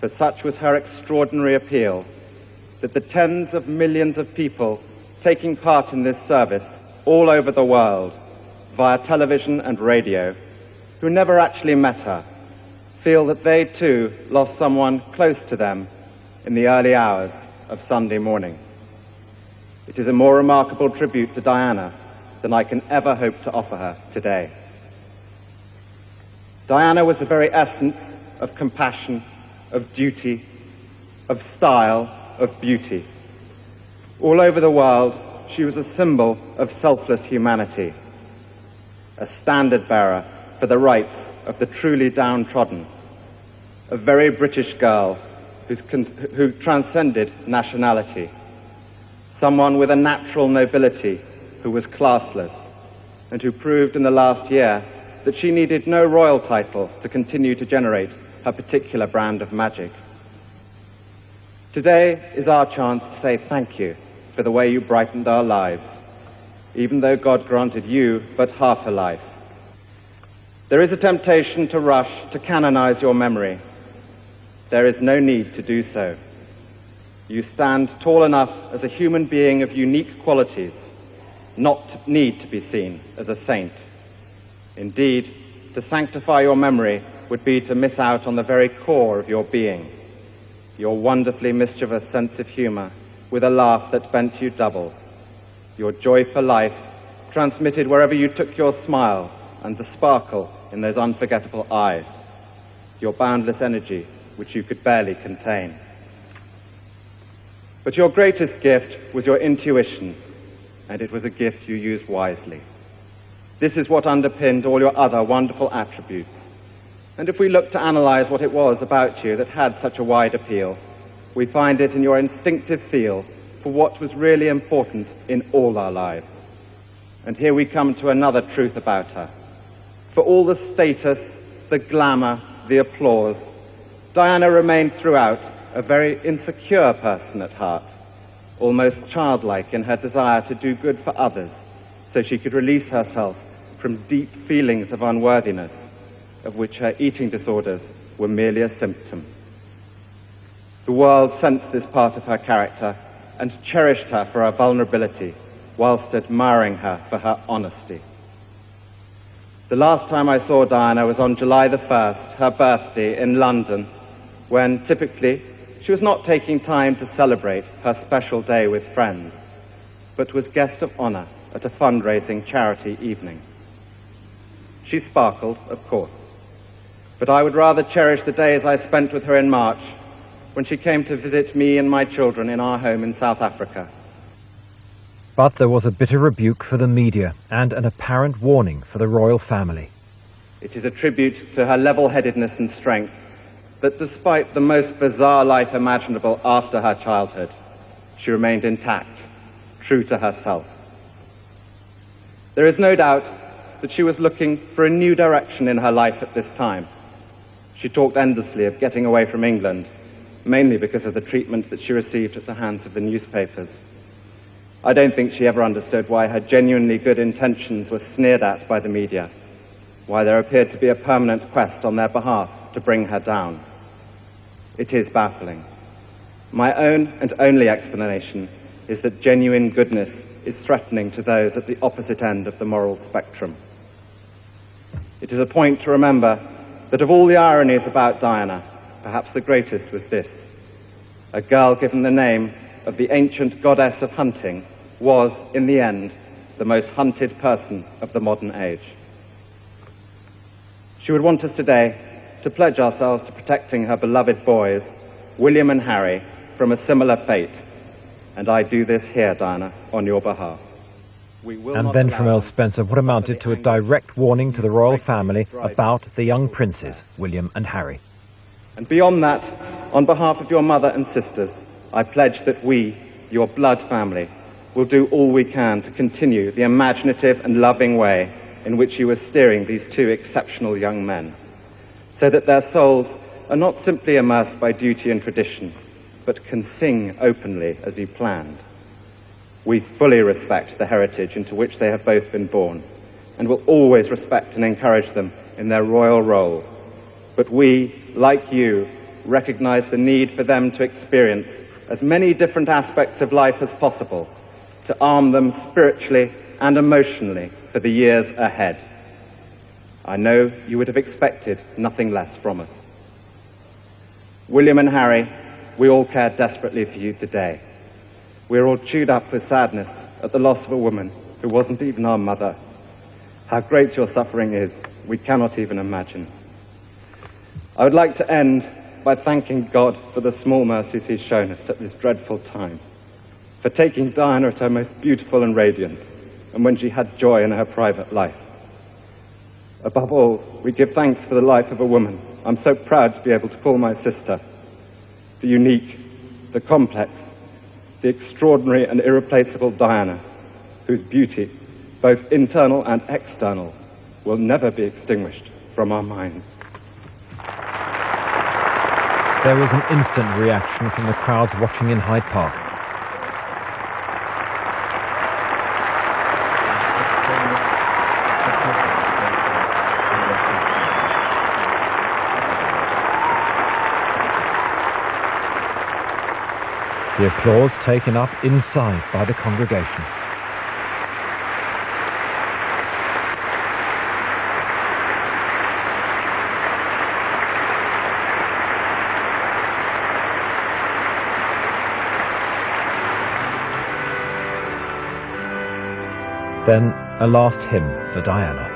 For such was her extraordinary appeal, that the tens of millions of people taking part in this service all over the world, via television and radio, who never actually met her, feel that they too lost someone close to them in the early hours of Sunday morning. It is a more remarkable tribute to Diana than I can ever hope to offer her today. Diana was the very essence of compassion, of duty, of style, of beauty. All over the world, she was a symbol of selfless humanity, a standard bearer for the rights of the truly downtrodden, a very British girl who transcended nationality, someone with a natural nobility who was classless, and who proved in the last year that she needed no royal title to continue to generate her particular brand of magic. Today is our chance to say thank you for the way you brightened our lives, even though God granted you but half a life. There is a temptation to rush to canonize your memory. There is no need to do so. You stand tall enough as a human being of unique qualities, not to need to be seen as a saint. Indeed, to sanctify your memory would be to miss out on the very core of your being, your wonderfully mischievous sense of humor with a laugh that bent you double, your joy for life transmitted wherever you took your smile and the sparkle in those unforgettable eyes, your boundless energy which you could barely contain. But your greatest gift was your intuition, and it was a gift you used wisely. This is what underpinned all your other wonderful attributes. And if we look to analyze what it was about you that had such a wide appeal, we find it in your instinctive feel for what was really important in all our lives. And here we come to another truth about her. For all the status, the glamour, the applause, Diana remained throughout a very insecure person at heart, almost childlike in her desire to do good for others, so she could release herself from deep feelings of unworthiness, of which her eating disorders were merely a symptom. The world sensed this part of her character and cherished her for her vulnerability, whilst admiring her for her honesty. The last time I saw Diana was on July the 1st, her birthday, in London, when typically she was not taking time to celebrate her special day with friends, but was guest of honor at a fundraising charity evening. She sparkled, of course, but I would rather cherish the days I spent with her in March, when she came to visit me and my children in our home in South Africa. But there was a bitter rebuke for the media and an apparent warning for the royal family. It is a tribute to her level-headedness and strength that despite the most bizarre life imaginable after her childhood, she remained intact, true to herself. There is no doubt that she was looking for a new direction in her life at this time. She talked endlessly of getting away from England, mainly because of the treatment that she received at the hands of the newspapers. I don't think she ever understood why her genuinely good intentions were sneered at by the media, why there appeared to be a permanent quest on their behalf to bring her down. It is baffling. My own and only explanation is that genuine goodness is threatening to those at the opposite end of the moral spectrum. It is a point to remember that of all the ironies about Diana, perhaps the greatest was this: a girl given the name of the ancient goddess of hunting was, in the end, the most hunted person of the modern age. She would want us today to pledge ourselves to protecting her beloved boys, William and Harry, from a similar fate. And I do this here, Diana, on your behalf. And then from Earl Spencer, what amounted to a direct warning to the royal family about the young princes, William and Harry. And beyond that, on behalf of your mother and sisters, I pledge that we, your blood family, will do all we can to continue the imaginative and loving way in which you are steering these two exceptional young men, so that their souls are not simply immersed by duty and tradition, but can sing openly as you planned. We fully respect the heritage into which they have both been born, and will always respect and encourage them in their royal role. But we, like you, recognize the need for them to experience as many different aspects of life as possible, to arm them spiritually and emotionally for the years ahead. I know you would have expected nothing less from us. William and Harry, we all care desperately for you today. We're all chewed up with sadness at the loss of a woman who wasn't even our mother. How great your suffering is, we cannot even imagine. I would like to end by thanking God for the small mercies he's shown us at this dreadful time, for taking Diana at her most beautiful and radiant, and when she had joy in her private life. Above all, we give thanks for the life of a woman I'm so proud to be able to call my sister, the unique, the complex, the extraordinary and irreplaceable Diana, whose beauty, both internal and external, will never be extinguished from our minds. There was an instant reaction from the crowds watching in Hyde Park. The applause taken up inside by the congregation. Then a last hymn for Diana.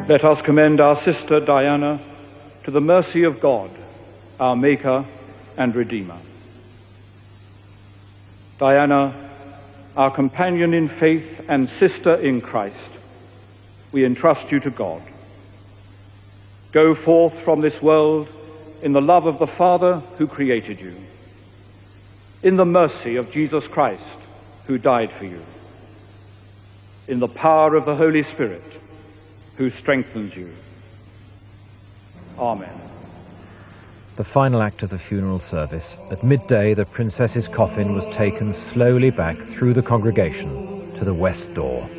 Let us commend our sister Diana to the mercy of God, our Maker and Redeemer. Diana, our companion in faith and sister in Christ, we entrust you to God. Go forth from this world in the love of the Father who created you, in the mercy of Jesus Christ who died for you, in the power of the Holy Spirit who strengthens you. Amen. The final act of the funeral service. At midday, the princess's coffin was taken slowly back through the congregation to the west door.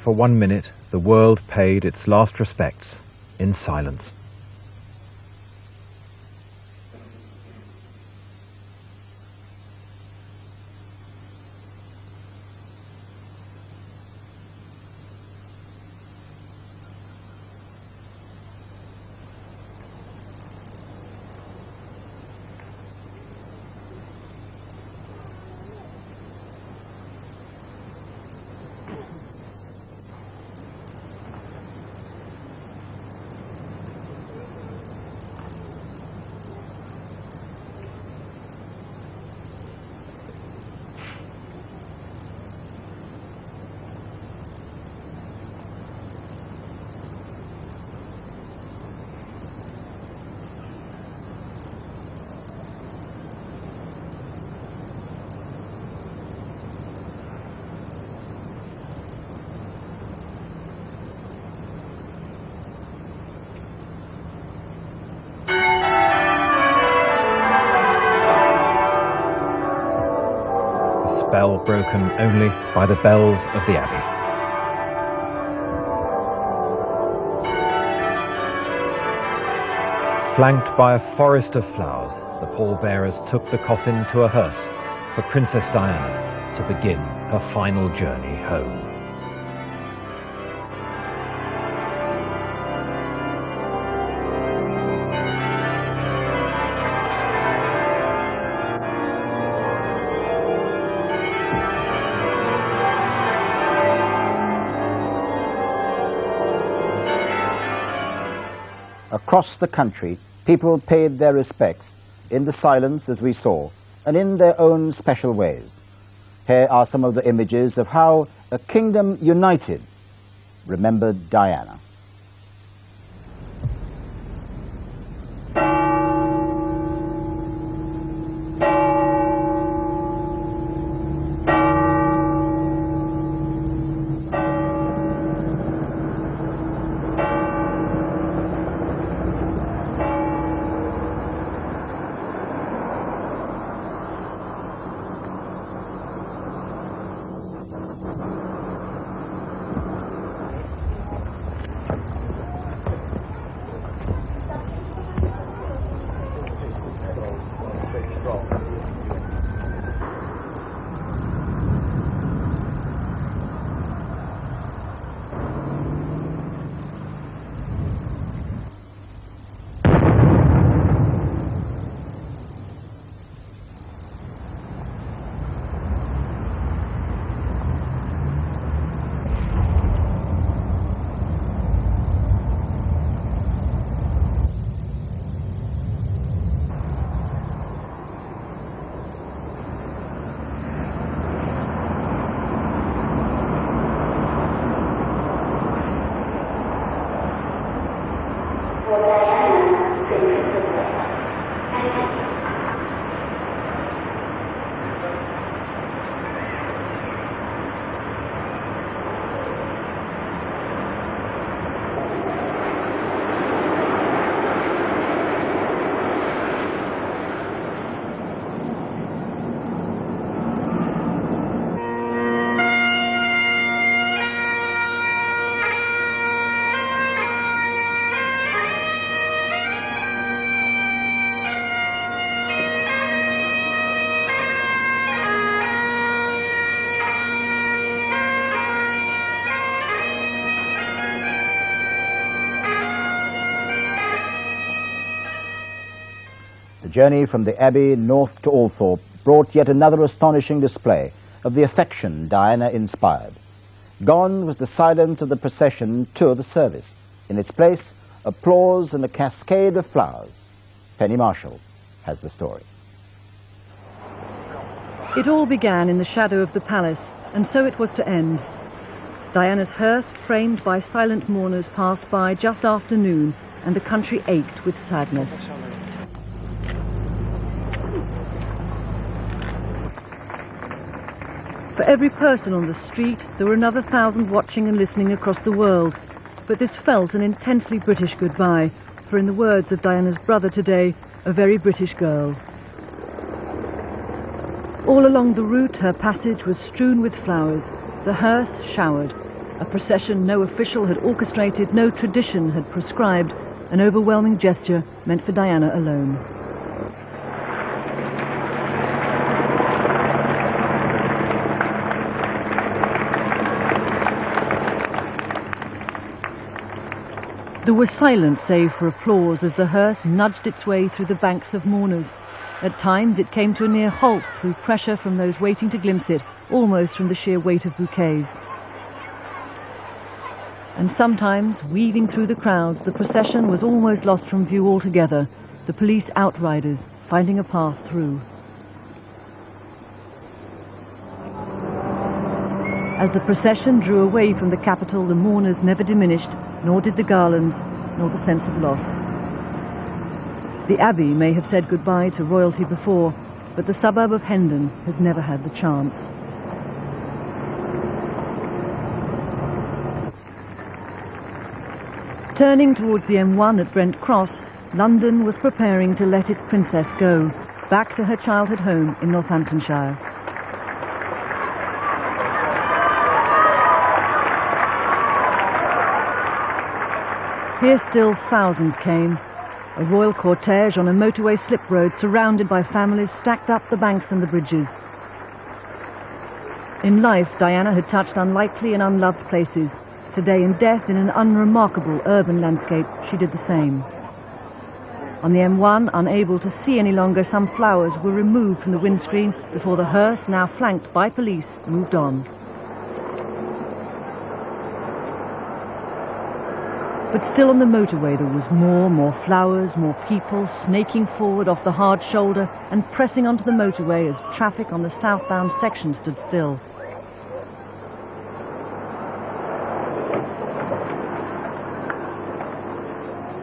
For 1 minute, the world paid its last respects in silence. Spell broken only by the bells of the Abbey. Flanked by a forest of flowers, the pallbearers took the coffin to a hearse for Princess Diana to begin her final journey home. Across the country, people paid their respects in the silence, as we saw, and in their own special ways. Here are some of the images of how a kingdom united remembered Diana. The journey from the Abbey north to Althorpe brought yet another astonishing display of the affection Diana inspired. Gone was the silence of the procession to the service. In its place, applause and a cascade of flowers. Penny Marshall has the story. It all began in the shadow of the palace, and so it was to end. Diana's hearse, framed by silent mourners, passed by just after noon, and the country ached with sadness. For every person on the street, there were another 1,000 watching and listening across the world. But this felt an intensely British goodbye, for in the words of Diana's brother today, a very British girl. All along the route, her passage was strewn with flowers. The hearse showered. A procession no official had orchestrated, no tradition had prescribed, an overwhelming gesture meant for Diana alone. There was silence save for applause as the hearse nudged its way through the banks of mourners. At times it came to a near halt through pressure from those waiting to glimpse it, almost from the sheer weight of bouquets. And sometimes, weaving through the crowds, the procession was almost lost from view altogether, the police outriders finding a path through. As the procession drew away from the capital, the mourners never diminished, nor did the garlands, nor the sense of loss. The Abbey may have said goodbye to royalty before, but the suburb of Hendon has never had the chance. Turning towards the M1 at Brent Cross, London was preparing to let its princess go, back to her childhood home in Northamptonshire. Here still thousands came, A royal cortege on a motorway slip road surrounded by families stacked up the banks and the bridges. In life, Diana had touched unlikely and unloved places. Today, in death, in an unremarkable urban landscape, she did the same. On the M1, unable to see any longer, some flowers were removed from the windscreen before the hearse, now flanked by police, moved on. But still on the motorway there was more flowers, more people snaking forward off the hard shoulder and pressing onto the motorway as traffic on the southbound section stood still.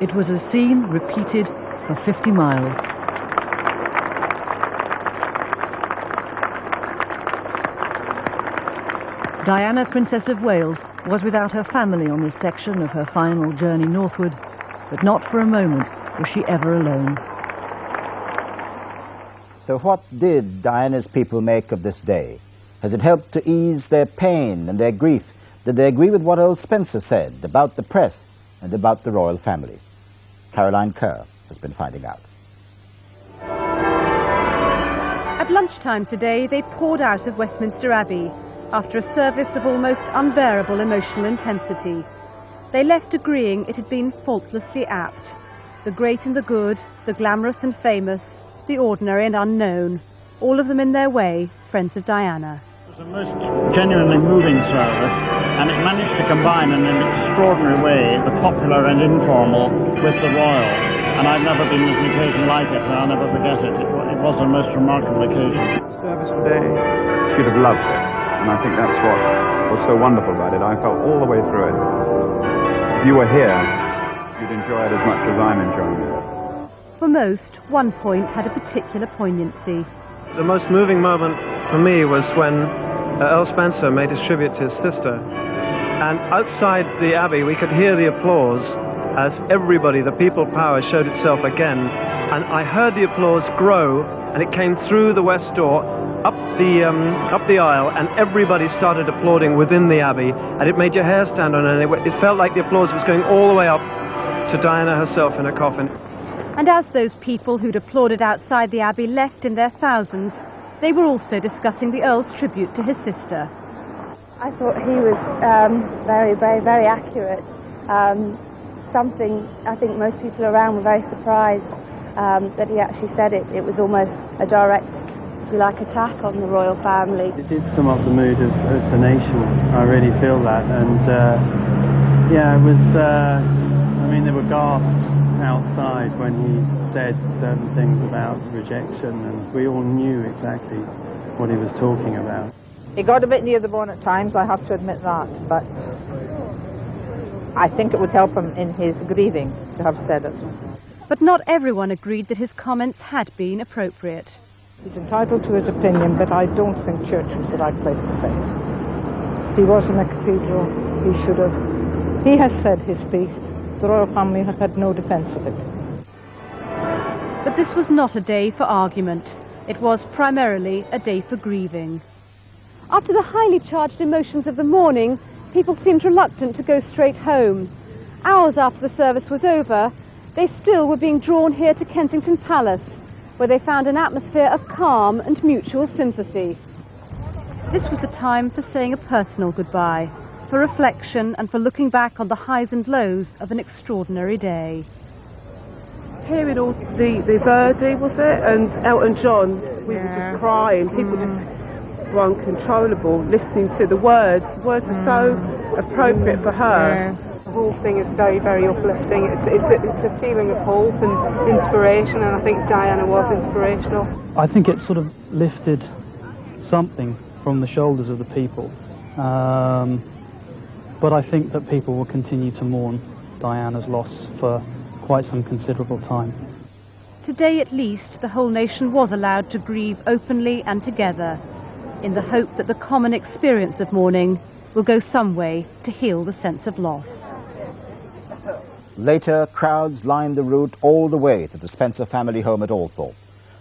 It was a scene repeated for 50 miles. Diana, Princess of Wales, was without her family on this section of her final journey northward, but not for a moment was she ever alone. So what did Diana's people make of this day? Has it helped to ease their pain and their grief? Did they agree with what Earl Spencer said about the press and about the royal family? Caroline Kerr has been finding out. At lunchtime today, they poured out of Westminster Abbey after a service of almost unbearable emotional intensity. They left agreeing it had been faultlessly apt. The great and the good, the glamorous and famous, the ordinary and unknown, all of them in their way, friends of Diana. It was a most genuinely moving service, and it managed to combine in an extraordinary way the popular and informal with the royal. And I've never been at an occasion like it, and I'll never forget it. It was a most remarkable occasion. Service today, she'd have loved it. And I think that's what was so wonderful about it. I felt all the way through it. If you were here, you'd enjoy it as much as I'm enjoying it. For most, one point had a particular poignancy. The most moving moment for me was when Earl Spencer made his tribute to his sister. And outside the Abbey, we could hear the applause as everybody, the people power, showed itself again. And I heard the applause grow, and it came through the west door, up the aisle, and everybody started applauding within the Abbey, and it made your hair stand on end. It felt like the applause was going all the way up to Diana herself in her coffin. And as those people who'd applauded outside the Abbey left in their thousands, they were also discussing the Earl's tribute to his sister. I thought he was very brave, very accurate. Something I think most people around were very surprised that he actually said it. It was almost a direct, if you like, attack on the royal family. It did sum up the mood of the nation. I really feel that. And yeah, it was, I mean, there were gasps outside when he said certain things about rejection, and we all knew exactly what he was talking about. He got a bit near the bone at times, I have to admit that, but I think it would help him in his grieving to have said it. But not everyone agreed that his comments had been appropriate. He's entitled to his opinion, but I don't think church was the right place to say it. He was in a cathedral. He should have. He has said his piece. The royal family have had no defence of it. But this was not a day for argument. It was primarily a day for grieving. After the highly charged emotions of the morning, people seemed reluctant to go straight home. Hours after the service was over, they still were being drawn here to Kensington Palace, where they found an atmosphere of calm and mutual sympathy. This was the time for saying a personal goodbye, for reflection and for looking back on the highs and lows of an extraordinary day. Hearing all the Verdi, was it, and Elton John, we were just crying. People just were uncontrollable listening to the words. The words are so appropriate for her. The whole thing is very, very uplifting. It's a feeling of hope and inspiration, and I think Diana was inspirational. I think it sort of lifted something from the shoulders of the people. But I think that people will continue to mourn Diana's loss for quite some considerable time. Today, at least, the whole nation was allowed to grieve openly and together, in the hope that the common experience of mourning will go some way to heal the sense of loss. Later, crowds lined the route all the way to the Spencer family home at Althorpe.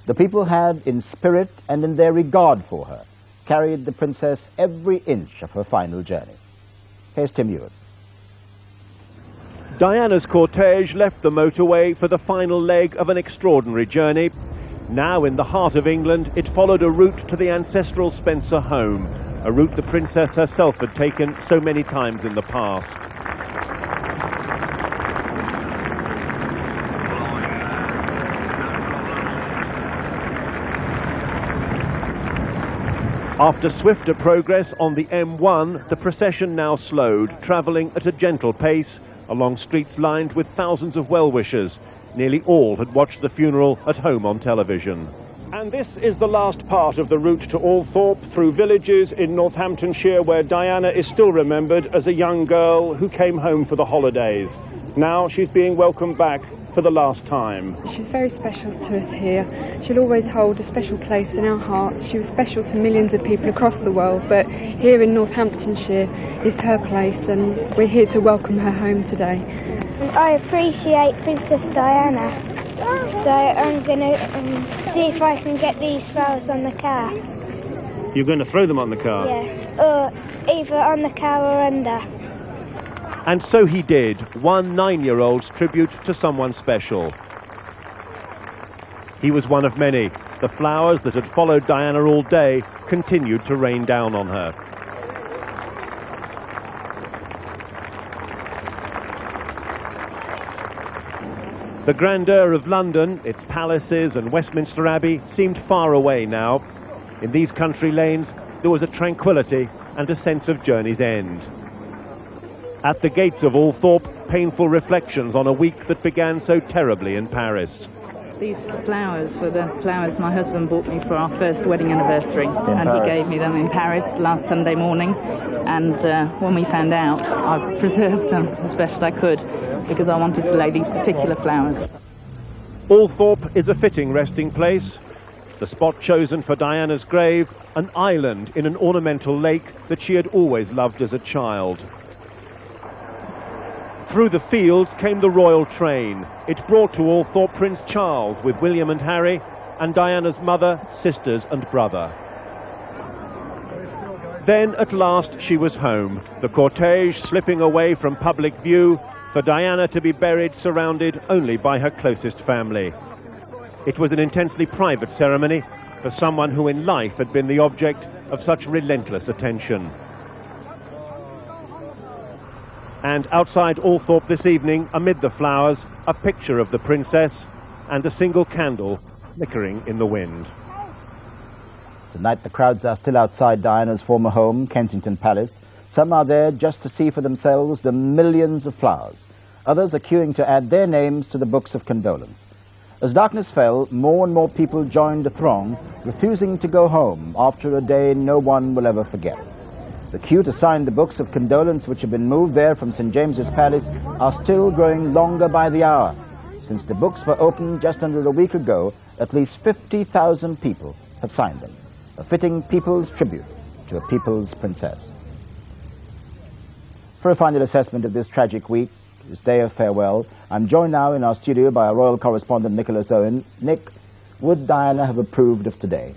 The people had, in spirit and in their regard for her, carried the princess every inch of her final journey. Here's Tim Ewan. Diana's cortege left the motorway for the final leg of an extraordinary journey. Now in the heart of England, it followed a route to the ancestral Spencer home, a route the princess herself had taken so many times in the past. After swifter progress on the M1, the procession now slowed, travelling at a gentle pace along streets lined with thousands of well-wishers. Nearly all had watched the funeral at home on television. And this is the last part of the route to Althorpe, through villages in Northamptonshire where Diana is still remembered as a young girl who came home for the holidays. Now she's being welcomed back for the last time. She's very special to us here. She'll always hold a special place in our hearts. She was special to millions of people across the world, but here in Northamptonshire is her place, and we're here to welcome her home today. I appreciate Princess Diana, so I'm going to see if I can get these flowers on the car. You're going to throw them on the car? Yeah, or either on the car or under. And so he did, one 9-year-old's tribute to someone special. He was one of many. The flowers that had followed Diana all day continued to rain down on her. The grandeur of London, its palaces and Westminster Abbey, seemed far away now. In these country lanes, there was a tranquility and a sense of journey's end. At the gates of Althorpe, painful reflections on a week that began so terribly in Paris. These flowers were the flowers my husband bought me for our first wedding anniversary, and he gave me them in Paris last Sunday morning, and when we found out, I preserved them as best I could because I wanted to lay these particular flowers. Althorpe is a fitting resting place. The spot chosen for Diana's grave, an island in an ornamental lake that she had always loved as a child. Through the fields came the royal train. It brought to Althorpe Prince Charles with William and Harry, and Diana's mother, sisters and brother. Then at last she was home, the cortege slipping away from public view, for Diana to be buried surrounded only by her closest family. It was an intensely private ceremony for someone who in life had been the object of such relentless attention. And outside Althorpe this evening, amid the flowers, a picture of the princess and a single candle flickering in the wind. Tonight the crowds are still outside Diana's former home, Kensington Palace. Some are there just to see for themselves the millions of flowers. Others are queuing to add their names to the books of condolence. As darkness fell, more and more people joined the throng, refusing to go home after a day no one will ever forget. The queue to sign the books of condolence which have been moved there from St. James's Palace are still growing longer by the hour. Since the books were opened just under a week ago, at least 50,000 people have signed them. A fitting people's tribute to a people's princess. For a final assessment of this tragic week, this day of farewell, I'm joined now in our studio by our royal correspondent Nicholas Owen. Nick, would Diana have approved of today?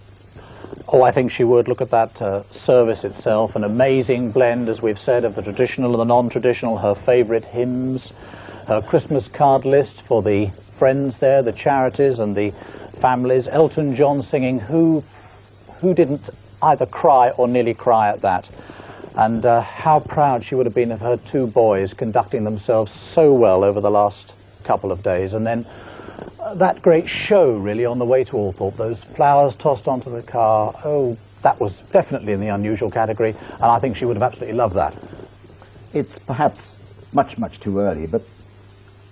Oh, I think she would. Look at that service itself, an amazing blend, as we've said, of the traditional and the non-traditional, her favourite hymns, her Christmas card list for the friends there, the charities and the families, Elton John singing, who didn't either cry or nearly cry at that, and how proud she would have been of her two boys conducting themselves so well over the last couple of days, and then that great show, really, on the way to Althorpe, those flowers tossed onto the car, oh, that was definitely in the unusual category, and I think she would have absolutely loved that. It's perhaps much, much too early, but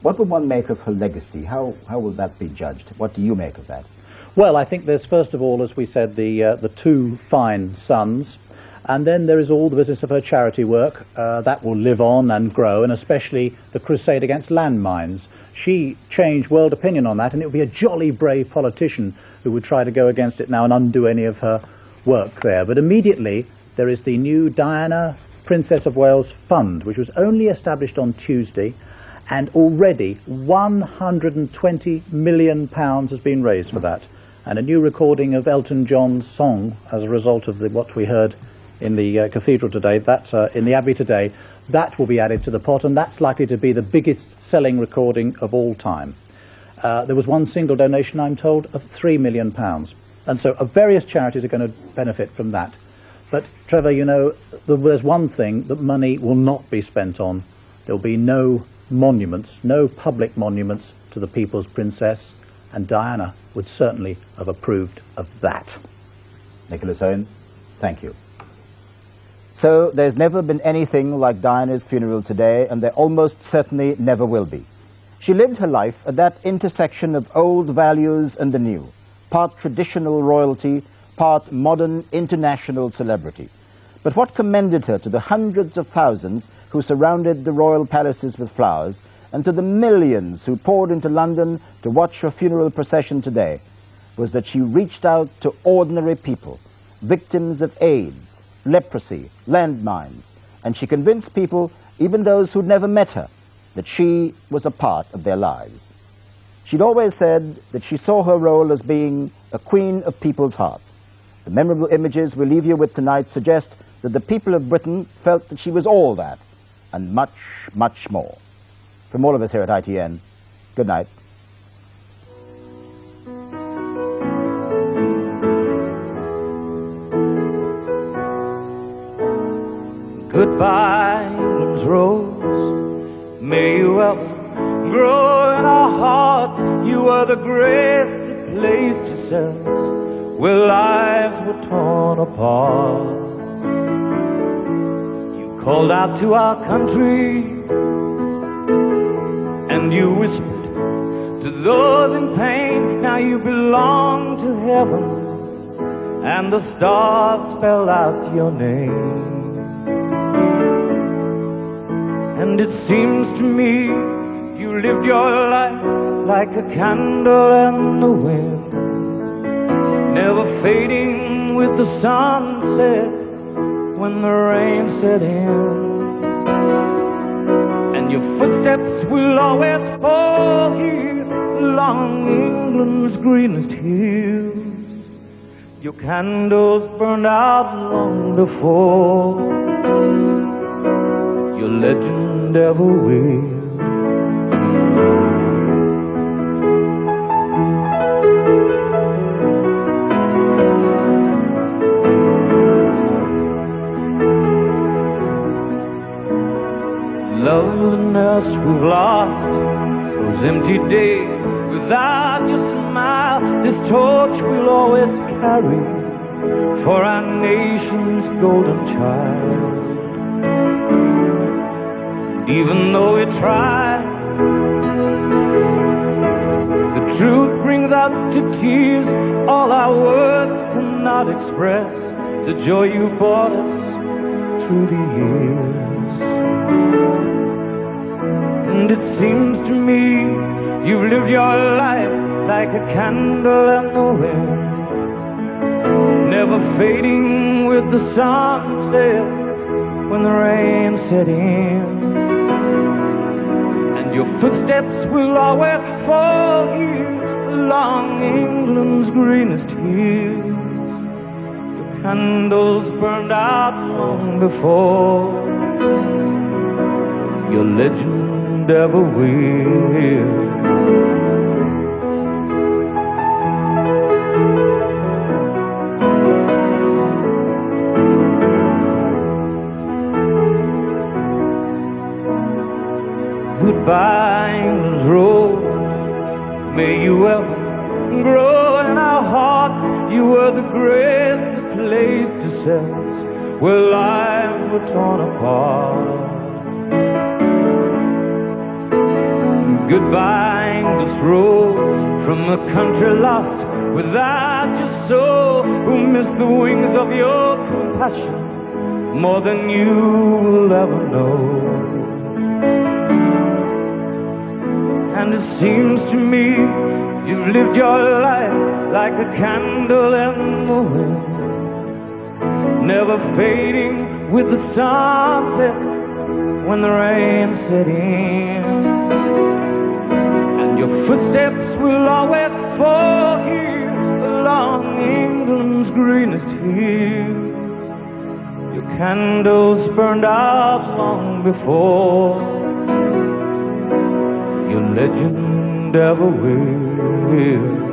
what would one make of her legacy? How will that be judged? What do you make of that? Well, I think there's, first of all, as we said, the two fine sons, and then there is all the business of her charity work. That will live on and grow, and especially the crusade against landmines. She changed world opinion on that, and it would be a jolly brave politician who would try to go against it now and undo any of her work there. But immediately, there is the new Diana, Princess of Wales Fund, which was only established on Tuesday, and already £120 million has been raised for that. And a new recording of Elton John's song as a result of what we heard in the cathedral today, in the Abbey today, that will be added to the pot, and that's likely to be the biggest selling recording of all time. There was one single donation, I'm told, of £3 million. And so various charities are going to benefit from that. But, Trevor, you know, there's one thing that money will not be spent on. There will be no monuments, no public monuments to the People's Princess, and Diana would certainly have approved of that. Nicholas Owen, thank you. So there's never been anything like Diana's funeral today, and there almost certainly never will be. She lived her life at that intersection of old values and the new, part traditional royalty, part modern international celebrity. But what commended her to the hundreds of thousands who surrounded the royal palaces with flowers, and to the millions who poured into London to watch her funeral procession today, was that she reached out to ordinary people, victims of AIDS, leprosy, landmines, and she convinced people, even those who'd never met her, that she was a part of their lives. She'd always said that she saw her role as being a queen of people's hearts. The memorable images we leave you with tonight suggest that the people of Britain felt that she was all that, and much, much more. From all of us here at ITN, good night. Goodbye, England's rose. May you ever grow in our hearts. You are the grace that placed yourselves where lives were torn apart. You called out to our country, and you whispered to those in pain. Now you belong to heaven, and the stars spell out your name. And it seems to me you lived your life like a candle in the wind, never fading with the sunset when the rain set in. And your footsteps will always fall here along England's greenest hills. Your candles burned out long before your legend ever will. Loveliness we've lost, those empty days without your smile. This torch we'll always carry for our nation's golden child. Even though we try, the truth brings us to tears. All our words cannot express the joy you brought us through the years. And it seems to me you've lived your life like a candle in the wind, never fading with the sunset when the rain set in. And your footsteps will always fall here along England's greenest hills. Your candles burned out long before your legend ever will. Goodbye, England's rose. May you ever grow in our hearts. You were the grace that placed yourselves where lives were torn apart. Goodbye, English rose, from a country lost without your soul, who missed the wings of your compassion more than you will ever know. And it seems to me you've lived your life like a candle in the wind, never fading with the sunset when the rain set in. And your footsteps will always fall here along England's greenest hills. Your candles burned out long before your legend ever will.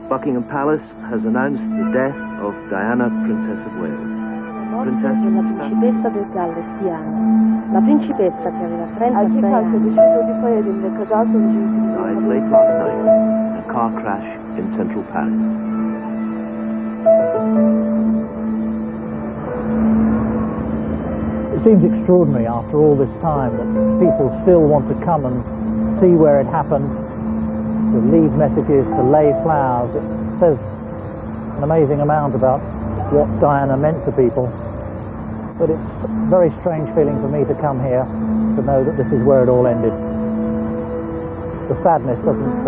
Buckingham Palace has announced the death of Diana, Princess of Wales. Princess La principessa del Galles Diana, la principessa che aveva 36 anni, died late last night in a car crash in central Paris. It seems extraordinary after all this time that people still want to come and see where it happened, to leave messages, to lay flowers. It says an amazing amount about what Diana meant to people. But it's a very strange feeling for me to come here to know that this is where it all ended. The sadness doesn't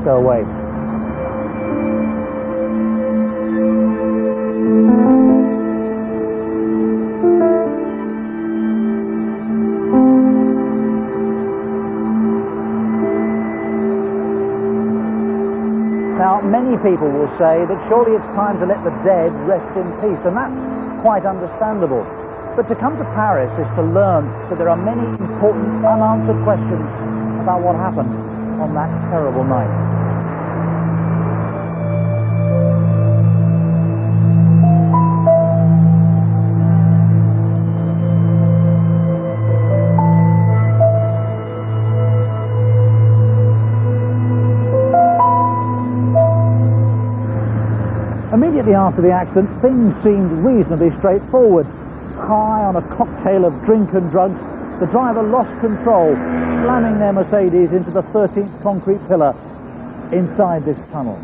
go away. Now, many people will say that surely it's time to let the dead rest in peace, and that's quite understandable. But to come to Paris is to learn that there are many important unanswered questions about what happened on that terrible night. Immediately after the accident, things seemed reasonably straightforward. High on a cocktail of drink and drugs, the driver lost control, slamming their Mercedes into the 13th concrete pillar inside this tunnel.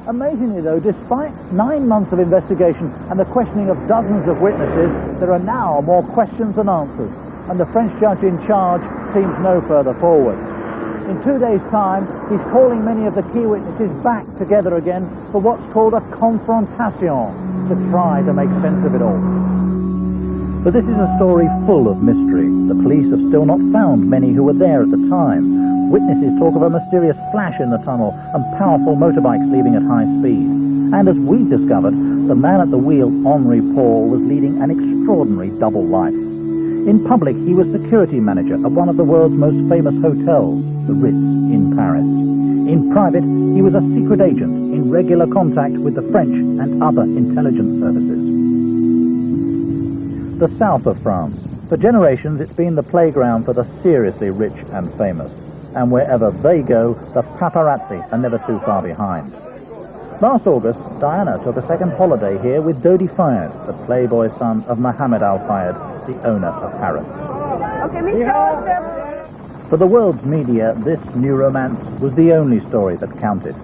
Amazingly though, despite 9 months of investigation and the questioning of dozens of witnesses, there are now more questions than answers, and the French judge in charge seems no further forward. In 2 days' time, he's calling many of the key witnesses back together again for what's called a confrontation, to try to make sense of it all. But this is a story full of mystery. The police have still not found many who were there at the time. Witnesses talk of a mysterious flash in the tunnel and powerful motorbikes leaving at high speed. And as we discovered, the man at the wheel, Henri Paul, was leading an extraordinary double life. In public, he was security manager at one of the world's most famous hotels, the Ritz in Paris. In private, he was a secret agent in regular contact with the French and other intelligence services. The south of France. For generations, it's been the playground for the seriously rich and famous. And wherever they go, the paparazzi are never too far behind. Last August, Diana took a second holiday here with Dodi Fayed, the playboy son of Mohammed Al Fayed, the owner of Paris. For the world's media, this new romance was the only story that counted.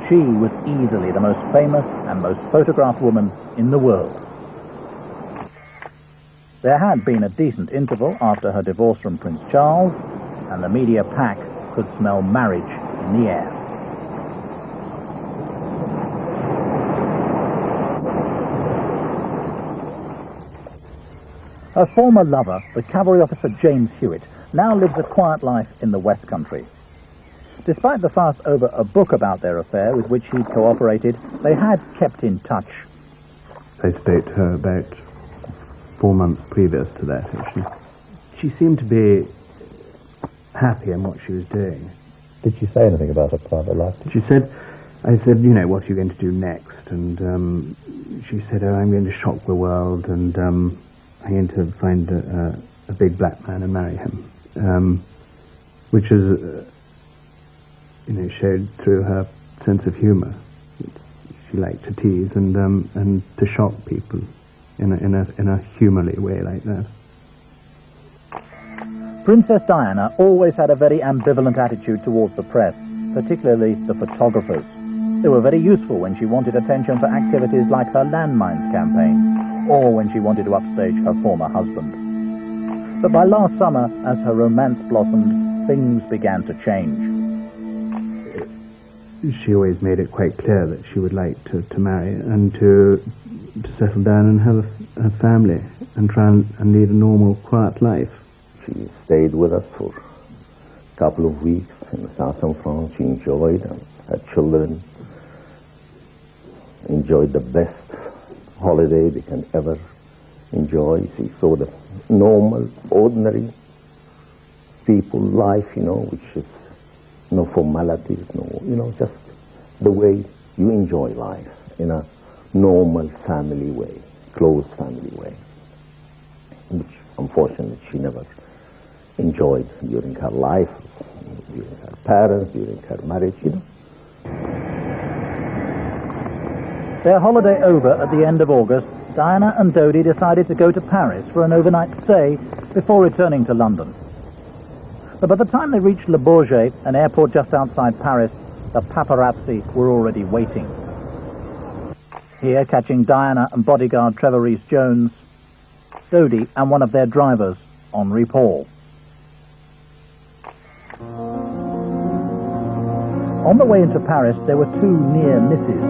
She was easily the most famous and most photographed woman in the world. There had been a decent interval after her divorce from Prince Charles, and the media pack could smell marriage in the air. Her former lover, the cavalry officer James Hewitt, now lives a quiet life in the West Country. Despite the fuss over a book about their affair with which he'd cooperated, they had kept in touch. I spoke to her about 4 months previous to that, actually. She seemed to be happy in what she was doing. Did she say anything about her private life? She said, I said, you know, what are you going to do next? And she said, oh, I'm going to shock the world, and I'm going to find a big black man and marry him. Which is, showed through her sense of humour. She liked to tease and to shock people in a humourly way like that. Princess Diana always had a very ambivalent attitude towards the press, particularly the photographers. They were very useful when she wanted attention for activities like her landmines campaign, or when she wanted to upstage her former husband. But by last summer, as her romance blossomed, things began to change. She always made it quite clear that she would like to marry and to settle down and have a family. and try and lead a normal, quiet life. She stayed with us for a couple of weeks in the south of France. She enjoyed, and her children enjoyed the best holiday they can ever enjoy. She saw the normal, ordinary people life, which is no formalities, just the way you enjoy life in a normal family way, close family way, which unfortunately she never enjoyed during her life, during her parents, during her marriage, Their holiday over at the end of August, Diana and Dodi decided to go to Paris for an overnight stay before returning to London. But by the time they reached Le Bourget, an airport just outside Paris, the paparazzi were already waiting. Here, catching Diana and bodyguard Trevor Rees-Jones, Dodi and one of their drivers, Henri Paul. On the way into Paris, there were two near misses.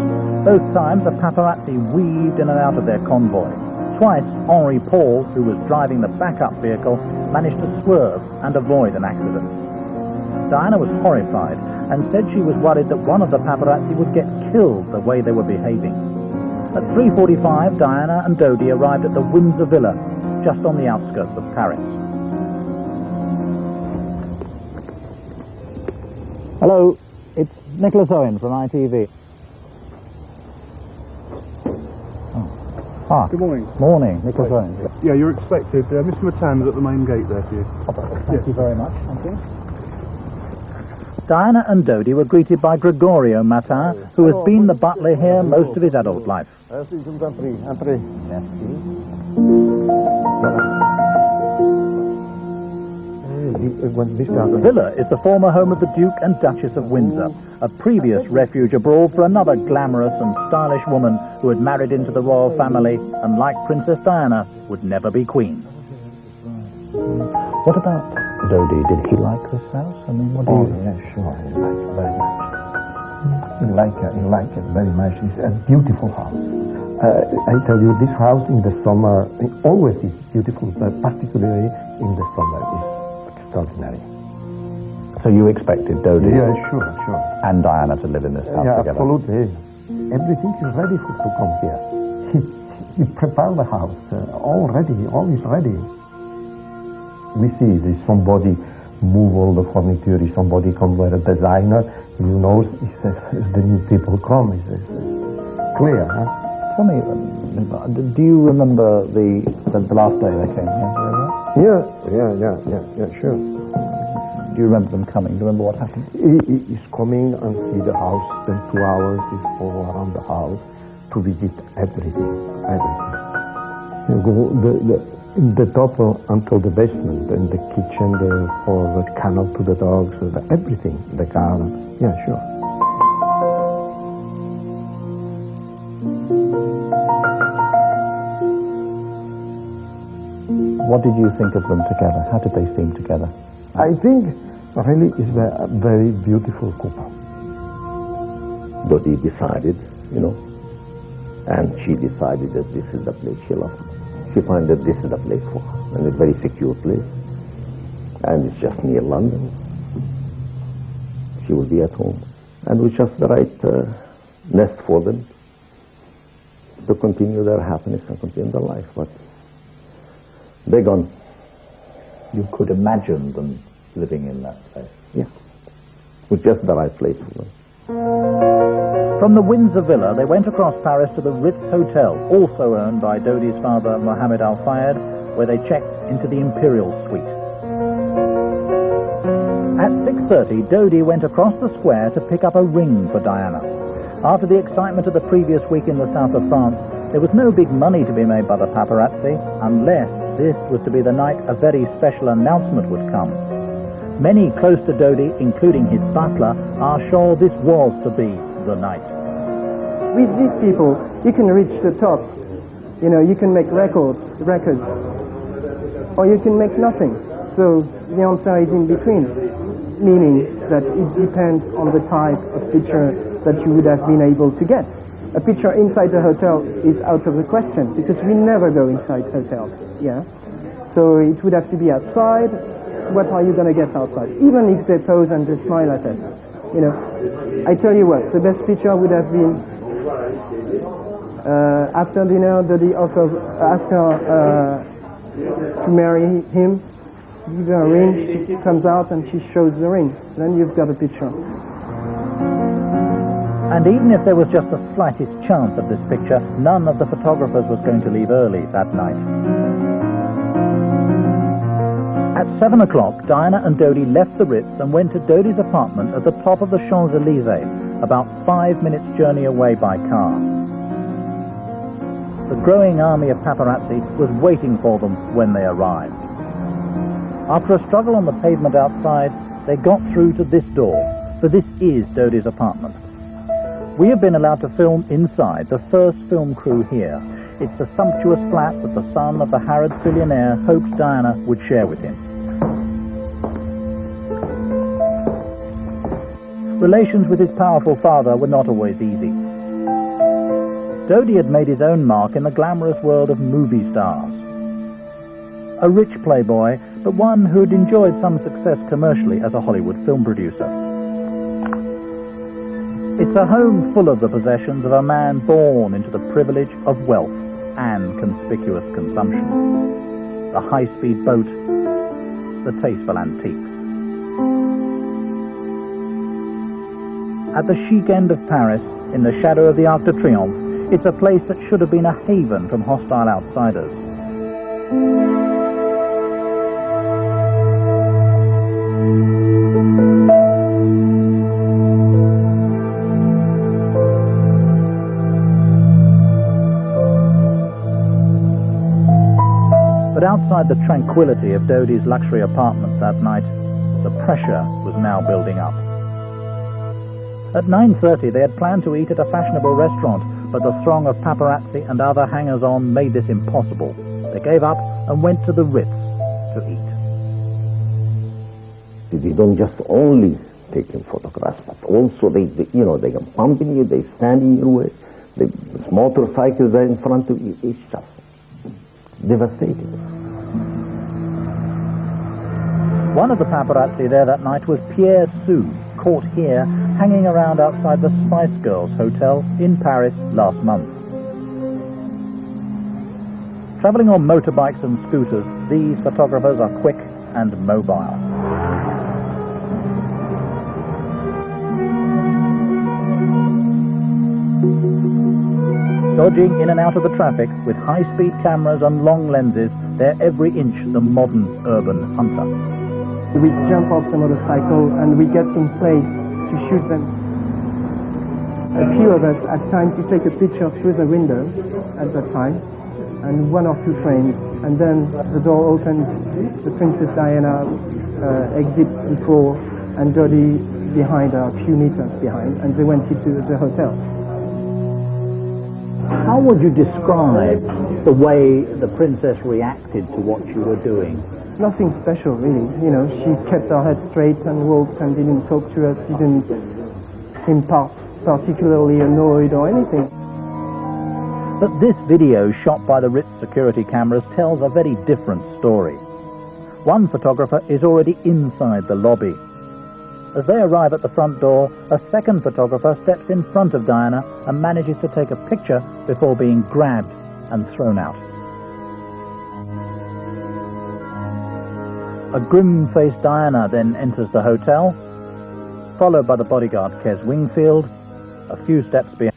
Both times, the paparazzi weaved in and out of their convoy. Twice, Henri Paul, who was driving the backup vehicle, managed to swerve and avoid an accident. Diana was horrified and said she was worried that one of the paparazzi would get killed the way they were behaving. At 3:45, Diana and Dodi arrived at the Windsor Villa, just on the outskirts of Paris. Hello, it's Nicholas Owen from ITV. Ah, good morning. Morning, Nicholas Owen. Yeah, you're expected. Mr. Mattan's at the main gate there for you. Thank you very much. Thank you. Diana and Dodi were greeted by Gregorio Mattan, who has been the butler here most of his adult life. The villa is the former home of the Duke and Duchess of Windsor, a previous refuge abroad for another glamorous and stylish woman who had married into the royal family and, like Princess Diana, would never be queen. What about Dodi? Did he like this house? I mean, what do you... yeah, sure, he liked it very much. He liked it very much. It's a beautiful house. I tell you, this house in the summer, it always is beautiful, but particularly in the summer is extraordinary. So you expected Dodi yeah, sure. and Diana to live in this house together? Absolutely. Everything is ready to come here. He prepared the house, all ready, all is ready. We see there's somebody move all the furniture, if somebody come with a designer, you know, if the new people come, it's clear, huh? Tell me, do you remember the last day they came here? Yeah, sure. Do you remember them coming? Do you remember what happened? He's coming and see the house, spend 2 hours, he's all around the house to visit everything. You go the top until the basement, and the kitchen, for the kennel to the dogs, everything, the garden. Yeah, sure. What did you think of them together? How did they seem together? I think really it's a very beautiful couple. Dodi decided, and she decided that this is the place she loved. She found that this is the place for her, and a very secure place. And it's just near London. She will be at home. And it was just the right nest for them to continue their happiness and continue their life. But they're gone. You could imagine them living in that place? Yeah. It was just the right place for them. From the Windsor Villa, they went across Paris to the Ritz Hotel, also owned by Dodi's father, Mohammed Al Fayed, where they checked into the Imperial Suite. At 6:30, Dodi went across the square to pick up a ring for Diana. After the excitement of the previous week in the south of France, there was no big money to be made by the paparazzi, unless this was to be the night a very special announcement would come. Many close to Dodi, including his butler, are sure this was to be the night. With these people, you can reach the top. You can make records, or you can make nothing. So the answer is in between, meaning that it depends on the type of picture that you would have been able to get. A picture inside the hotel is out of the question, because we never go inside hotels. Yeah. So it would have to be outside. What are you going to get outside? Even if they pose and they smile at us. You know, I tell you what, the best picture would have been after dinner, Dodie offers, asks her to marry him, gives her a ring, she comes out and she shows the ring. Then you've got a picture. And even if there was just the slightest chance of this picture, none of the photographers was going to leave early that night. At 7 o'clock, Diana and Dodie left the Ritz and went to Dodie's apartment at the top of the Champs-Élysées, about 5 minutes' journey away by car. The growing army of paparazzi was waiting for them when they arrived. After a struggle on the pavement outside, they got through to this door, for this is Dodie's apartment. We have been allowed to film inside, the first film crew here. It's the sumptuous flat that the son of the Harrods billionaire hoped Diana would share with him. Relations with his powerful father were not always easy. Dodie had made his own mark in the glamorous world of movie stars. A rich playboy, but one who had enjoyed some success commercially as a Hollywood film producer. It's a home full of the possessions of a man born into the privilege of wealth and conspicuous consumption. The high-speed boat, the tasteful antiques. At the chic end of Paris, in the shadow of the Arc de Triomphe, it's a place that should have been a haven from hostile outsiders. But outside the tranquility of Dodie's luxury apartment that night, the pressure was now building up. At 9:30 they had planned to eat at a fashionable restaurant, but the throng of paparazzi and other hangers-on made this impossible. They gave up and went to the Ritz to eat. They don't just only take in photographs, but also they can bump in you, they stand in your way, the motorcycles are in front of you. It's just devastating. One of the paparazzi there that night was Pierre Sue, caught here hanging around outside the Spice Girls hotel in Paris last month. Travelling on motorbikes and scooters, these photographers are quick and mobile. Dodging in and out of the traffic with high-speed cameras and long lenses, they're every inch the modern urban hunter. We jump off the motorcycle and we get in place to shoot them. A few of us had time to take a picture through the window at that time, and 1 or 2 frames, and then the door opened, the Princess Diana exits before, and Dodie behind her, a few meters behind, and they went into the hotel. How would you describe the way the princess reacted to what you were doing? Nothing special, really. You know, she kept her head straight and walked and didn't talk to us, didn't seem particularly annoyed or anything. But this video shot by the Ritz security cameras tells a very different story. One photographer is already inside the lobby. As they arrive at the front door, a second photographer steps in front of Diana and manages to take a picture before being grabbed and thrown out. A grim-faced Diana then enters the hotel, followed by the bodyguard Kes Wingfield, a few steps behind.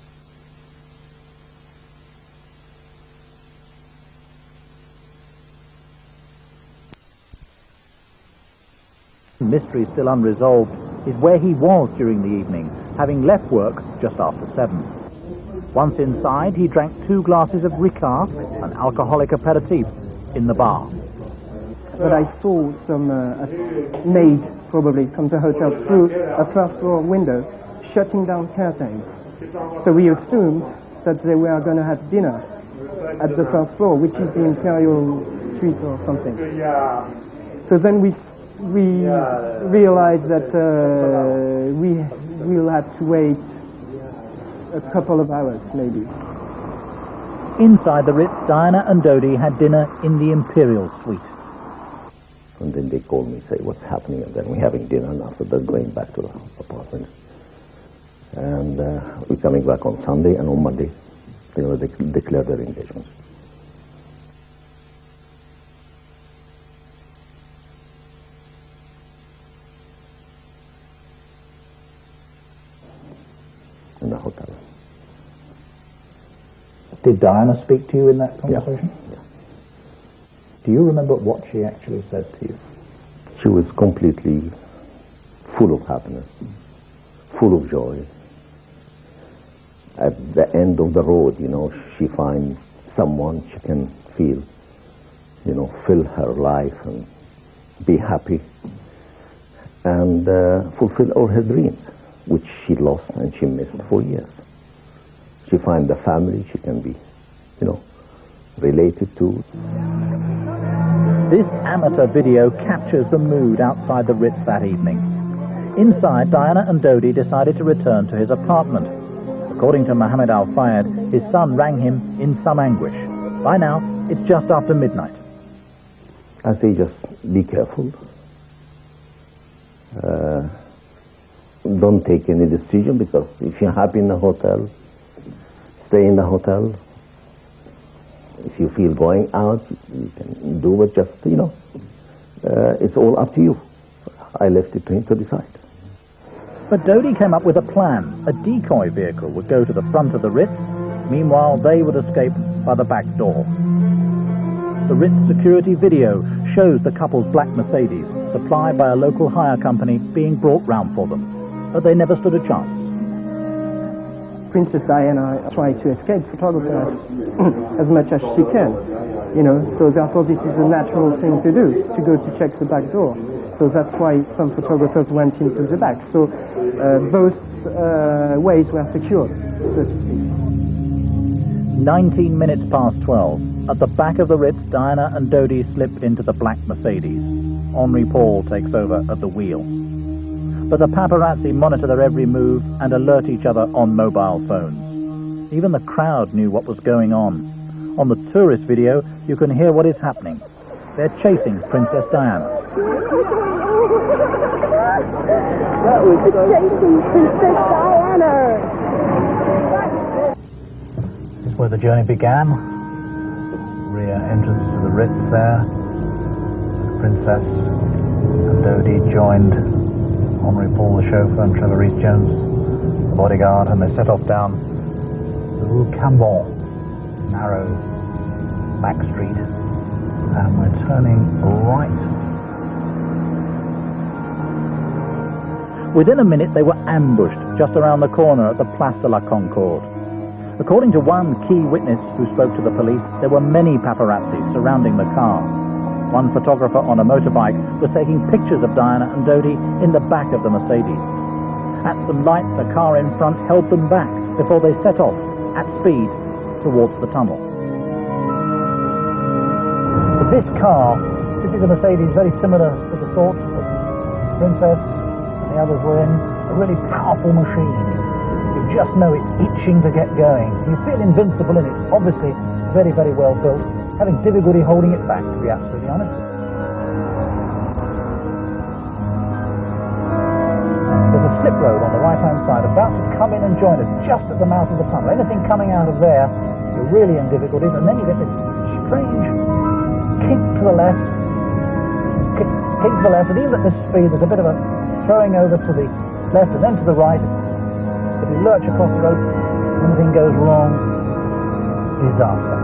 Mystery still unresolved is where he was during the evening, having left work just after 7. Once inside, he drank 2 glasses of Ricard, an alcoholic aperitif, in the bar. But I saw some maid, probably, from the hotel through a first-floor window, shutting down curtains. So we assumed that they were going to have dinner at the first floor, which is the Imperial Suite or something. So then we realized that we will have to wait a couple of hours, maybe. Inside the Ritz, Diana and Dodi had dinner in the Imperial Suite. And then they call me and say, what's happening? And then we're having dinner, and after that going back to the apartment. And we're coming back on Sunday, and on Monday they will declare their engagements. In the hotel. Did Diana speak to you in that conversation? Yeah. Do you remember what she actually said to you? She was completely full of happiness, full of joy. At the end of the road, you know, she finds someone she can feel, you know, fill her life and be happy and fulfill all her dreams, which she lost and she missed for years. She finds the family she can be, you know, related to. This amateur video captures the mood outside the Ritz that evening. Inside, Diana and Dodi decided to return to his apartment. According to Mohammed Al-Fayed, his son rang him in some anguish. By now, it's just after midnight. I say just be careful. Don't take any decision, because if you're happy in the hotel, stay in the hotel. If you feel going out, you can do it, just, you know, it's all up to you. I left it to him to decide. But Dodi came up with a plan. A decoy vehicle would go to the front of the Ritz. Meanwhile, they would escape by the back door. The Ritz security video shows the couple's black Mercedes, supplied by a local hire company, being brought round for them. But they never stood a chance. Princess Diana tried to escape photographers as much as she can, you know, so therefore this is a natural thing to do, to go to check the back door. So that's why some photographers went into the back. So both ways were secured, so to speak. 19 minutes past 12. At the back of the Ritz, Diana and Dodi slip into the black Mercedes. Henri Paul takes over at the wheel. But the paparazzi monitor their every move and alert each other on mobile phones. Even the crowd knew what was going on. On the tourist video, you can hear what is happening. They're chasing Princess Diana. Chasing Princess Diana! This is where the journey began. Rear entrance to the Ritz there. The Princess and Dodi joined Henri Paul, the chauffeur, and Trevor Rees-Jones, the bodyguard, and they set off down the Rue Cambon, narrow back street, and we're turning right. Within a minute, they were ambushed just around the corner at the Place de la Concorde. According to one key witness who spoke to the police, there were many paparazzi surrounding the car. One photographer on a motorbike was taking pictures of Diana and Dodi in the back of the Mercedes. At some lights, a car in front held them back before they set off at speed towards the tunnel. But this car, this is a Mercedes very similar to the sort that Princess and the others were in, a really powerful machine. You just know it's itching to get going. You feel invincible in it. Obviously, very, very well built. Having difficulty holding it back, to be absolutely honest. There's a slip road on the right-hand side, about to come in and join us, just at the mouth of the tunnel. Anything coming out of there, you're really in difficulties, and then you get this strange kink to the left, kink to the left, and even at this speed, there's a bit of a throwing over to the left and then to the right. If you lurch across the road, anything goes wrong, disaster.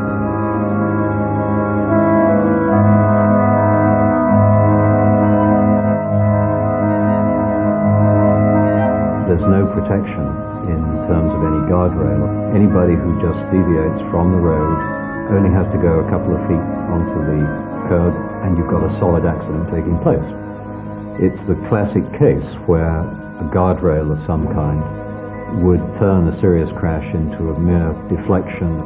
There's no protection in terms of any guardrail. Anybody who just deviates from the road only has to go a couple of feet onto the curb, and you've got a solid accident taking place. It's the classic case where a guardrail of some kind would turn a serious crash into a mere deflection.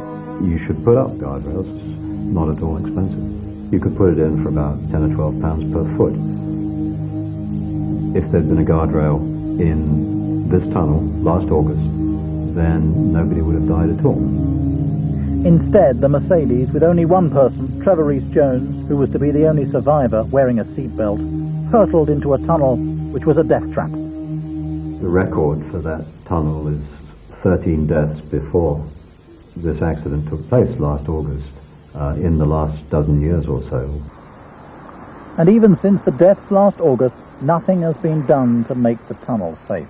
You should put up guardrails. It's not at all expensive. You could put it in for about 10 or 12 pounds per foot. If there'd been a guardrail in this tunnel last August, then nobody would have died at all. Instead, the Mercedes, with only one person, Trevor Rees-Jones, who was to be the only survivor wearing a seatbelt, hurtled into a tunnel which was a death trap. The record for that tunnel is 13 deaths before this accident took place last August, in the last dozen years or so. And even since the deaths last August, nothing has been done to make the tunnel safe.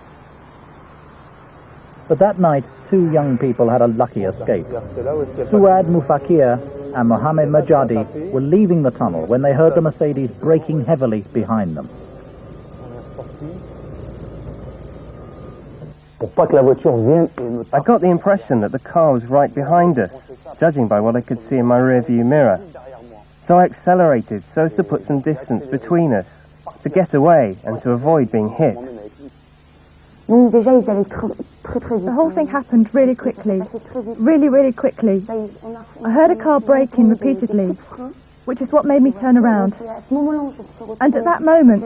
But that night, two young people had a lucky escape. Suad Mufakir and Mohammed Majadi were leaving the tunnel when they heard the Mercedes braking heavily behind them. I got the impression that the car was right behind us, judging by what I could see in my rearview mirror. So I accelerated so as to put some distance between us, to get away and to avoid being hit. The whole thing happened really quickly. Really quickly. I heard a car braking repeatedly, which is what made me turn around. And at that moment,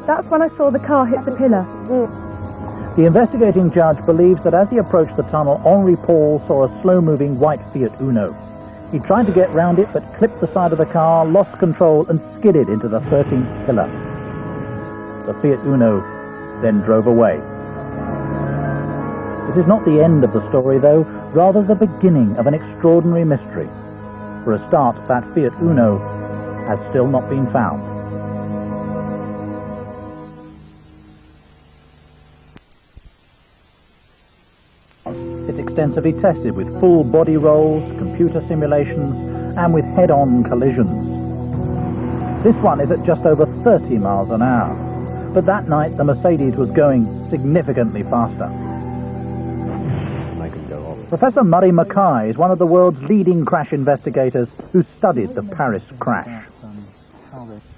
that's when I saw the car hit the pillar. The investigating judge believes that as he approached the tunnel, Henri Paul saw a slow-moving white Fiat Uno. He tried to get round it, but clipped the side of the car, lost control, and skidded into the 13th pillar. The Fiat Uno then drove away. It is not the end of the story, though, rather the beginning of an extraordinary mystery. For a start, that Fiat Uno has still not been found. It's extensively tested with full body rolls, computer simulations, and with head-on collisions. This one is at just over 30 miles an hour. But that night, the Mercedes was going significantly faster. Professor Murray Mackay is one of the world's leading crash investigators who studied the Paris crash.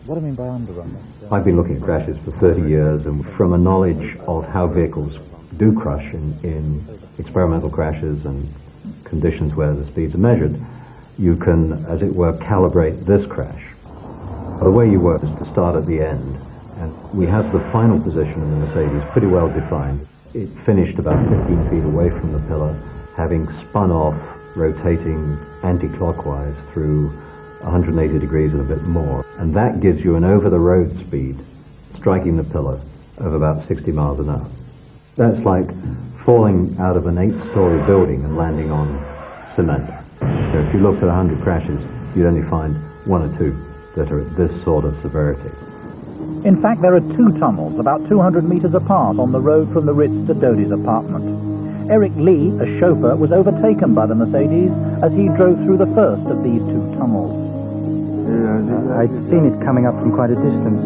What do you mean by underrun? I've been looking at crashes for 30 years, and from a knowledge of how vehicles do crush in experimental crashes and conditions where the speeds are measured, you can, as it were, calibrate this crash. The way you work is to start at the end, and we have the final position of the Mercedes pretty well defined. It finished about 15 feet away from the pillar, having spun off, rotating anti-clockwise through 180 degrees and a bit more. And that gives you an over-the-road speed, striking the pillar, of about 60 miles an hour. That's like falling out of an 8-story building and landing on cement. So if you looked at 100 crashes, you'd only find one or two that are at this sort of severity. In fact, there are two tunnels about 200 meters apart on the road from the Ritz to Dodi's apartment. Eric Lee, a chauffeur, was overtaken by the Mercedes as he drove through the first of these two tunnels. I'd seen it coming up from quite a distance,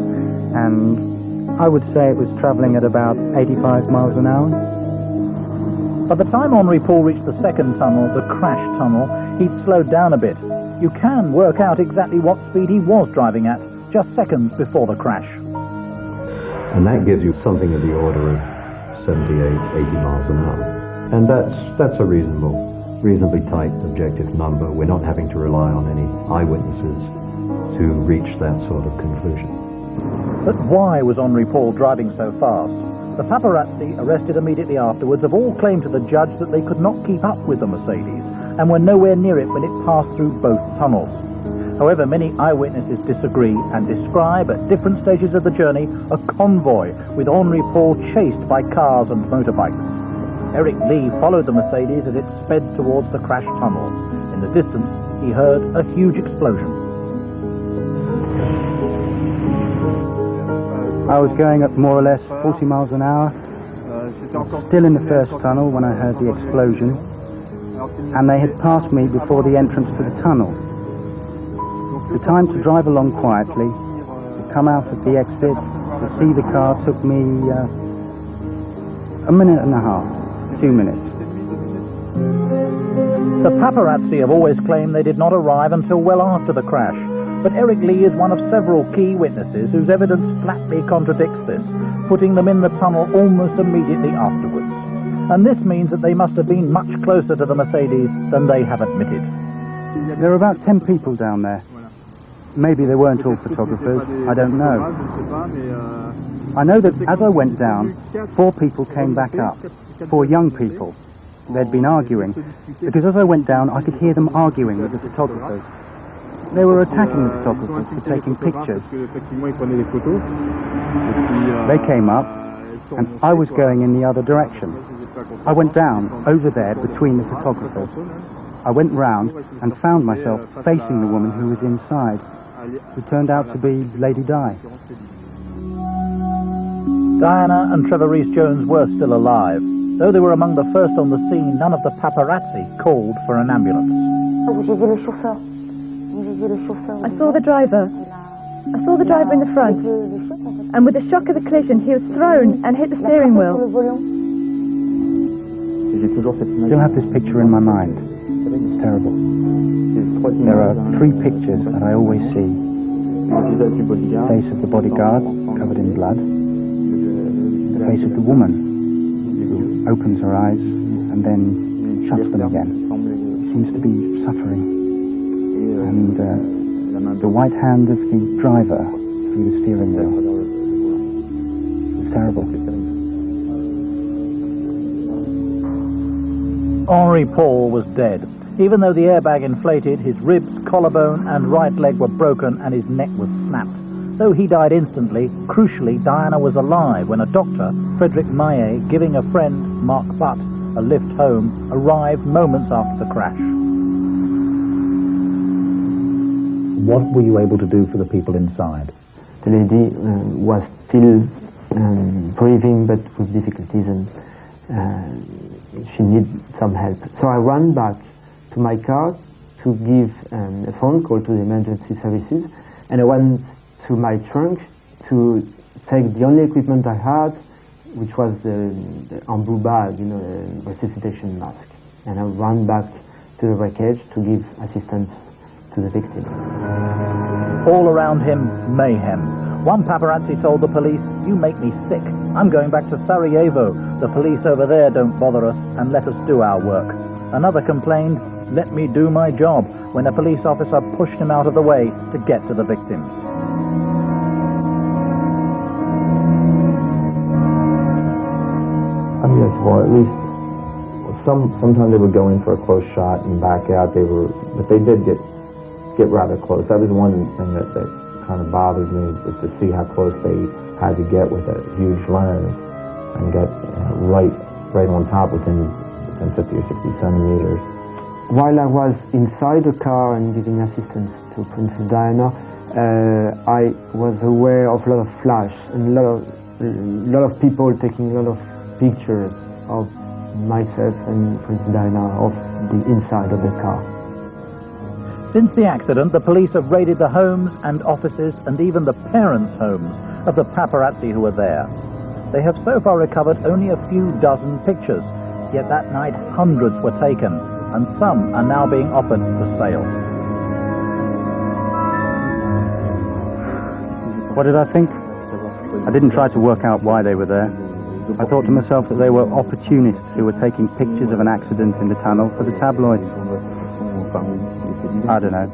and I would say it was travelling at about 85 miles an hour. By the time Henri Paul reached the second tunnel, the crash tunnel, he'd slowed down a bit. You can work out exactly what speed he was driving at, just seconds before the crash. And that gives you something of the order of 78, 80 miles an hour. And that's a reasonably tight objective number. We're not having to rely on any eyewitnesses to reach that sort of conclusion. But why was Henri Paul driving so fast? The paparazzi, arrested immediately afterwards, have all claimed to the judge that they could not keep up with the Mercedes and were nowhere near it when it passed through both tunnels. However, many eyewitnesses disagree and describe, at different stages of the journey, a convoy with Henri Paul chased by cars and motorbikes. Eric Lee followed the Mercedes as it sped towards the crash tunnel. In the distance, he heard a huge explosion. I was going at more or less 40 miles an hour, still in the first tunnel when I heard the explosion, and they had passed me before the entrance to the tunnel. The time to drive along quietly, to come out at the exit, to see the car took me a minute and a half, 2 minutes. The paparazzi have always claimed they did not arrive until well after the crash. But Eric Lee is one of several key witnesses whose evidence flatly contradicts this, putting them in the tunnel almost immediately afterwards. And this means that they must have been much closer to the Mercedes than they have admitted. There were about 10 people down there. Maybe they weren't all photographers, I don't know. I know that as I went down, 4 people came back up, 4 young people, they'd been arguing, because as I went down I could hear them arguing with the photographers. They were attacking the photographers for taking pictures. They came up, and I was going in the other direction. I went down over there between the photographers. I went round and found myself facing the woman who was inside, who turned out to be Lady Di. Diana and Trevor Rhys-Jones were still alive. Though they were among the first on the scene, none of the paparazzi called for an ambulance. I saw the driver. I saw the driver in the front. And with the shock of the collision, he was thrown and hit the steering wheel. Still have this picture in my mind. It's terrible. There are three pictures that I always see. The face of the bodyguard, covered in blood. The face of the woman, who opens her eyes and then shuts them again. She seems to be suffering. And the white hand of the driver through the steering wheel. It's terrible. Henri Paul was dead. Even though the airbag inflated, his ribs, collarbone and right leg were broken and his neck was snapped. Though he died instantly, crucially, Diana was alive when a doctor, Frederick Maillet, giving a friend, Mark Butt, a lift home, arrived moments after the crash. What were you able to do for the people inside? The lady was still breathing but with difficulties, and she needed some help. So I ran back to my car to give a phone call to the emergency services, and I went to my trunk to take the only equipment I had, which was the embout bag, you know, the resuscitation mask. And I ran back to the wreckage to give assistance to the victim. All around him, mayhem. One paparazzi told the police, "You make me sick. I'm going back to Sarajevo. The police over there don't bother us and let us do our work." Another complained, "Let me do my job," when a police officer pushed him out of the way to get to the victims. Yes, well, at least sometimes they would go in for a close shot and back out. But they did get rather close. That was one thing that kind of bothered me, was to see how close they had to get with a huge lens and get right on top within 50 or 60 centimeters. While I was inside the car and giving assistance to Princess Diana, I was aware of a lot of flash and a lot of people taking a lot of pictures of myself and Princess Diana of the inside of the car. Since the accident, the police have raided the homes and offices and even the parents' homes of the paparazzi who were there. They have so far recovered only a few dozen pictures, yet that night hundreds were taken, and some are now being offered for sale. What did I think? I didn't try to work out why they were there. I thought to myself that they were opportunists who were taking pictures of an accident in the tunnel for the tabloids. I don't know.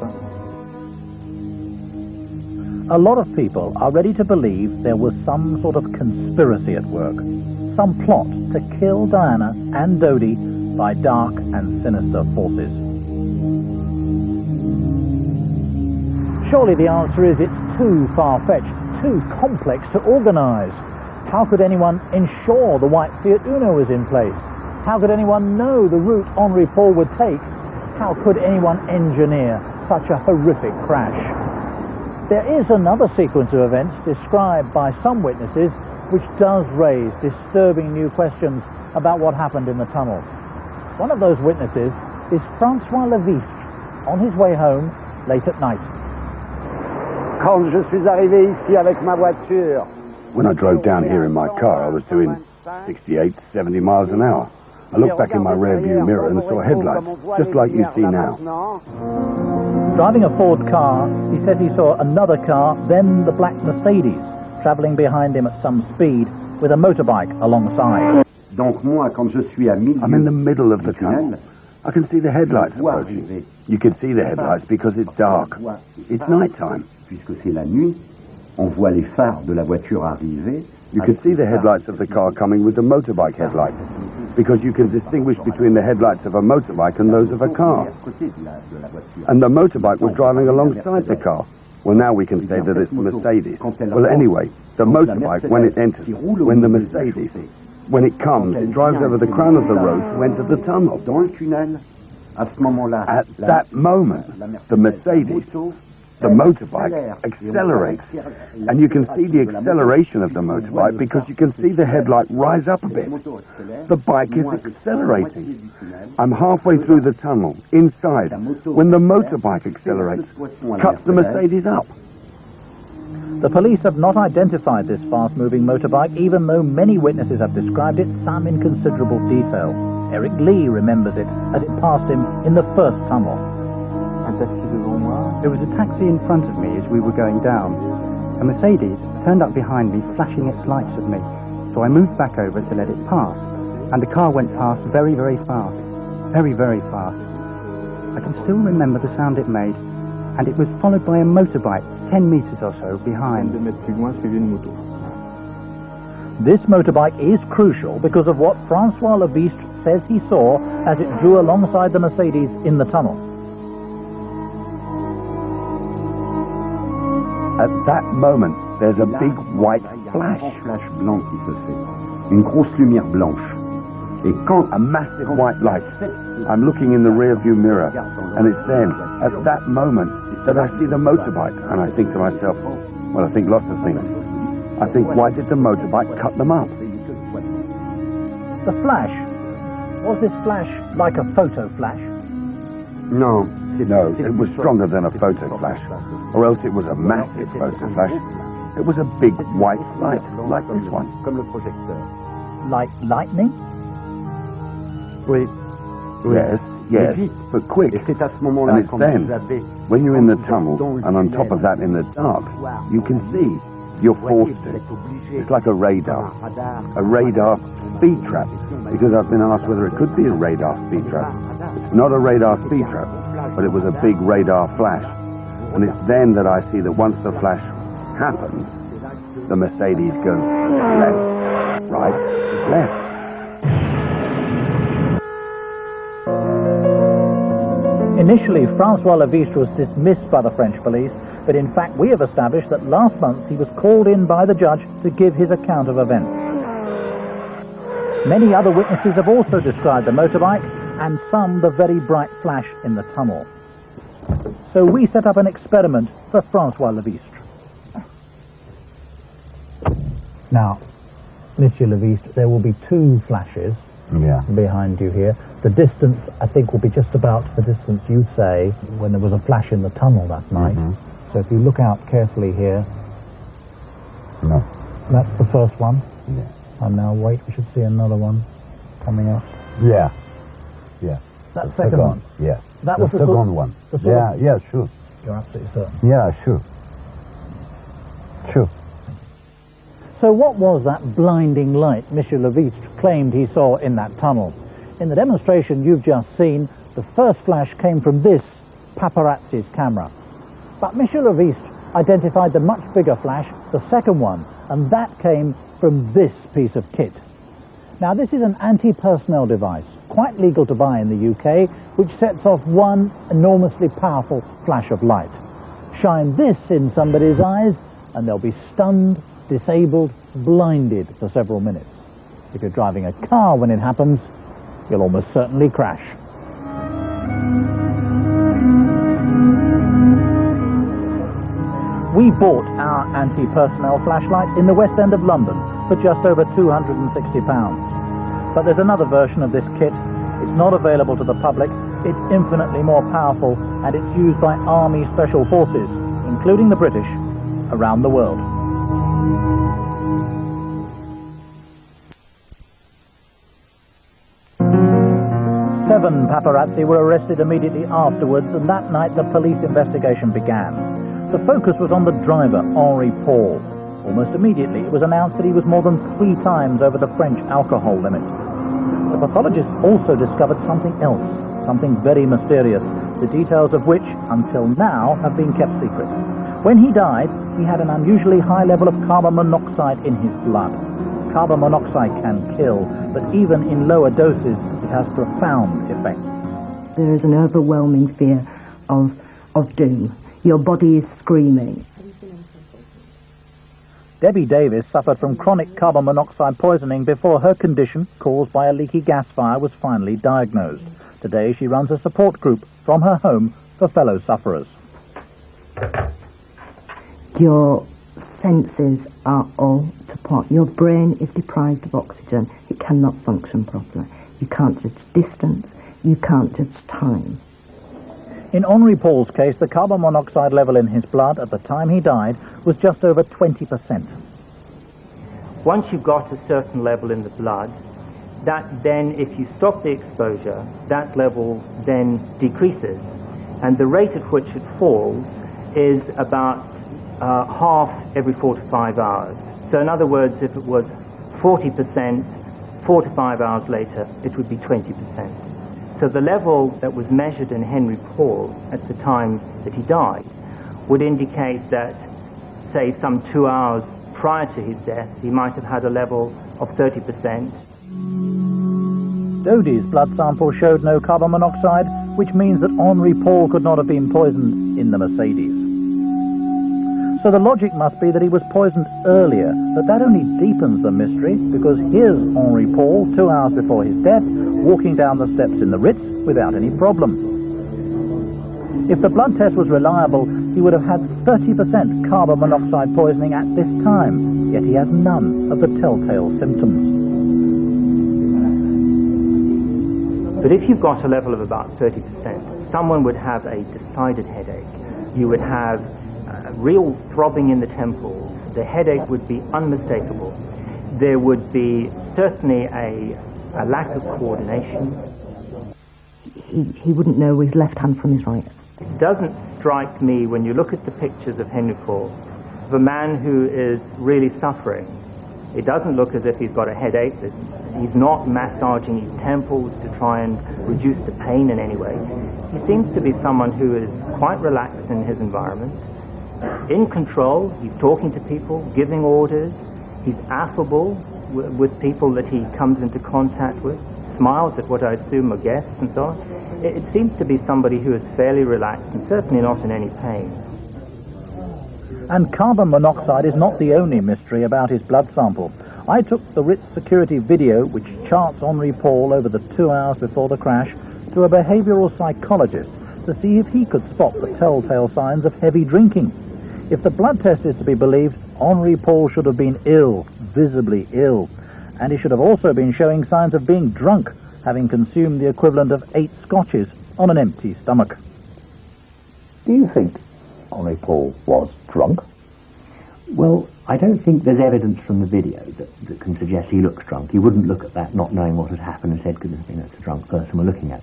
A lot of people are ready to believe there was some sort of conspiracy at work, some plot to kill Diana and Dodi by dark and sinister forces. Surely the answer is it's too far-fetched, too complex to organise. How could anyone ensure the white Fiat Uno was in place? How could anyone know the route Henri Paul would take? How could anyone engineer such a horrific crash? There is another sequence of events described by some witnesses which does raise disturbing new questions about what happened in the tunnels. One of those witnesses is François Levistre, on his way home late at night. Quand je suis arrivé ici avec ma voiture. When I drove down here in my car, I was doing 68, 70 miles an hour. I looked back in my rear-view mirror and saw headlights, just like you see now. Driving a Ford car, he said he saw another car, then the black Mercedes, travelling behind him at some speed with a motorbike alongside. I'm in the middle of the tunnel. I can see the headlights approaching. You can see the headlights because it's dark. It's night time. You could see the headlights of the car coming with the motorbike headlights. because you can distinguish between the headlights of a motorbike and those of a car. And the motorbike was driving alongside the car. Well, now we can say that it's Mercedes. Well, anyway, the motorbike, when it enters, when the Mercedes, when it comes, it drives over the crown of the road to enter the tunnel. At that moment, the Mercedes, the motorbike, accelerates. And you can see the acceleration of the motorbike because you can see the headlight rise up a bit. The bike is accelerating. I'm halfway through the tunnel, inside, when the motorbike accelerates, cuts the Mercedes up. The police have not identified this fast-moving motorbike, even though many witnesses have described it, some in considerable detail. Eric Lee remembers it as it passed him in the first tunnel. There was a taxi in front of me as we were going down. A Mercedes turned up behind me, flashing its lights at me. So I moved back over to let it pass. And the car went past very, very fast. Very, very fast. I can still remember the sound it made, and it was followed by a motorbike 10 meters or so behind. This motorbike is crucial because of what Francois Levistre says he saw as it drew alongside the Mercedes in the tunnel. At that moment, there's a big white flash. Une grosse lumière blanche. A massive white light. I'm looking in the rear view mirror, and it's then, at that moment, that I see the motorbike, and I think to myself, well, I think lots of things. I think, why did the motorbike cut them up? The flash. Was this flash like a photo flash? No, it was stronger than a photo flash, or else it was a massive photo flash. It was a big white light, like this one. Like lightning? Yes, but quick. And it's then, when you're in the tunnel, and on top of that in the dark, you can see, you're forced to. It's like a radar speed trap, because I've been asked whether it could be a radar speed trap. It's not a radar speed trap, but it was a big radar flash. And it's then that I see that once the flash happens, the Mercedes goes left, right, left. Initially, Francois Levistre was dismissed by the French police, but in fact we have established that last month he was called in by the judge to give his account of events. Many other witnesses have also described the motorbike, and some the very bright flash in the tunnel. So we set up an experiment for Francois Levistre. Now, Monsieur Levistre, there will be two flashes behind you here. The distance, I think, will be just about the distance you say when there was a flash in the tunnel that night. So if you look out carefully here, that's the first one. And now wait, we should see another one coming up. That the second one? That was the second one. Sure. You're absolutely certain? Sure. So what was that blinding light Monsieur Levistre claimed he saw in that tunnel? In the demonstration you've just seen, the first flash came from this paparazzi's camera. But Monsieur Levistre identified the much bigger flash, the second one, and that came from this piece of kit. Now this is an anti-personnel device, quite legal to buy in the UK, which sets off one enormously powerful flash of light. Shine this in somebody's eyes and they'll be stunned, disabled, blinded for several minutes. If you're driving a car when it happens, you'll almost certainly crash. We bought our anti-personnel flashlight in the West End of London for just over £260. But there's another version of this kit. It's not available to the public. It's infinitely more powerful, and it's used by Army Special Forces, including the British, around the world. Seven paparazzi were arrested immediately afterwards, and that night the police investigation began. The focus was on the driver, Henri Paul. Almost immediately it was announced that he was more than 3 times over the French alcohol limit. The pathologists also discovered something else, something very mysterious, the details of which, until now, have been kept secret. When he died, he had an unusually high level of carbon monoxide in his blood. carbon monoxide can kill, but even in lower doses, it has profound effects. There is an overwhelming fear of doom. Your body is screaming. Debbie Davis suffered from chronic carbon monoxide poisoning before her condition, caused by a leaky gas fire, was finally diagnosed. Today she runs a support group from her home for fellow sufferers. Your senses are all to pot. Your brain is deprived of oxygen. It cannot function properly. You can't judge distance. You can't judge time. In Henri Paul's case, the carbon monoxide level in his blood at the time he died was just over 20%. Once you've got a certain level in the blood, that then, if you stop the exposure, that level then decreases. And the rate at which it falls is about half every 4 to 5 hours. So in other words, if it was 40%, 4 to 5 hours later, it would be 20%. So the level that was measured in Henry Paul at the time that he died would indicate that, say, some 2 hours prior to his death, he might have had a level of 30%. Dodie's blood sample showed no carbon monoxide, which means that Henri Paul could not have been poisoned in the Mercedes. So the logic must be that he was poisoned earlier, but that only deepens the mystery, because here's Henri Paul 2 hours before his death, walking down the steps in the Ritz without any problem. If the blood test was reliable, he would have had 30% carbon monoxide poisoning at this time, yet he has none of the telltale symptoms. But if you've got a level of about 30%, someone would have a decided headache. You would have real throbbing in the temples. The headache would be unmistakable. There would be certainly a lack of coordination. He wouldn't know his left hand from his right. It doesn't strike me, when you look at the pictures of Henry Paul, of a man who is really suffering. It doesn't look as if he's got a headache. He's not massaging his temples to try and reduce the pain in any way. He seems to be someone who is quite relaxed in his environment, in control. He's talking to people, giving orders. He's affable with people that he comes into contact with, smiles at what I assume are guests and so on. It seems to be somebody who is fairly relaxed and certainly not in any pain. And carbon monoxide is not the only mystery about his blood sample. I took the Ritz security video, which charts Henri Paul over the 2 hours before the crash, to a behavioral psychologist to see if he could spot the telltale signs of heavy drinking. If the blood test is to be believed, Henri Paul should have been ill, visibly ill, and he should have also been showing signs of being drunk, having consumed the equivalent of 8 scotches on an empty stomach. Do you think Henri Paul was drunk? Well, I don't think there's evidence from the video that can suggest he looks drunk. He wouldn't look at that not knowing what had happened and said, goodness me, that's a drunk person we're looking at.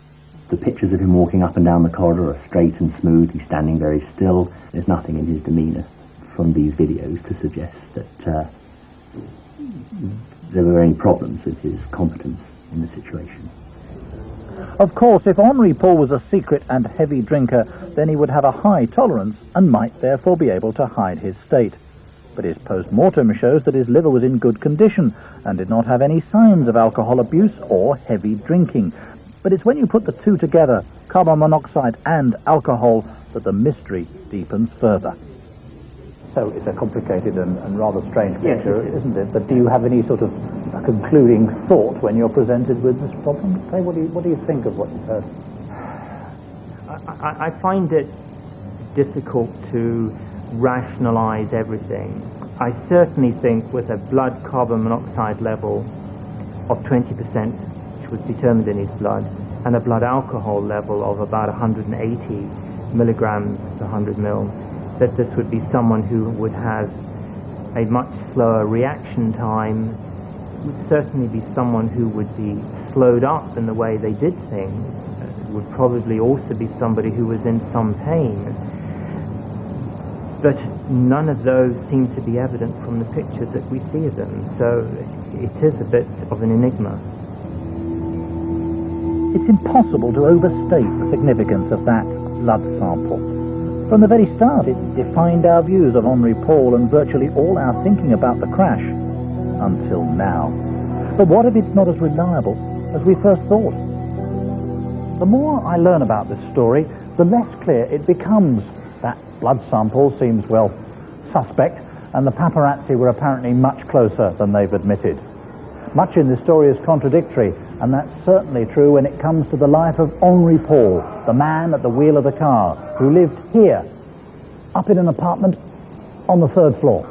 The pictures of him walking up and down the corridor are straight and smooth. He's standing very still. There's nothing in his demeanour from these videos to suggest that there were any problems with his competence in the situation. Of course, if Henri Paul was a secret and heavy drinker, then he would have a high tolerance and might therefore be able to hide his state. But his post-mortem shows that his liver was in good condition and did not have any signs of alcohol abuse or heavy drinking. But it's when you put the two together, carbon monoxide and alcohol, that the mystery deepens further. So it's a complicated and rather strange picture, isn't it? But do you have any sort of concluding thought when you're presented with this problem? Say, what do you think of what you've heard? I find it difficult to rationalize everything. I certainly think with a blood carbon monoxide level of 20%, which was determined in his blood, and a blood alcohol level of about 180 milligrams per 100 mil, that this would be someone who would have a much slower reaction time, would certainly be someone who would be slowed up in the way they did things, would probably also be somebody who was in some pain. But none of those seem to be evident from the pictures that we see of them, so it is a bit of an enigma. It's impossible to overstate the significance of that blood sample. From the very start, it defined our views of Henri Paul and virtually all our thinking about the crash. until now. But what if it's not as reliable as we first thought? The more I learn about this story, the less clear it becomes. That blood sample seems, well, suspect, and the paparazzi were apparently much closer than they've admitted. Much in this story is contradictory, and that's certainly true when it comes to the life of Henri Paul, the man at the wheel of the car, who lived here, up in an apartment on the 3rd floor.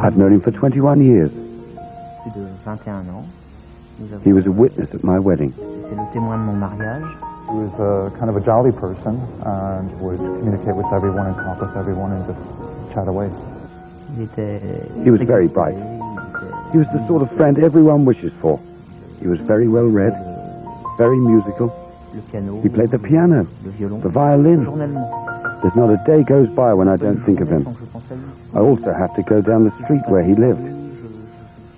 I've known him for 21 years. He was a witness at my wedding. He was kind of a jolly person and would communicate with everyone and talk with everyone and just chat away. He was very bright. He was the sort of friend everyone wishes for. He was very well read, very musical. He played the piano, the violin. There's not a day goes by when I don't think of him. I also have to go down the street where he lived.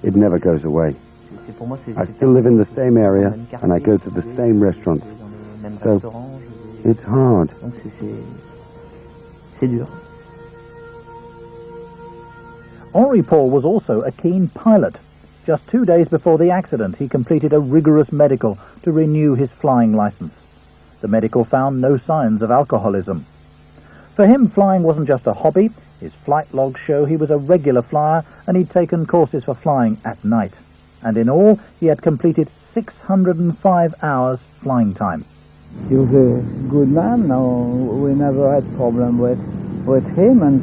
It never goes away. I still live in the same area and I go to the same restaurants. So, it's hard. Henri Paul was also a keen pilot. Just 2 days before the accident, he completed a rigorous medical to renew his flying license. The medical found no signs of alcoholism. For him, flying wasn't just a hobby. His flight logs show he was a regular flyer and he'd taken courses for flying at night. And in all, he had completed 605 hours flying time. He was a good man. No, we never had problem with him, and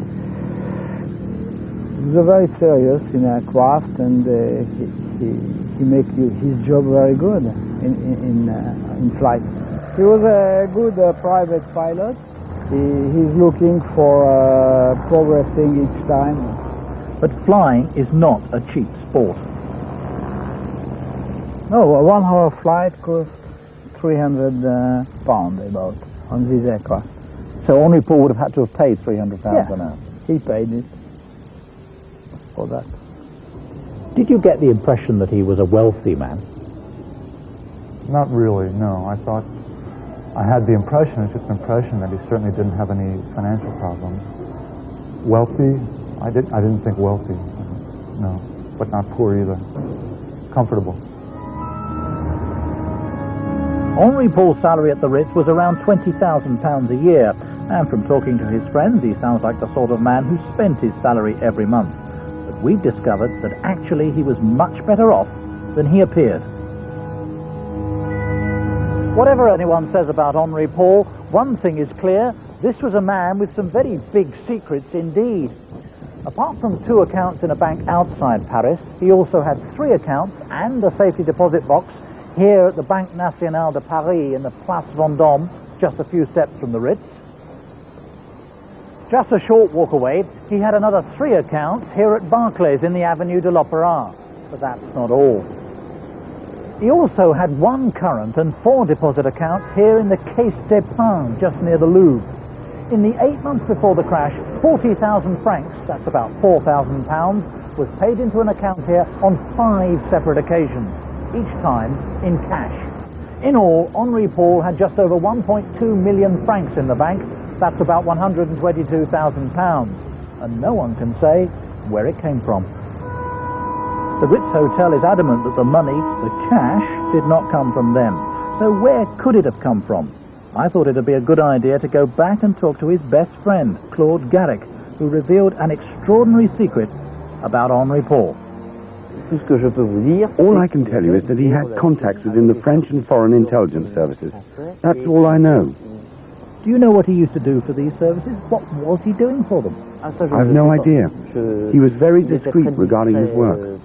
he was very serious in aircraft, and he make his job very good in flight. He was a good private pilot. He's looking for progressing each time. But flying is not a cheap sport. No, a 1 hour flight costs 300 pounds about on this aircraft. So Henri Paul would have had to have paid £300 an hour? He paid it for that. Did you get the impression that he was a wealthy man? Not really, no. I had the impression, it's just an impression, that he certainly didn't have any financial problems. Wealthy? I didn't think wealthy, no. But not poor either. Comfortable. Henri Paul's salary at the Ritz was around £20,000 a year, and from talking to his friends, he sounds like the sort of man who spent his salary every month. But we've discovered that actually he was much better off than he appeared. Whatever anyone says about Henri Paul, one thing is clear: this was a man with some very big secrets indeed. Apart from 2 accounts in a bank outside Paris, he also had 3 accounts and a safety deposit box here at the Banque Nationale de Paris in the Place Vendôme, just a few steps from the Ritz. Just a short walk away, he had another 3 accounts here at Barclays in the Avenue de l'Opéra. But that's not all. He also had 1 current and 4 deposit accounts here in the Caisse d'Épargne, just near the Louvre. In the 8 months before the crash, 40,000 francs, that's about £4,000, was paid into an account here on 5 separate occasions, each time in cash. In all, Henri Paul had just over 1.2 million francs in the bank. That's about £122,000, and no one can say where it came from. The Ritz Hotel is adamant that the money, the cash, did not come from them. So where could it have come from? I thought it would be a good idea to go back and talk to his best friend, Claude Garrick, who revealed an extraordinary secret about Henri Paul. All I can tell you is that he had contacts within the French and foreign intelligence services. That's all I know. Do you know what he used to do for these services? What was he doing for them? I've no idea. He was very discreet regarding his work.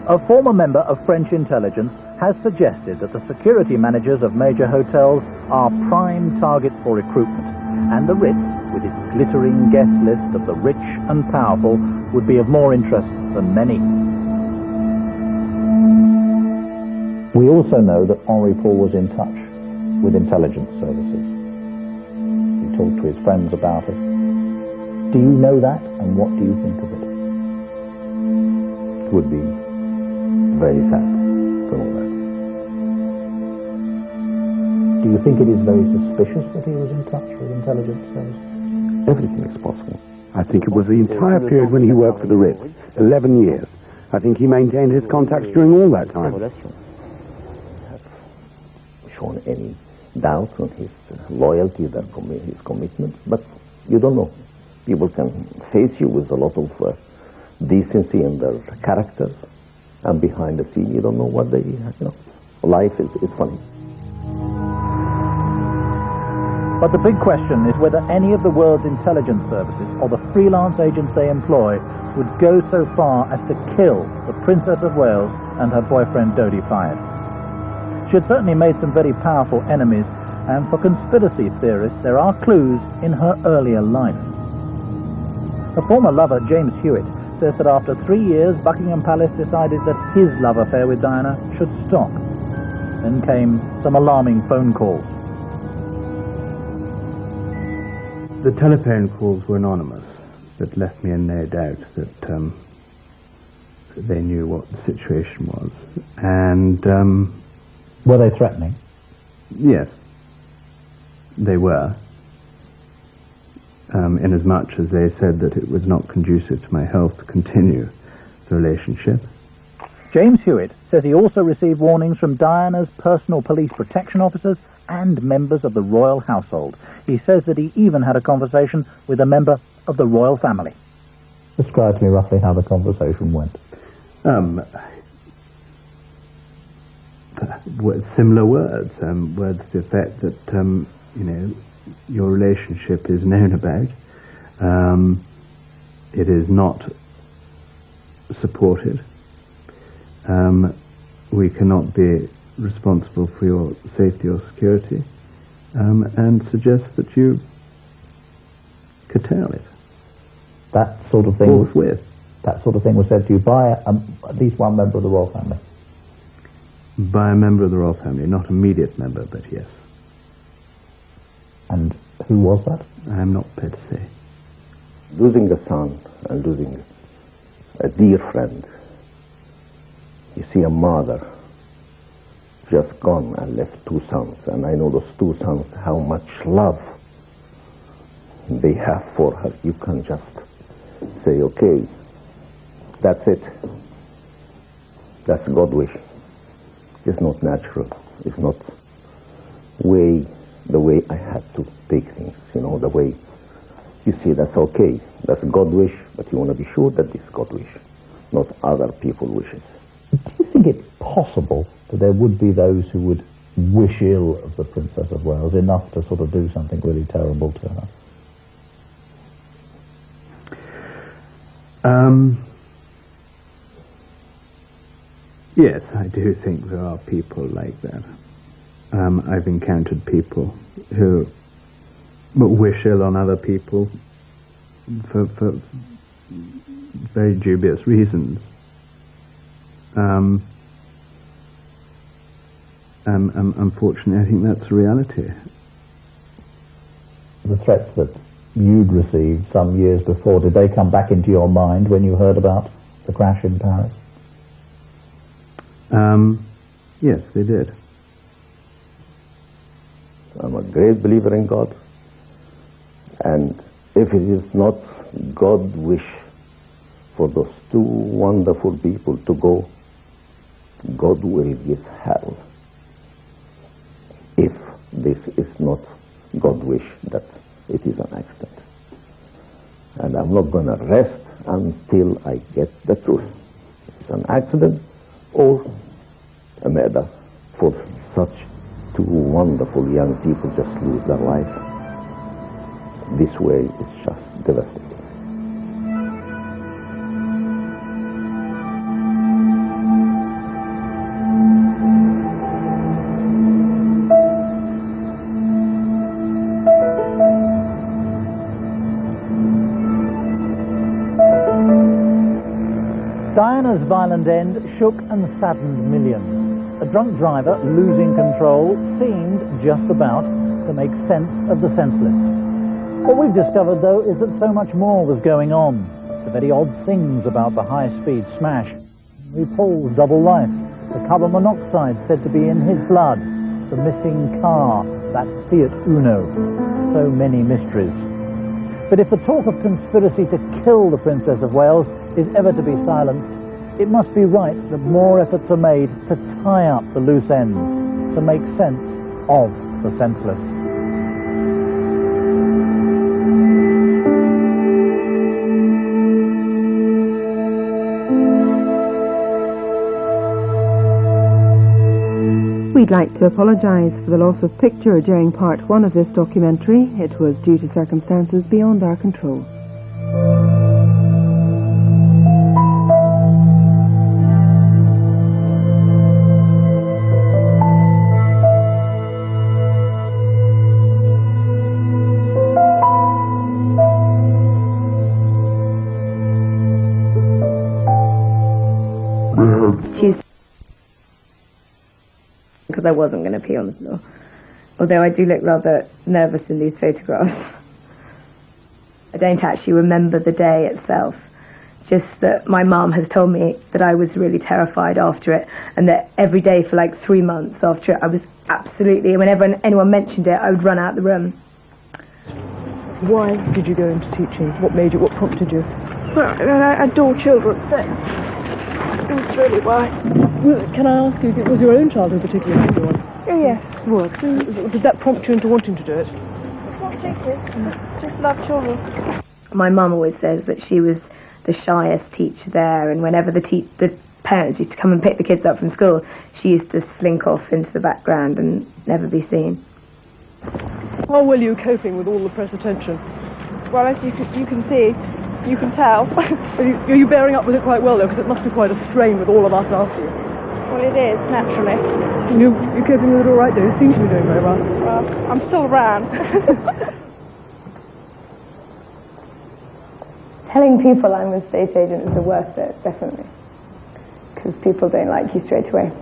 A former member of French intelligence has suggested that the security managers of major hotels are prime targets for recruitment, and the Ritz, with its glittering guest list of the rich and powerful, would be of more interest than many. We also know that Henri Paul was in touch with intelligence services. He talked to his friends about it. Do you know that, and what do you think of it? It would be very sad to know that. Do you think it is very suspicious that he was in touch with intelligence services? Everything is possible. I think it was the entire period when he worked for the Ritz, 11 years. I think he maintained his contacts during all that time. Shown any doubt on his loyalty, his commitment, but you don't know. People can face you with a lot of decency in their characters, and behind the scene you don't know what they, life is funny. But the big question is whether any of the world's intelligence services or the freelance agents they employ would go so far as to kill the Princess of Wales and her boyfriend Dodi Fayed. She had certainly made some very powerful enemies, and for conspiracy theorists there are clues in her earlier life. Her former lover, James Hewitt, says that after 3 years Buckingham Palace decided that his love affair with Diana should stop. Then came some alarming phone calls. The telephone calls were anonymous, but left me in no doubt that they knew what the situation was. And were they threatening? Yes, they were. Inasmuch as they said that it was not conducive to my health to continue the relationship. James Hewitt says he also received warnings from Diana's personal police protection officers and members of the royal household. He says that he even had a conversation with a member of the royal family. Describe to me roughly how the conversation went. Similar words. Words to the effect that, your relationship is known about. It is not supported. We cannot be responsible for your safety or security, and suggest that you curtail it. That sort of thing. Forthwith. That sort of thing was said to you by at least one member of the royal family. By a member of the royal family, not immediate member, but yes. And who was that? I am not prepared to say. Losing a son and losing a dear friend. You see a mother just gone and left 2 sons, and I know those 2 sons how much love they have for her. You can just say, okay, that's it. That's God's wish. It's not natural. It's not the way I had to take things, the way you see that's okay. That's God's wish, but you want to be sure that it's God's wish, not other people's wishes. Do you think it's possible that there would be those who would wish ill of the Princess of Wales enough to sort of do something really terrible to her? Yes, I do think there are people like that. I've encountered people who wish ill on other people for very dubious reasons. Unfortunately, I think that's the reality. The threats that you'd received some years before, did they come back into your mind when you heard about the crash in Paris? Yes, they did. I'm a great believer in God, and if it is not God's wish for those 2 wonderful people to go, God will give hell. If this is not God's wish that it is an accident. And I'm not going to rest until I get the truth. It's an accident or a murder for such 2 wonderful young people just lose their life. This way is just devastating. Diana's violent end shook and saddened millions. A drunk driver losing control seemed just about to make sense of the senseless. What we've discovered, though, is that so much more was going on. The very odd things about the high-speed smash. Paul's double life, the carbon monoxide said to be in his blood, the missing car, that Fiat Uno. So many mysteries. But if the talk of conspiracy to kill the Princess of Wales is ever to be silenced, it must be right that more efforts are made to tie up the loose ends, to make sense of the senseless. We'd like to apologise for the loss of picture during part 1 of this documentary. It was due to circumstances beyond our control. Because I wasn't going to pee on the floor. Although I do look rather nervous in these photographs. I don't actually remember the day itself. Just that my mum has told me that I was really terrified after it, and that every day for like 3 months after it I was absolutely, whenever anyone mentioned it, I would run out the room. Why did you go into teaching? What made you, what prompted you? Well, I adore children, so that's really why. Well, can I ask you, was your own childhood particularly happy one? Oh, yes. Well, did that prompt you into wanting to do it? Not particularly. Just love children. My mum always says that she was the shyest teacher there, and whenever the parents used to come and pick the kids up from school, she used to slink off into the background and never be seen. How well are you coping with all the press attention? Well, as you can see, you can tell. Are you bearing up with it quite well, though? Because it must be quite a strain with all of us after you. Well, it is, naturally. You're coping with it all right, though? You seem to be doing very well. Well, I'm still around. Telling people I'm an estate agent is the worst bit, definitely. Because people don't like you straight away.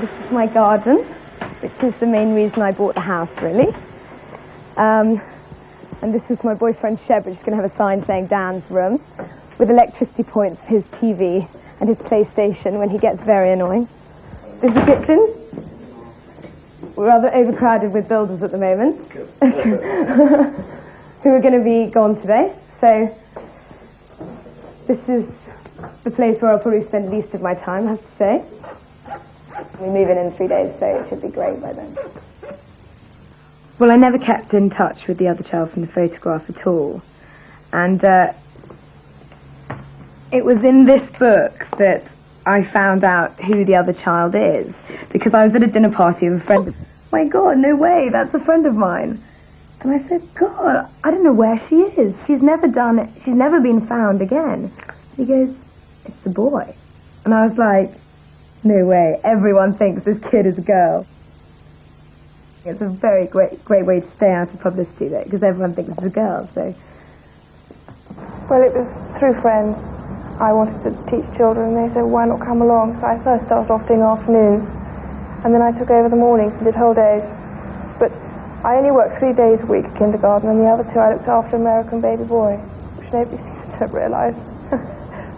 This is my garden, which is the main reason I bought the house, really. And this is my boyfriend's shed, which is going to have a sign saying Dan's room, with electricity points for his TV and his PlayStation when he gets very annoying. This is the kitchen. We're rather overcrowded with builders at the moment, who are going to be gone today. So this is the place where I'll probably spend least of my time, I have to say. We move in 3 days, so it should be great by then. Well, I never kept in touch with the other child from the photograph at all. And it was in this book that I found out who the other child is. Because I was at a dinner party with a friend. Oh my God, no way, that's a friend of mine. And I said, God, I don't know where she is. She's never done it. She's never been found again. And he goes, it's the boy. And I was like, no way, everyone thinks this kid is a girl. It's a very great way to stay out of publicity, though, because everyone thinks it's a girl, so. Well, it was through friends. I wanted to teach children, and they said, why not come along? So I first started off doing afternoons, and then I took over the mornings and did whole days. But I only worked 3 days a week at kindergarten, and the other 2 I looked after American baby boy, which nobody seems to realise.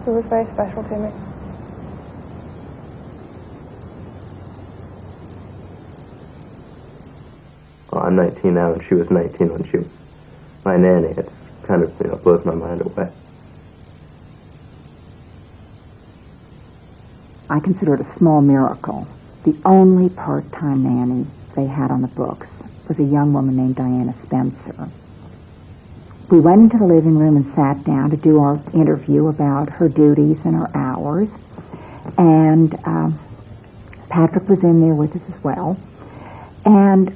It was very special to me. Well, I'm 19 now, and she was 19 when she was my nanny. It's kind of, blows my mind away. I consider it a small miracle. The only part-time nanny they had on the books was a young woman named Diana Spencer. We went into the living room and sat down to do our interview about her duties and her hours. And Patrick was in there with us as well. And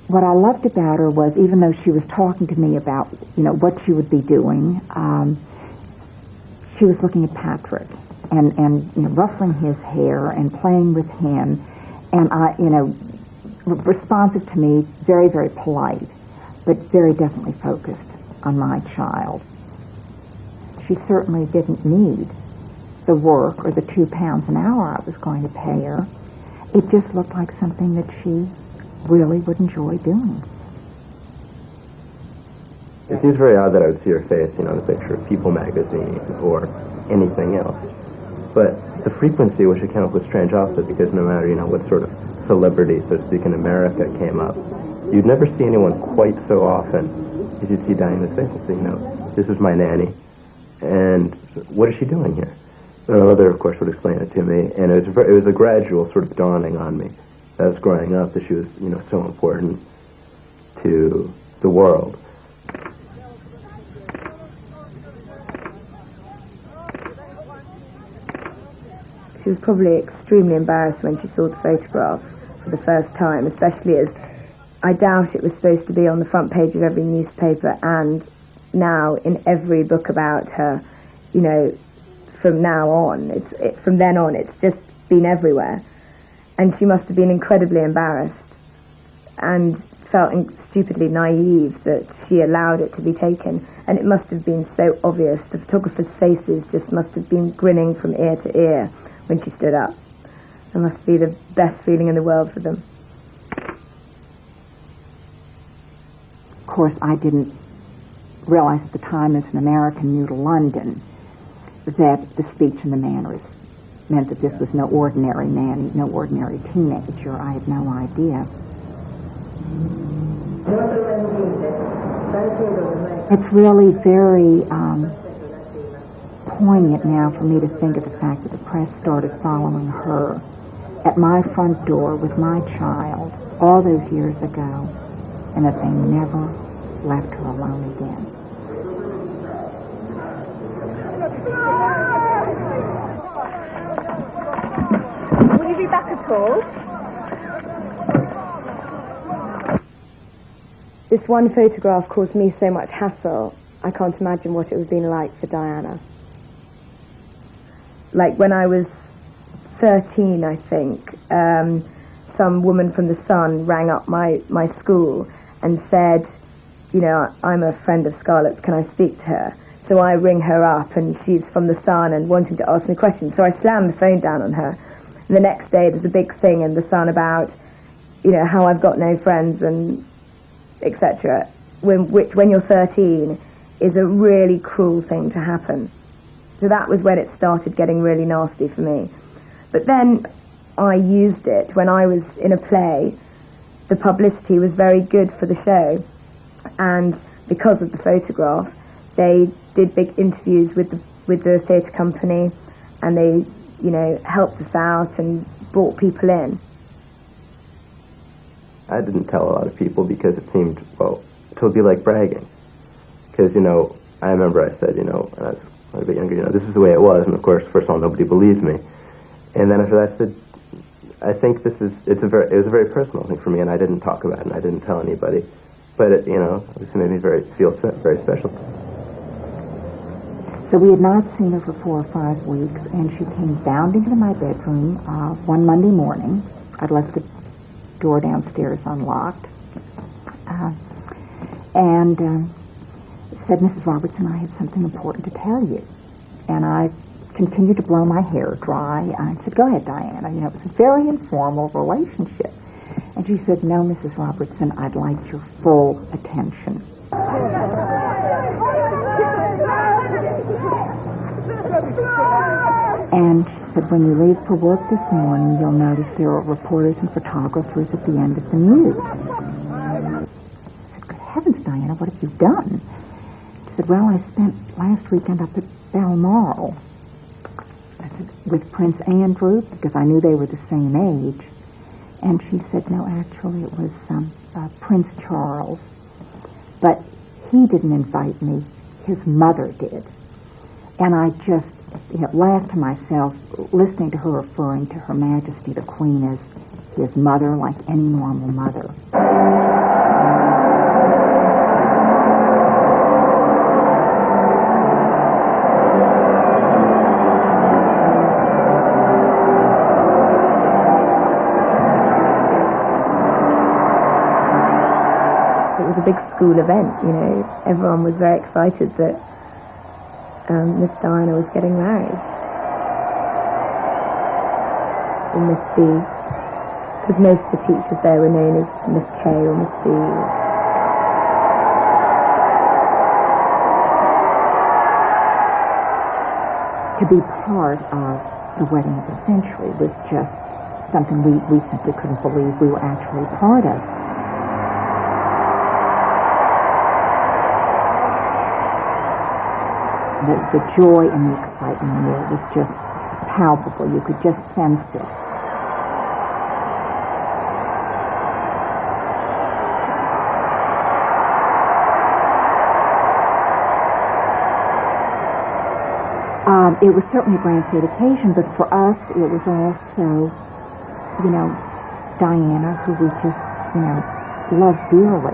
what I loved about her was, even though she was talking to me about, what she would be doing, she was looking at Patrick and ruffling his hair and playing with him, and responsive to me, very, very polite, but very definitely focused on my child. She certainly didn't need the work or the £2 an hour I was going to pay her. It just looked like something that she really would enjoy doing. It seems very odd that I would see her face, in a picture of People magazine or anything else. But the frequency which it came up was strange also, because no matter, what sort of celebrity, so to speak, in America came up, you'd never see anyone quite so often as you'd see Diana's face and say, this is my nanny, and what is she doing here? My mother, of course, would explain it to me, and it was a gradual sort of dawning on me as growing up that she was, so important to the world. She was probably extremely embarrassed when she saw the photograph for the first time, especially as I doubt it was supposed to be on the front page of every newspaper, and now in every book about her, from now on, from then on, it's just been everywhere. And she must have been incredibly embarrassed and felt stupidly naive that she allowed it to be taken. And it must have been so obvious. The photographers' faces just must have been grinning from ear to ear when she stood up. It must be the best feeling in the world for them. Of course, I didn't realize at the time, as an American new to London, that the speech and the manners meant that this was no ordinary nanny, no ordinary teenager. I had no idea. It's really very poignant now for me to think of the fact that the press started following her at my front door with my child all those years ago, and that they never left her alone again. Will you be back at all? This one photograph caused me so much hassle, I can't imagine what it would have been like for Diana. Like when I was 13, I think, some woman from the Sun rang up my school and said, I'm a friend of Scarlett's, can I speak to her? So I ring her up, and she's from the Sun and wanting to ask me questions. So I slammed the phone down on her. And the next day there's a big thing in the Sun about, how I've got no friends and etc. Which when you're 13 is a really cruel thing to happen. So that was when it started getting really nasty for me. But then I used it when I was in a play. The publicity was very good for the show, and because of the photograph, they did big interviews with the theatre company, and they, helped us out and brought people in. I didn't tell a lot of people because it seemed, it would be like bragging. Because, I remember I said, when I was a bit younger, this is the way it was, and of course, first of all, nobody believed me. And then after that, I said, I think it was a very personal thing for me, and I didn't talk about it, and I didn't tell anybody. But it, obviously made me feel very special. So we had not seen her for 4 or 5 weeks, and she came bounding into my bedroom one Monday morning. I'd left the door downstairs unlocked, and said, Mrs. Robertson, I have something important to tell you. And I continued to blow my hair dry. I said, go ahead, Diana. It was a very informal relationship. And she said, no, Mrs. Robertson, I'd like your full attention. And she said, when you leave for work this morning, you'll notice there are reporters and photographers at the end of the news. I said, good heavens, Diana, what have you done? She said, well, I spent last weekend up at Balmoral. I said, with Prince Andrew, because I knew they were the same age. And she said, no, actually, it was Prince Charles. But he didn't invite me. His mother did. And I just laughed to myself, listening to her referring to Her Majesty the Queen as his mother, like any normal mother. It was a big school event, Everyone was very excited that Miss Diana was getting married in Miss B. because most of the teachers there were known as Miss K or Miss B. To be part of the wedding of the century was just something we simply couldn't believe we were actually part of. The joy and the excitement there was just palpable. You could just sense it. It was certainly a grand state occasion, but for us, it was also, Diana, who we just, loved dearly.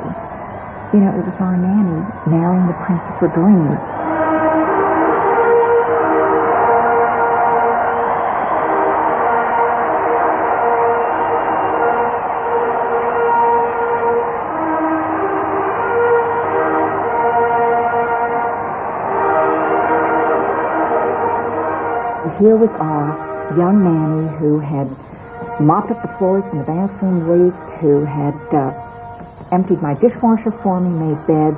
It was our nanny marrying the prince of her dreams. Here was our young nanny who had mopped up the floors in the bathroom leak, who had emptied my dishwasher for me, made beds.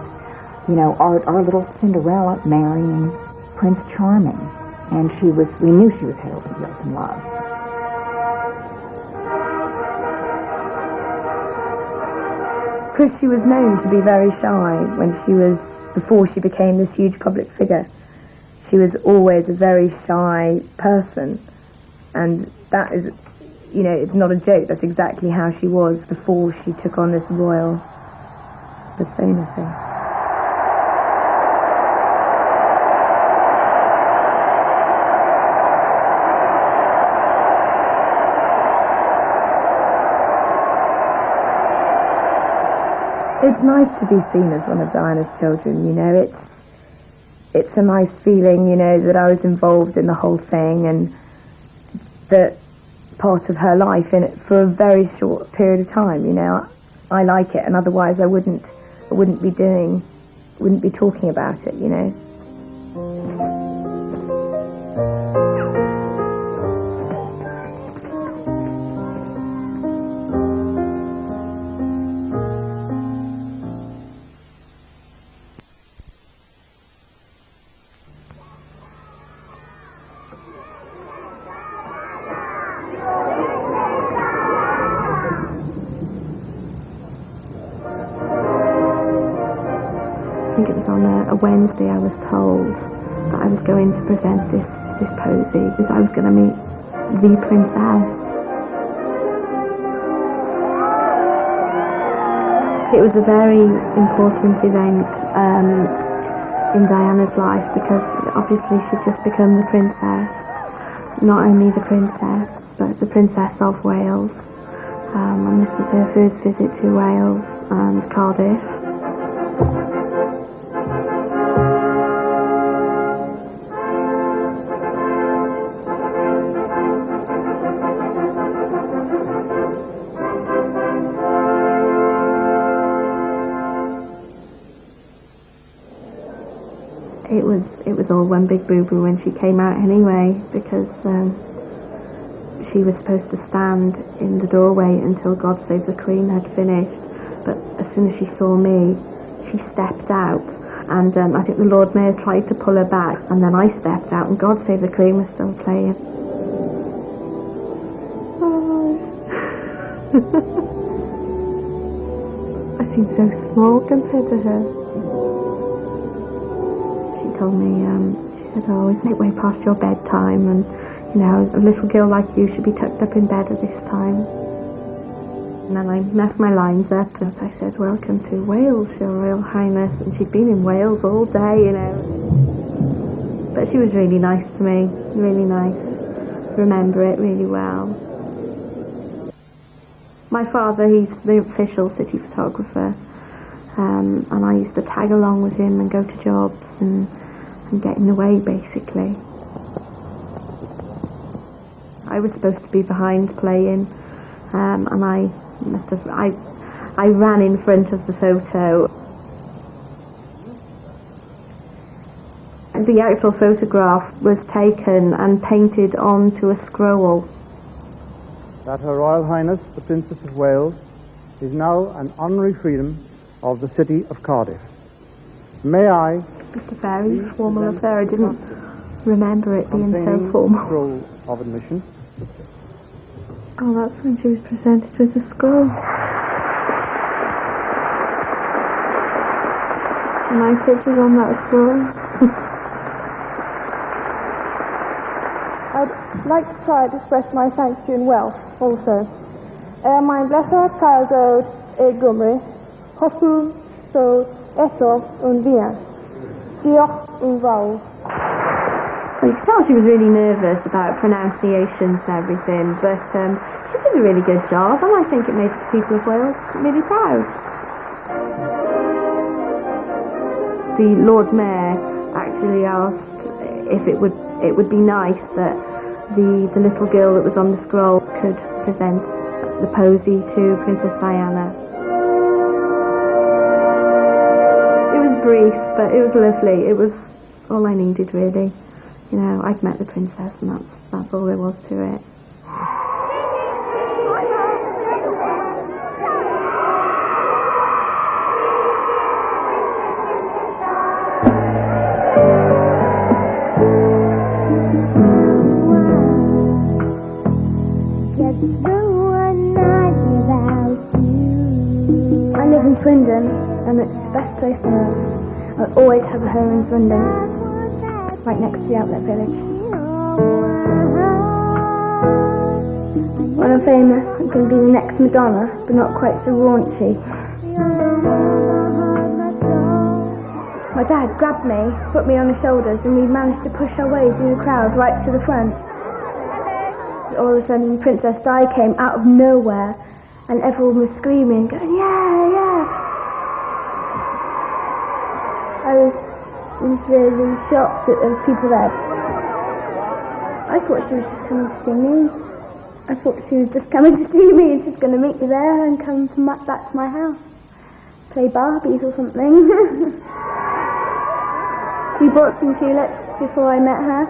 Our little Cinderella marrying Prince Charming. And we knew she was headed over in love. Christy was known to be very shy before she became this huge public figure. She was always a very shy person, and that is, it's not a joke. That's exactly how she was before she took on this royal persona thing. It's nice to be seen as one of Diana's children, It's a nice feeling, that I was involved in the whole thing and that part of her life in it for a very short period of time, I like it, and otherwise I wouldn't be talking about it, I think it was on a Wednesday I was told that I was going to present this posy, because I was going to meet the princess. It was a very important event in Diana's life, because obviously she'd just become the princess. Not only the princess, but the Princess of Wales. And this was her first visit to Wales and Cardiff. It was all one big boo-boo when she came out anyway, because she was supposed to stand in the doorway until God Save the Queen had finished, but as soon as she saw me, she stepped out, and I think the Lord Mayor tried to pull her back, and then I stepped out, and God Save the Queen was still playing. Oh. I seem so small compared to her. Told me, she said, isn't it way past your bedtime, and a little girl like you should be tucked up in bed at this time. And then I messed my lines up and I said, welcome to Wales, Your Royal Highness, and she'd been in Wales all day, But she was really nice to me, really nice. Remember it really well. My father, he's the official city photographer, and I used to tag along with him and go to jobs and get in the way, basically. I was supposed to be behind playing, and I ran in front of the photo. The actual photograph was taken and painted onto a scroll. that Her Royal Highness the Princess of Wales is now an honorary freedom of the city of Cardiff. May I... It's a very formal affair. I didn't remember it being so formal. Scroll of admission. Oh, that's when she was presented with the scroll. My picture's on that scroll. I'd like to try to express my thanks to you in Welsh also. Mein blesser Carlsod Gymru, hoffwn so eto yn fian. Diolch yn fawr. Well, you could tell she was really nervous about pronunciations and everything, but she did a really good job, and I think it made the people of Wales really proud. The Lord Mayor actually asked if it would be nice that the little girl that was on the scroll could present the posy to Princess Diana. It was brief, but it was lovely. It was all I needed, really. You know, I'd met the princess, and that's all there was to it. I live in Swindon, and it's the best place on earth. I always have a home in Swindon, right next to the outlet village. When I'm famous, I'm going to be the next Madonna, but not quite so raunchy. My dad grabbed me, put me on his shoulders, and we managed to push our way through the crowd right to the front. All of a sudden, Princess Di came out of nowhere, and everyone was screaming, going, yeah, yeah. I was really shocked that there were people there. I thought she was just coming to see me. I thought she was just coming to see me and she's going to meet me there and come back to my house. Play Barbies or something. She bought some tulips before I met her,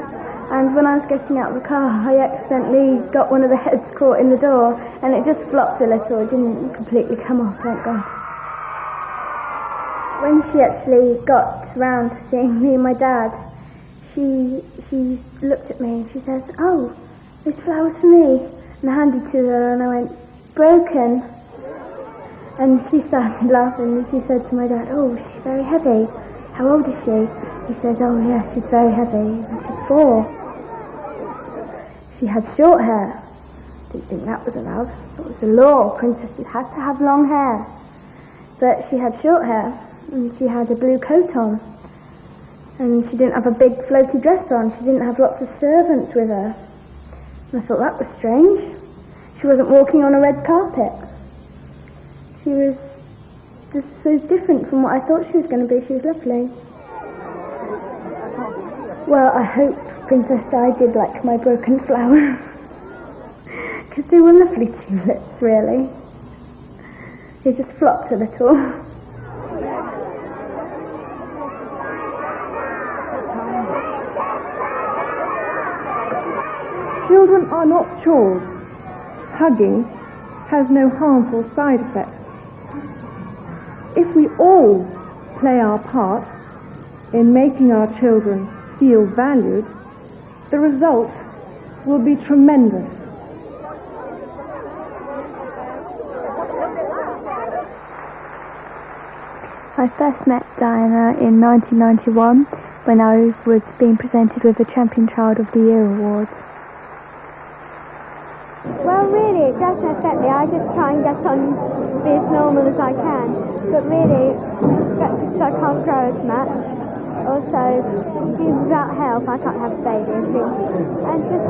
and when I was getting out of the car, I accidentally got one of the heads caught in the door, and it just flopped a little. It didn't completely come off, thank God. When she actually got round to seeing me and my dad, she looked at me and she says, oh, there's flowers for me. And I handed to her and I went, broken. And she started laughing and she said to my dad, oh, she's very heavy. How old is she? He said, oh yes, she's very heavy. And she's 4. She had short hair. Didn't think that was allowed. It was the law. Princesses had to have long hair. But she had short hair. And she had a blue coat on. And she didn't have a big floaty dress on. She didn't have lots of servants with her. And I thought that was strange. She wasn't walking on a red carpet. She was just so different from what I thought she was going to be. She was lovely. Well, I hope Princess Di did like my broken flowers. Because they were lovely tulips, really. They just flopped a little. Children are not chores. Hugging has no harmful side effects. If we all play our part in making our children feel valued, the result will be tremendous. I first met Diana in 1991 when I was being presented with the Champion Child of the Year award. Well, really, it doesn't affect me. I just try and get on, be as normal as I can. But really, because I can't grow as much. Also, without health, I can't have a baby and things. And just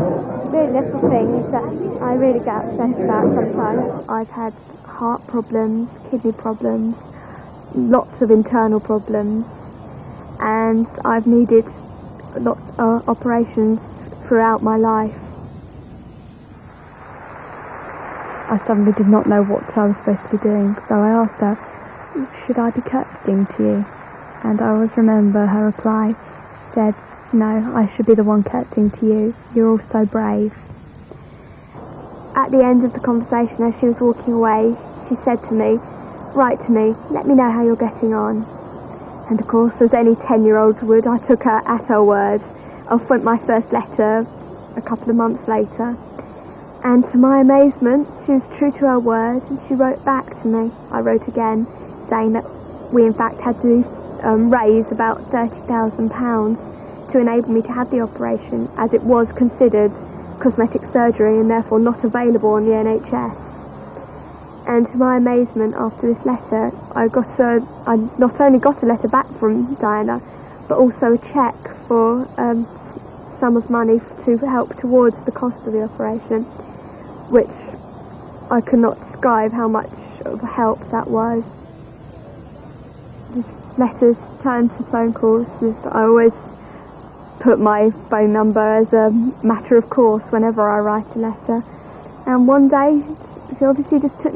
really little things that I really get upset about sometimes. I've had heart problems, kidney problems, lots of internal problems, and I've needed lots of operations throughout my life. I suddenly did not know what I was supposed to be doing, so I asked her, should I be curtsying to you? And I always remember her reply said, no, I should be the one curtsying to you. You're all so brave. at the end of the conversation, as she was walking away, she said to me, "Write to me, let me know how you're getting on." And of course, as any 10-year-old would, I took her at her word. I sent my first letter a couple of months later. And to my amazement, she was true to her word, and she wrote back to me. I wrote again, saying that we in fact had to raise about £30,000 to enable me to have the operation, as it was considered cosmetic surgery and therefore not available on the NHS. And to my amazement, after this letter, I not only got a letter back from Diana, but also a cheque for sum of money to help towards the cost of the operation, which I could not describe how much of a help that was. Just letters turned to phone calls. I always put my phone number as a matter of course whenever I write a letter. And one day, she obviously just took